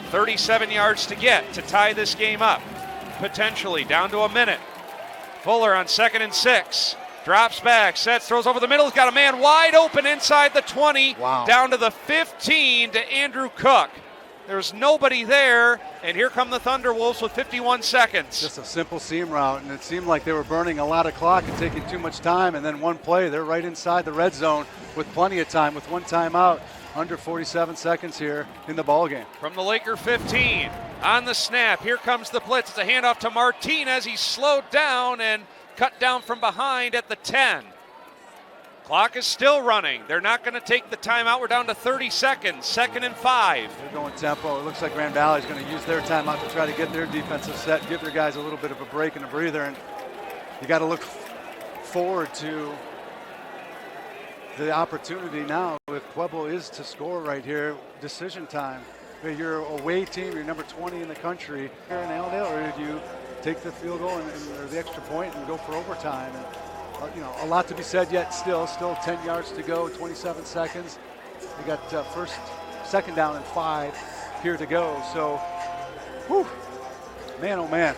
S2: 37 yards to get to tie this game up. Potentially down to 1 minute. Fuller on 2nd and 6. Drops back, sets, throws over the middle. He's got a man wide open inside the 20.
S16: Wow.
S2: Down to the 15 to Andrew Cook. There's nobody there, and here come the Thunderwolves with 51 seconds.
S16: Just a simple seam route, and it seemed like they were burning a lot of clock and taking too much time, and then one play, they're right inside the red zone with plenty of time with 1 timeout. Under 47 seconds here in the ball game.
S2: From the Laker 15, on the snap, here comes the blitz. It's a handoff to Martinez. He's slowed down and cut down from behind at the 10. Clock is still running. They're not going to take the timeout. We're down to 30 seconds, 2nd and 5.
S16: They're going tempo. It looks like Grand Valley is going to use their timeout to try to get their defensive set, give their guys a little bit of a break and a breather. And you got to look forward to the opportunity now if Pueblo is to score right here, decision time. You're a away team, you're number 20 in the country here in Allendale, or do you take the field goal or the extra point and go for overtime? And, a lot to be said yet still 10 yards to go, 27 seconds. We got second down and 5 here to go. So, whew, man, oh man.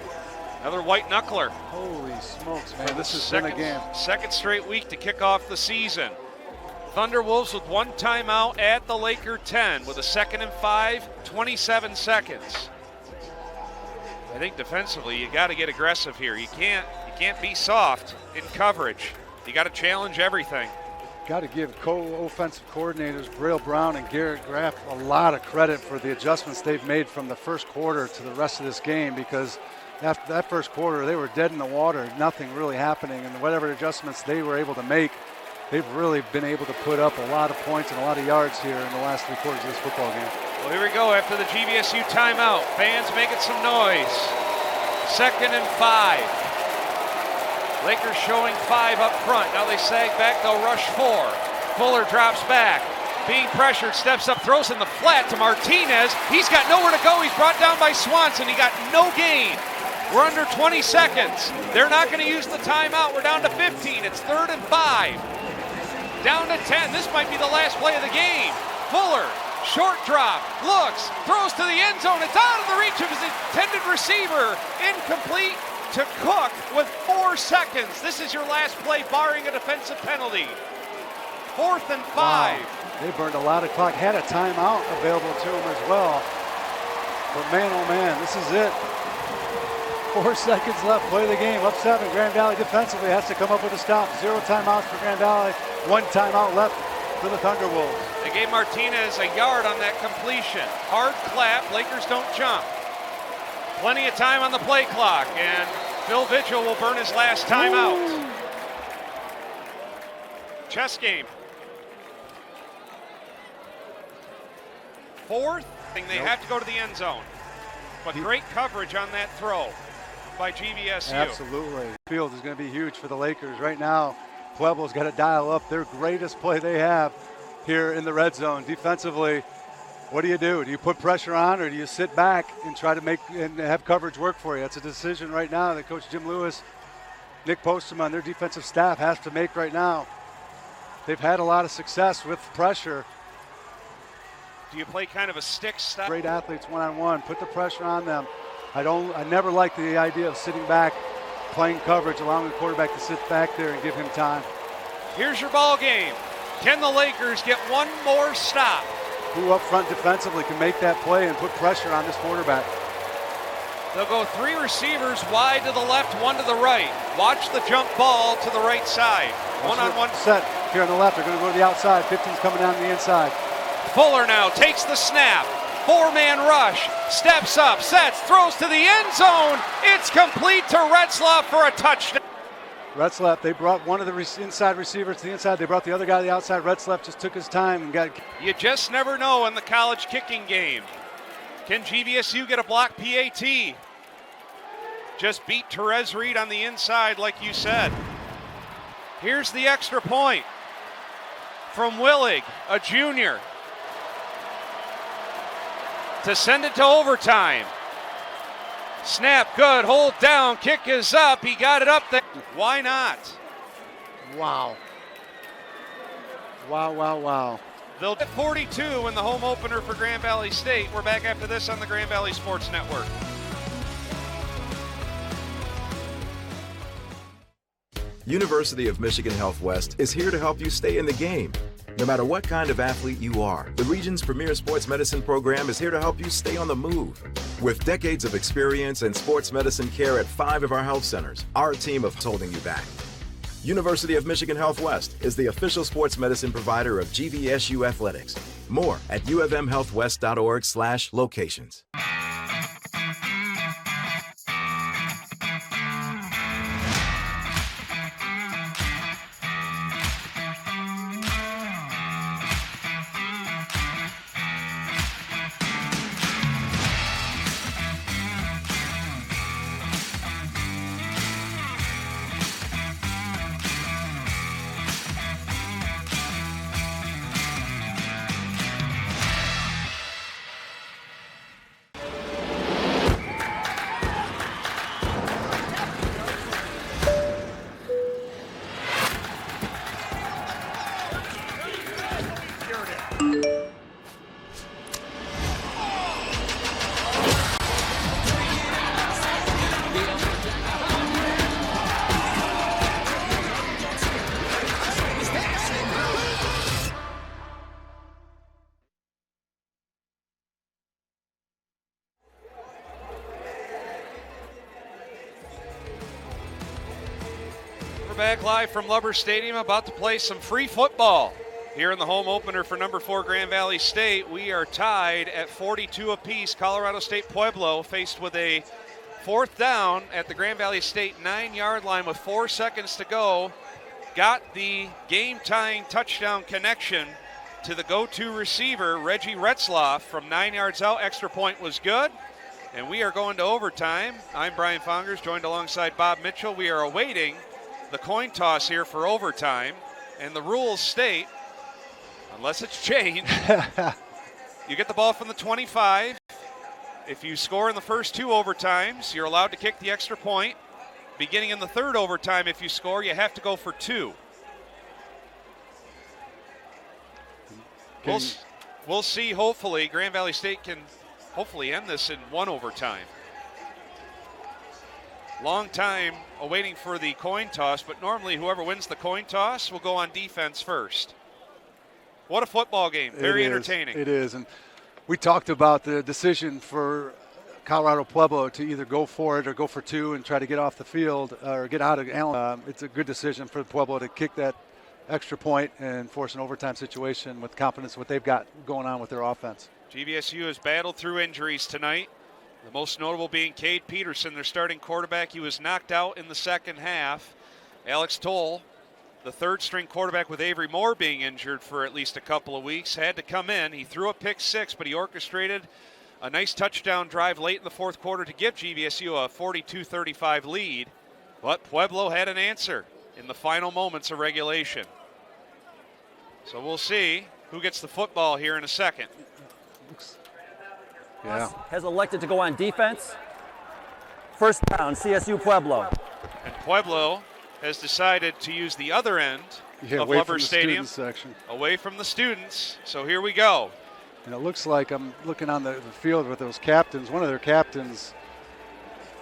S2: Another white knuckler.
S16: Holy smokes, man, this is been a game.
S2: Second straight week to kick off the season. Thunderwolves with 1 timeout at the Laker 10 with a 2nd and 5, 27 seconds. I think defensively you got to get aggressive here. You can't be soft in coverage. You got to challenge everything.
S16: Got to give co-offensive coordinators Braille Brown and Garrett Graff a lot of credit for the adjustments they've made from the first quarter to the rest of this game, because after that first quarter they were dead in the water, nothing really happening, and whatever adjustments they were able to make, they've really been able to put up a lot of points and a lot of yards here in the last 3 quarters of this football game.
S2: Well, here we go after the GVSU timeout. Fans making some noise. 2nd and 5. Lakers showing 5 up front. Now they sag back, they'll rush 4. Fuller drops back. Being pressured, steps up, throws in the flat to Martinez. He's got nowhere to go. He's brought down by Swanson. He got no gain. We're under 20 seconds. They're not going to use the timeout. We're down to 15. It's 3rd and 5. Down to 10. This might be the last play of the game. Fuller, short drop, looks, throws to the end zone. It's out of the reach of his intended receiver. Incomplete to Cook with 4 seconds. This is your last play, barring a defensive penalty. 4th and 5.
S16: Wow. They burned a lot of clock. Had a timeout available to them as well. But man, oh man, this is it. 4 seconds left, play of the game, up 7. Grand Valley defensively has to come up with a stop. 0 timeouts for Grand Valley, 1 timeout left for the Thunderwolves.
S2: They gave Martinez a yard on that completion. Hard clap, Lakers don't jump. Plenty of time on the play clock, and Phil Vigil will burn his last timeout. Chess game. 4th, they have to go to the end zone. But great coverage on that throw by GVSU.
S16: Absolutely. Field is going to be huge for the Lakers. Right now, Pueblo's got to dial up their greatest play they have here in the red zone. Defensively, what do? Do you put pressure on, or do you sit back and try to make and have coverage work for you? It's a decision right now that Coach Jim Lewis, Nick Postman, their defensive staff has to make right now. They've had a lot of success with pressure.
S2: Do you play kind of a stick style?
S16: Great athletes one-on-one, put the pressure on them. I never liked the idea of sitting back, playing coverage, allowing the quarterback to sit back there and give him time.
S2: Here's your ball game. Can the Lakers get one more stop?
S16: Who up front defensively can make that play and put pressure on this quarterback?
S2: They'll go 3 receivers wide to the left, 1 to the right. Watch the jump ball to the right side. One-on-one
S16: set here on the left. They're going to go to the outside. 15's coming down the inside.
S2: Fuller now takes the snap. 4-man rush. Steps up, sets, throws to the end zone. It's complete to Retzlaff for a touchdown.
S16: Retzlaff, they brought one of the inside receivers to the inside. They brought the other guy to the outside. Retzlaff just took his time and got.
S2: You just never know in the college kicking game. Can GVSU get a block PAT? Just beat Therese Reed on the inside, like you said. Here's the extra point from Willig, a junior, to send it to overtime. Snap, good, hold down, kick is up, he got it up there. Why not?
S16: Wow. Wow, wow, wow.
S2: They'll get 42 in the home opener for Grand Valley State. We're back after this on the Grand Valley Sports Network.
S28: University of Michigan Health West is here to help you stay in the game. No matter what kind of athlete you are, the region's premier sports medicine program is here to help you stay on the move. With decades of experience and sports medicine care at 5 of our health centers, our team of holding you back. University of Michigan Health West is the official sports medicine provider of GVSU Athletics. More at ufmhealthwest.org/locations.
S2: Back live from Lubbers Stadium, about to play some free football here in the home opener for number 4 Grand Valley State. We are tied at 42 apiece. Colorado State-Pueblo faced with a 4th down at the Grand Valley State 9-yard line with 4 seconds to go. Got the game-tying touchdown connection to the go-to receiver, Reggie Retzloff, from 9 yards out. Extra point was good, and we are going to overtime. I'm Brian Fongers, joined alongside Bob Mitchell. We are awaiting the coin toss here for overtime, and the rules state, unless it's changed, you get the ball from the 25. If you score in the first 2 overtimes, you're allowed to kick the extra point. Beginning in the 3rd overtime, if you score, you have to go for 2. We'll see. Hopefully, Grand Valley State can hopefully end this in 1 overtime. Long time awaiting for the coin toss, but normally whoever wins the coin toss will go on defense first. What a football game. Very entertaining.
S16: It is. And we talked about the decision for Colorado Pueblo to either go for it or go for 2 and try to get off the field or get out of Allen. It's a good decision for Pueblo to kick that extra point and force an overtime situation with confidence in what they've got going on with their offense.
S2: GVSU has battled through injuries tonight. The most notable being Cade Peterson, their starting quarterback. He was knocked out in the second half. Alex Toll, the 3rd-string quarterback with Avery Moore being injured for at least a couple of weeks, had to come in. He threw a pick 6, but he orchestrated a nice touchdown drive late in the 4th quarter to give GVSU a 42-35 lead. But Pueblo had an answer in the final moments of regulation. So we'll see who gets the football here in a second.
S5: Yeah. Has elected to go on defense. 1st down, CSU Pueblo.
S2: And Pueblo has decided to use the other end of Lubbers Stadium. Away from the students. So here we go.
S16: And it looks like I'm looking on the field with those captains. One of their captains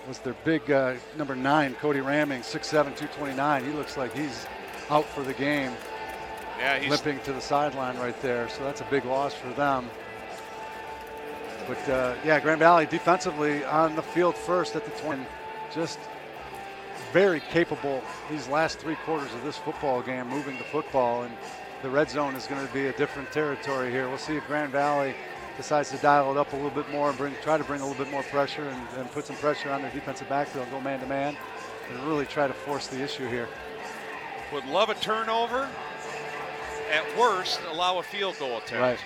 S16: was their big number 9, Cody Ramming, 6'7", 229. He looks like he's out for the game.
S2: Yeah, he's
S16: limping to the sideline right there. So that's a big loss for them. But, yeah, Grand Valley defensively on the field first at the 20. Just very capable these last 3 quarters of this football game, moving the football. And the red zone is going to be a different territory here. We'll see if Grand Valley decides to dial it up a little bit more and try to bring a little bit more pressure and put some pressure on their defensive backfield, go man-to-man, and really try to force the issue here.
S2: Would love a turnover. At worst, allow a field goal attempt.
S16: Right.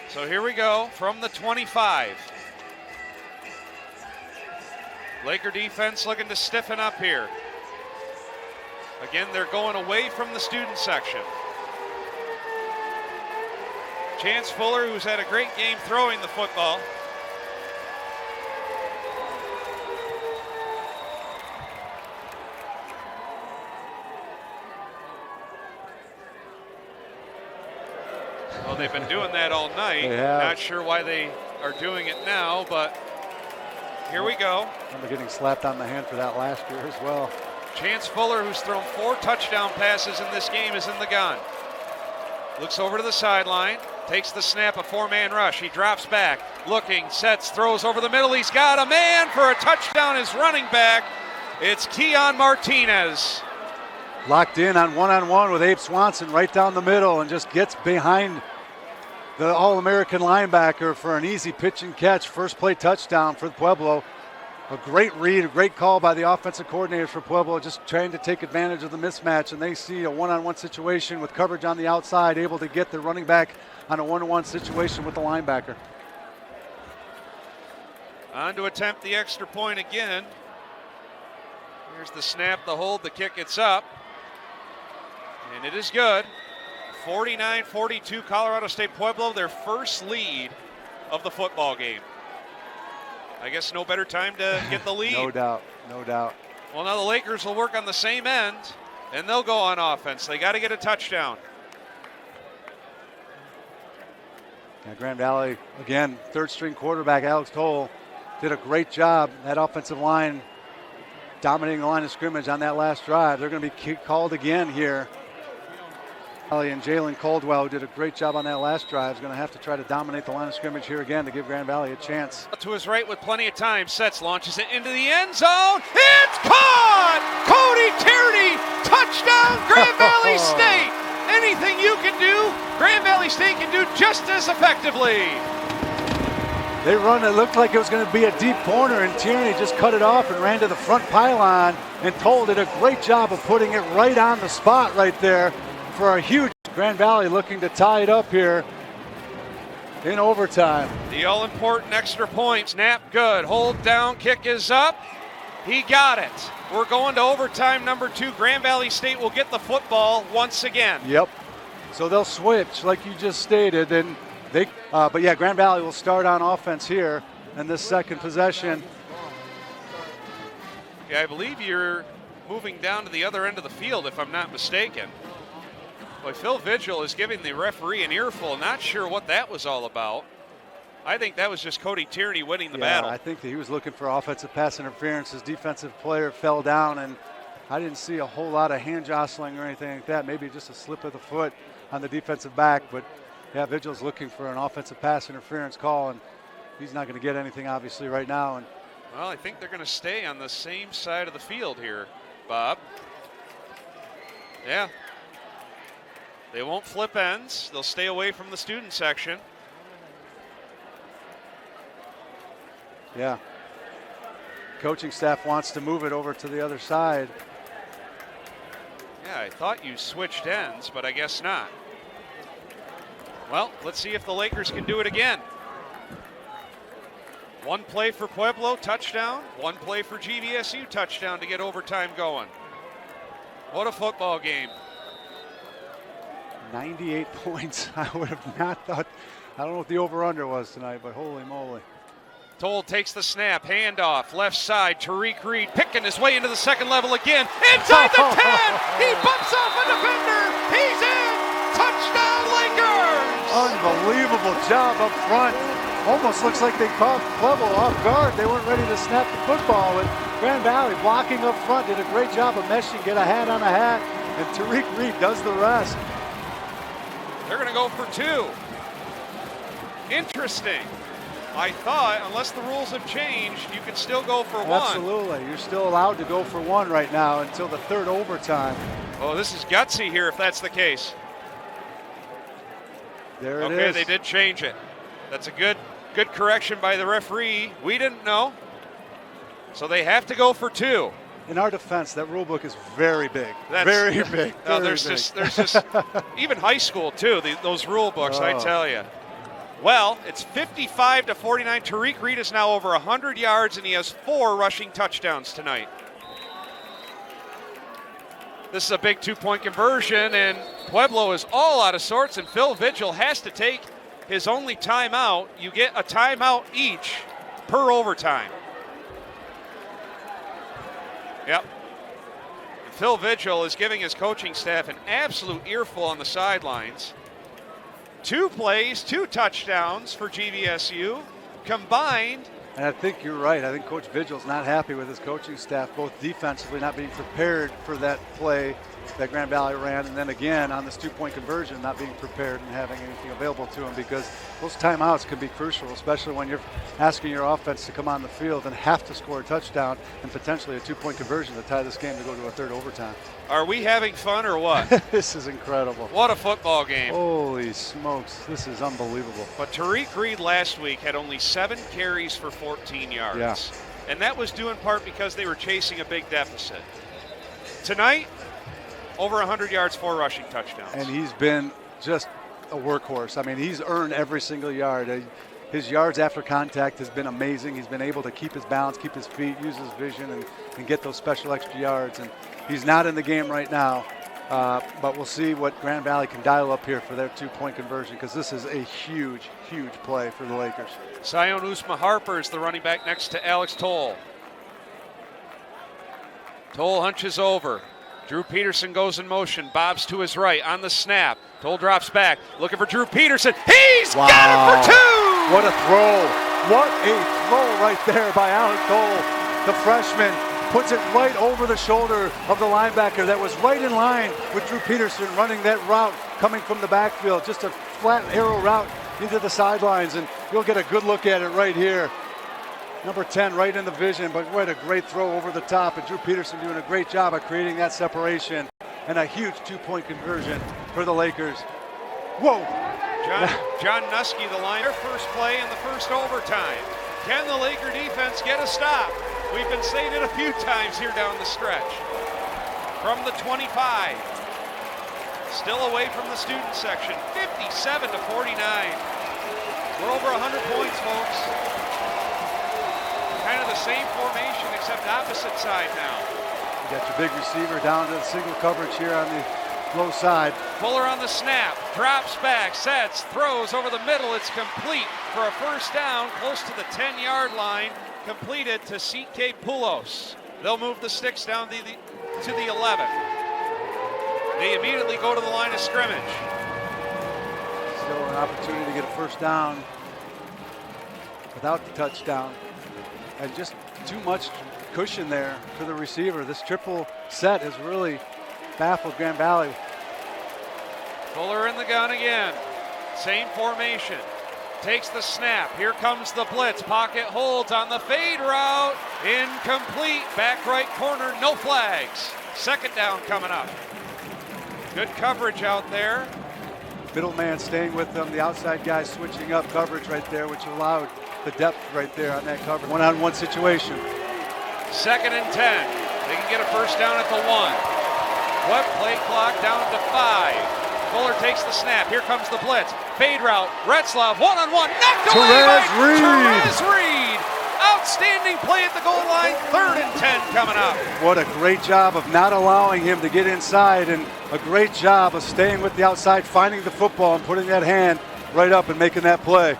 S2: So here we go from the 25. Laker defense looking to stiffen up here. Again, they're going away from the student section. Chance Fuller, who's had a great game throwing the football. Well, they've been doing that all night. Not sure why they are doing it now, but here we go.
S16: Remember getting slapped on the hand for that last year as well.
S2: Chance Fuller, who's thrown 4 touchdown passes in this game, is in the gun. Looks over to the sideline, takes the snap, a 4-man rush. He drops back, looking, sets, throws over the middle. He's got a man for a touchdown. His running back, It's Keon Martinez.
S16: Locked in on one-on-one with Abe Swanson right down the middle and just gets behind the All-American linebacker for an easy pitch and catch. First play touchdown for Pueblo. A great read, a great call by the offensive coordinator for Pueblo, just trying to take advantage of the mismatch, and they see a one-on-one situation with coverage on the outside, able to get the running back on a one-on-one situation with the linebacker.
S2: On to attempt the extra point again. Here's the snap, the hold, the kick, it's up. And it is good. 49-42 Colorado State-Pueblo, their first lead of the football game. I guess no better time to get the lead.
S16: No doubt, no doubt.
S2: Well, now the Lakers will work on the same end, and they'll go on offense. They got to get a touchdown.
S16: Yeah, Grand Valley, again, third-string quarterback Alex Toll did a great job. That offensive line dominating the line of scrimmage on that last drive. They're going to be called again here. And Jalen Caldwell, who did a great job on that last drive, is going to have to try to dominate the line of scrimmage here again to give Grand Valley a chance.
S2: To his right with plenty of time, sets, launches it into the end zone. It's caught! Cody Tierney, touchdown Grand Valley State! Anything you can do, Grand Valley State can do just as effectively.
S16: They run, it looked like it was going to be a deep corner, and Tierney just cut it off and ran to the front pylon, and Toll did a great job of putting it right on the spot right there for a huge Grand Valley looking to tie it up here in overtime.
S2: The all-important extra point, snap good, hold down, kick is up. He got it. We're going to overtime number 2. Grand Valley State will get the football once again.
S16: Yep. So they'll switch like you just stated, and they. But yeah, Grand Valley will start on offense here in this second possession.
S2: Yeah, I believe you're moving down to the other end of the field, if I'm not mistaken. Boy, Phil Vigil is giving the referee an earful. Not sure what that was all about. I think that was just Cody Tierney winning the battle.
S16: I think that he was looking for offensive pass interference. His defensive player fell down, and I didn't see a whole lot of hand jostling or anything like that. Maybe just a slip of the foot on the defensive back. But, yeah, Vigil's looking for an offensive pass interference call, and he's not going to get anything, obviously, right now. And
S2: well, I think they're going to stay on the same side of the field here, Bob. Yeah. They won't flip ends. They'll stay away from the student section.
S16: Yeah. Coaching staff wants to move it over to the other side.
S2: Yeah, I thought you switched ends, but I guess not. Well, let's see if the Lakers can do it again. One play for Pueblo, touchdown. One play for GVSU, touchdown to get overtime going. What a football game.
S16: 98 points. I would have not thought. I don't know what the over-under was tonight, but holy moly.
S2: Toll takes the snap, handoff, left side, Tariq Reed picking his way into the second level again, inside the 10! He bumps off a defender! He's in! Touchdown Lakers!
S16: Unbelievable job up front. Almost looks like they caught Pueblo off guard. They weren't ready to snap the football. And Grand Valley blocking up front did a great job of meshing, get a hat on a hat, and Tariq Reed does the rest.
S2: They're going to go for 2. Interesting. I thought, unless the rules have changed, you can still go for 1.
S16: Absolutely. You're still allowed to go for 1 right now until the third overtime.
S2: Oh, this is gutsy here if that's the case.
S16: There it is.
S2: Okay, they did change it. That's a good correction by the referee. We didn't know. So they have to go for 2.
S16: In our defense, that rule book is very big. Very big.
S2: No, there's just even high school too. Those rule books, I tell you. Well, it's 55-49. Tariq Reed is now over 100 yards, and he has 4 rushing touchdowns tonight. This is a big 2-point conversion, and Pueblo is all out of sorts, and Phil Vigil has to take his only timeout. You get a timeout each per overtime. Yep. Phil Vigil is giving his coaching staff an absolute earful on the sidelines. 2 plays, 2 touchdowns for GVSU combined.
S16: And I think you're right. I think Coach Vigil's not happy with his coaching staff, both defensively not being prepared for that play, that Grand Valley ran, and then again on this two-point conversion, not being prepared and having anything available to them, because those timeouts can be crucial, especially when you're asking your offense to come on the field and have to score a touchdown and potentially a two-point conversion to tie this game to go to a third overtime.
S2: Are we having fun or what?
S16: This is incredible.
S2: What a football game.
S16: Holy smokes, this is unbelievable.
S2: But Tariq Reed last week had only 7 carries for 14 yards.
S16: Yeah.
S2: And that was due in part because they were chasing a big deficit. Tonight, over 100 yards, 4 rushing touchdowns.
S16: And he's been just a workhorse. I mean, he's earned every single yard. His yards after contact has been amazing. He's been able to keep his balance, keep his feet, use his vision, and get those special extra yards. And he's not in the game right now, but we'll see what Grand Valley can dial up here for their two-point conversion, because this is a huge, huge play for the Lakers.
S2: Zion Usma-Harper is the running back next to Alex Toll. Toll hunches over. Drew Peterson goes in motion, bobs to his right on the snap. Toll drops back, looking for Drew Peterson. He's got it for 2!
S16: What a throw. What a throw right there by Alec Toll. The freshman puts it right over the shoulder of the linebacker that was right in line with Drew Peterson running that route coming from the backfield. Just a flat arrow route into the sidelines, and you'll get a good look at it right here. Number 10 right in the vision, but what a great throw over the top, and Drew Peterson doing a great job of creating that separation and a huge two-point conversion for the Lakers. Whoa!
S2: John Nuske, the line, their first play in the first overtime. Can the Laker defense get a stop? We've been saying it a few times here down the stretch. From the 25, still away from the student section, 57-49. We're over 100 points, folks. Kind of the same formation, except opposite side now.
S16: You got your big receiver down to the single coverage here on the low side.
S2: Fuller on the snap, drops back, sets, throws over the middle. It's complete for a first down, close to the 10-yard line. Completed to C.K. Poulos. They'll move the sticks down to the 11. They immediately go to the line of scrimmage.
S16: Still an opportunity to get a first down without the touchdown. And just too much cushion there for the receiver. This triple set has really baffled Grand Valley.
S2: Fuller in the gun again. Same formation. Takes the snap. Here comes the blitz. Pocket holds on the fade route. Incomplete. Back right corner. No flags. Second down coming up. Good coverage out there.
S16: Middle man staying with them. The outside guy switching up coverage right there, which allowed the depth right there on that coverage. One-on-one situation.
S2: 2nd and 10. They can get a first down at the 1. What play clock down to 5. Fuller takes the snap. Here comes the blitz. Fade route. Retzlaff one-on-one. Knocked away by Therese Reed. Outstanding play at the goal line. 3rd and 10 coming up.
S16: What a great job of not allowing him to get inside, and a great job of staying with the outside, finding the football and putting that hand right up and making that play.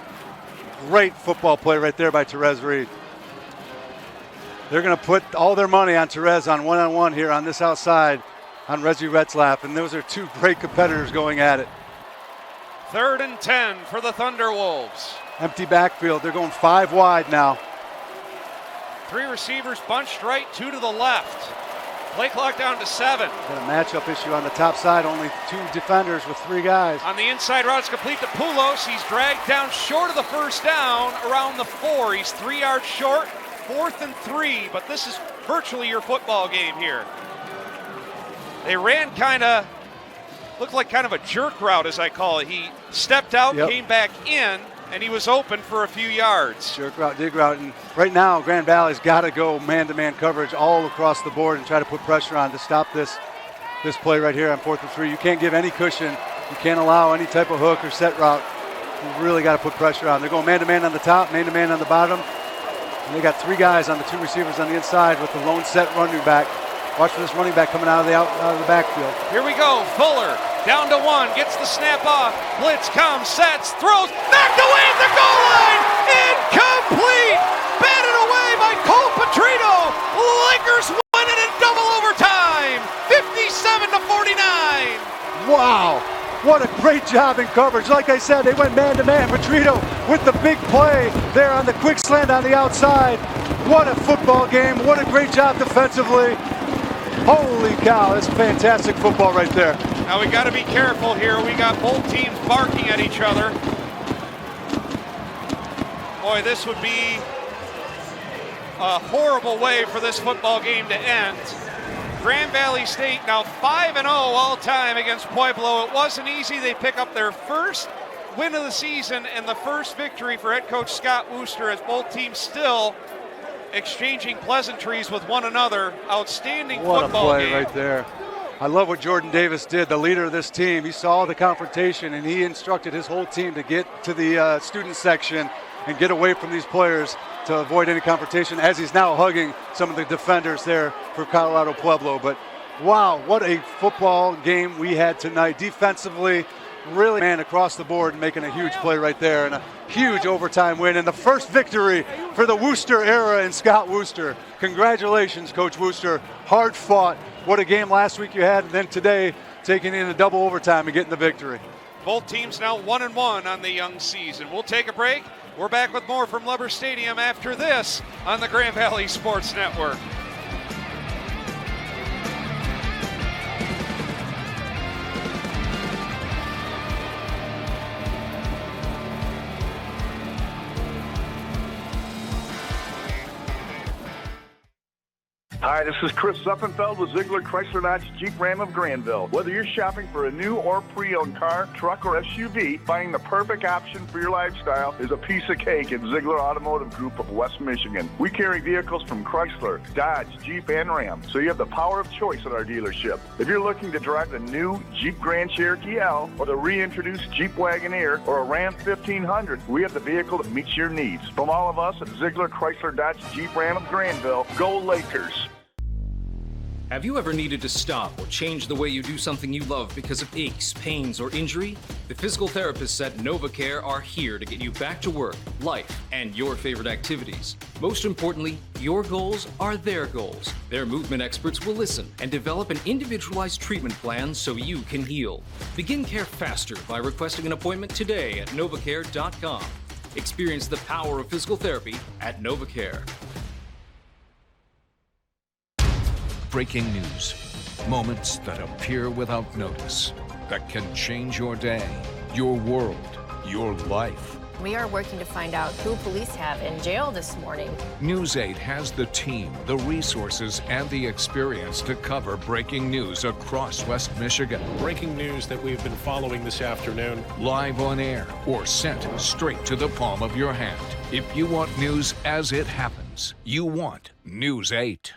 S16: Great football play right there by Therese Reed. They're going to put all their money on Therese on one-on-one here on this outside on Rezi Retzlaff, and those are two great competitors going at it.
S2: 3rd and 10 for the Thunderwolves.
S16: Empty backfield. They're going 5 wide now.
S2: 3 receivers bunched right, 2 to the left. Play clock down to 7.
S16: Got a matchup issue on the top side. Only 2 defenders with 3 guys.
S2: On the inside route, it's complete to Poulos. He's dragged down short of the first down around the 4. He's 3 yards short. 4th and 3, but this is virtually your football game here. They ran looked like kind of a jerk route, as I call it. He stepped out, came back in, and he was open for a few yards.
S16: Jerk route, dig route, and right now Grand Valley's got to go man-to-man coverage all across the board and try to put pressure on to stop this play right here on 4th and 3. You can't give any cushion. You can't allow any type of hook or set route. You really got to put pressure on. They're going man-to-man on the top, man-to-man on the bottom. And they got 3 guys on the 2 receivers on the inside with the lone set running back. Watch for this running back coming out of the backfield.
S2: Here we go. Fuller down to 1, gets the snap off. Blitz comes, sets, throws, knocked away at the goal line. Incomplete. Batted away by Cole Petrino. Lakers win it in double overtime. 57-49.
S16: Wow. What a great job in coverage. Like I said, they went man-to-man. Petrino with the big play there on the quick slant on the outside. What a football game. What a great job defensively. Holy cow, that's fantastic football right there.
S2: Now we got to be careful here. We got both teams barking at each other. Boy, this would be a horrible way for this football game to end. Grand Valley State now 5-0 all time against Pueblo. It wasn't easy. They pick up their first win of the season and the first victory for head coach Scott Wooster, as both teams still exchanging pleasantries with one another. Outstanding football
S16: What a play
S2: game
S16: right there. I love what Jordan Davis did, the leader of this team. He saw the confrontation and he instructed his whole team to get to the student section and get away from these players to avoid any confrontation, as he's now hugging some of the defenders there for Colorado Pueblo. But wow, what a football game we had tonight. Defensively, really man across the board, making a huge play right there, and a huge overtime win, and the first victory for the Wooster era in Scott Wooster. Congratulations, Coach Wooster. Hard fought. What a game last week you had, and then today taking in a double overtime and getting the victory.
S2: Both teams now 1-1 on the young season. We'll take a break. We're back with more from Lubber Stadium after this on the Grand Valley Sports Network.
S4: Hi, this is Chris Zuffenfeld with Ziegler Chrysler Dodge Jeep Ram of Granville. Whether you're shopping for a new or pre-owned car, truck, or SUV, finding the perfect option for your lifestyle is a piece of cake at Ziegler Automotive Group of West Michigan. We carry vehicles from Chrysler, Dodge, Jeep, and Ram, so you have the power of choice at our dealership. If you're looking to drive the new Jeep Grand Cherokee L or the reintroduced Jeep Wagoneer or a Ram 1500, we have the vehicle that meets your needs. From all of us at Ziegler Chrysler Dodge Jeep Ram of Granville, go Lakers!
S22: Have you ever needed to stop or change the way you do something you love because of aches, pains, or injury? The physical therapists at NovaCare are here to get you back to work, life, and your favorite activities. Most importantly, your goals are their goals. Their movement experts will listen and develop an individualized treatment plan so you can heal. Begin care faster by requesting an appointment today at novacare.com. Experience the power of physical therapy at NovaCare.
S7: Breaking news. Moments that appear without notice. That can change your day, your world, your life.
S20: We are working to find out who police have in jail this morning.
S7: News 8 has the team, the resources, and the experience to cover breaking news across West Michigan.
S9: Breaking news that we've been following this afternoon.
S7: Live on air or sent straight to the palm of your hand. If you want news as it happens, you want News 8.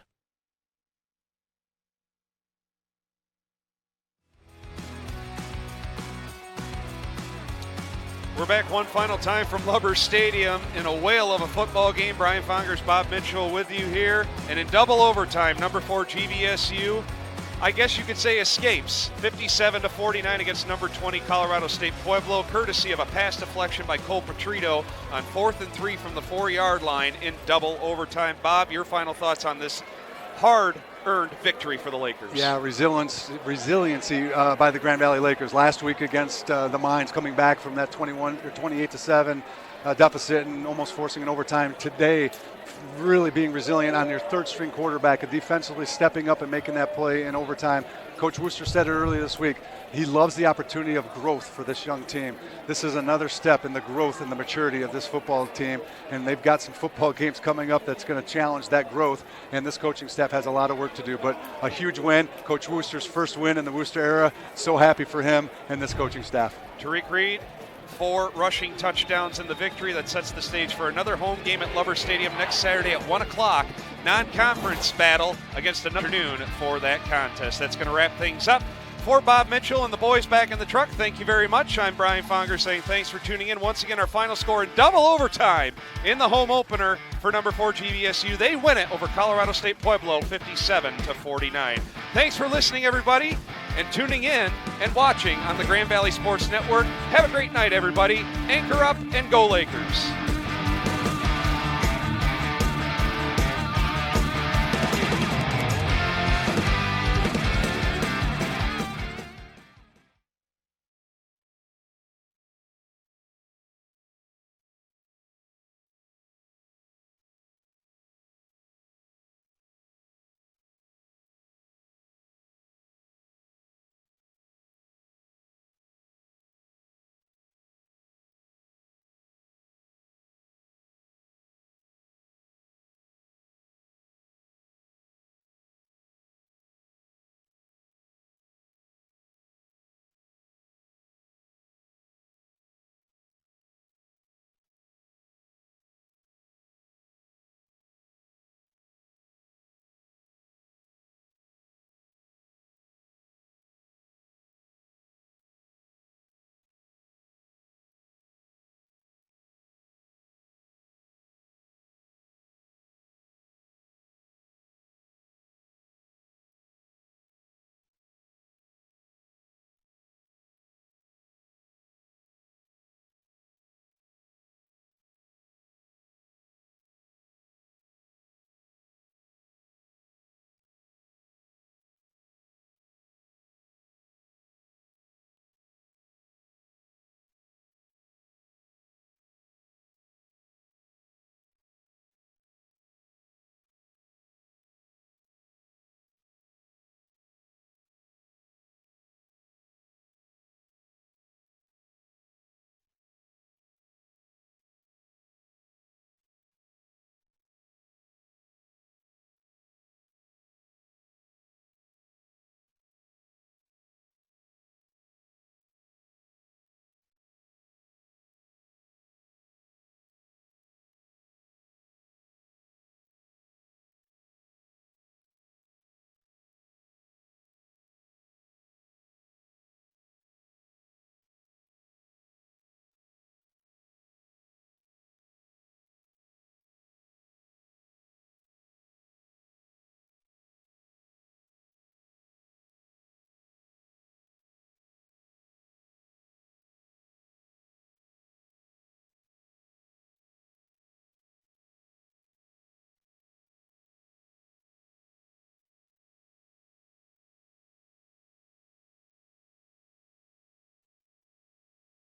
S2: We're back one final time from Lubber Stadium in a whale of a football game. Brian Fongers, Bob Mitchell with you here. And in double overtime, number 4 GVSU, I guess you could say escapes. 57-49 against number 20 Colorado State-Pueblo, courtesy of a pass deflection by Cole Petrito on 4th and 3 from the 4-yard line in double overtime. Bob, your final thoughts on this hard-earned victory for the Lakers?
S16: Yeah, resiliency by the Grand Valley Lakers last week against the Mines, coming back from that 28-7 deficit and almost forcing an overtime. Today, really being resilient on your third-string quarterback, defensively stepping up and making that play in overtime. Coach Wooster said it earlier this week. He loves the opportunity of growth for this young team. This is another step in the growth and the maturity of this football team, and they've got some football games coming up that's going to challenge that growth, and this coaching staff has a lot of work to do. But a huge win, Coach Wooster's first win in the Wooster era. So happy for him and this coaching staff.
S2: Tariq Reed, 4 rushing touchdowns in the victory that sets the stage for another home game at Lubber Stadium next Saturday at 1 o'clock. Non-conference battle against another noon for that contest. That's going to wrap things up. For Bob Mitchell and the boys back in the truck, thank you very much. I'm Brian Fonger saying thanks for tuning in. Once again, our final score in double overtime in the home opener for number 4 GVSU. They win it over Colorado State-Pueblo 57-49. Thanks for listening, everybody, and tuning in and watching on the Grand Valley Sports Network. Have a great night, everybody. Anchor up and go Lakers.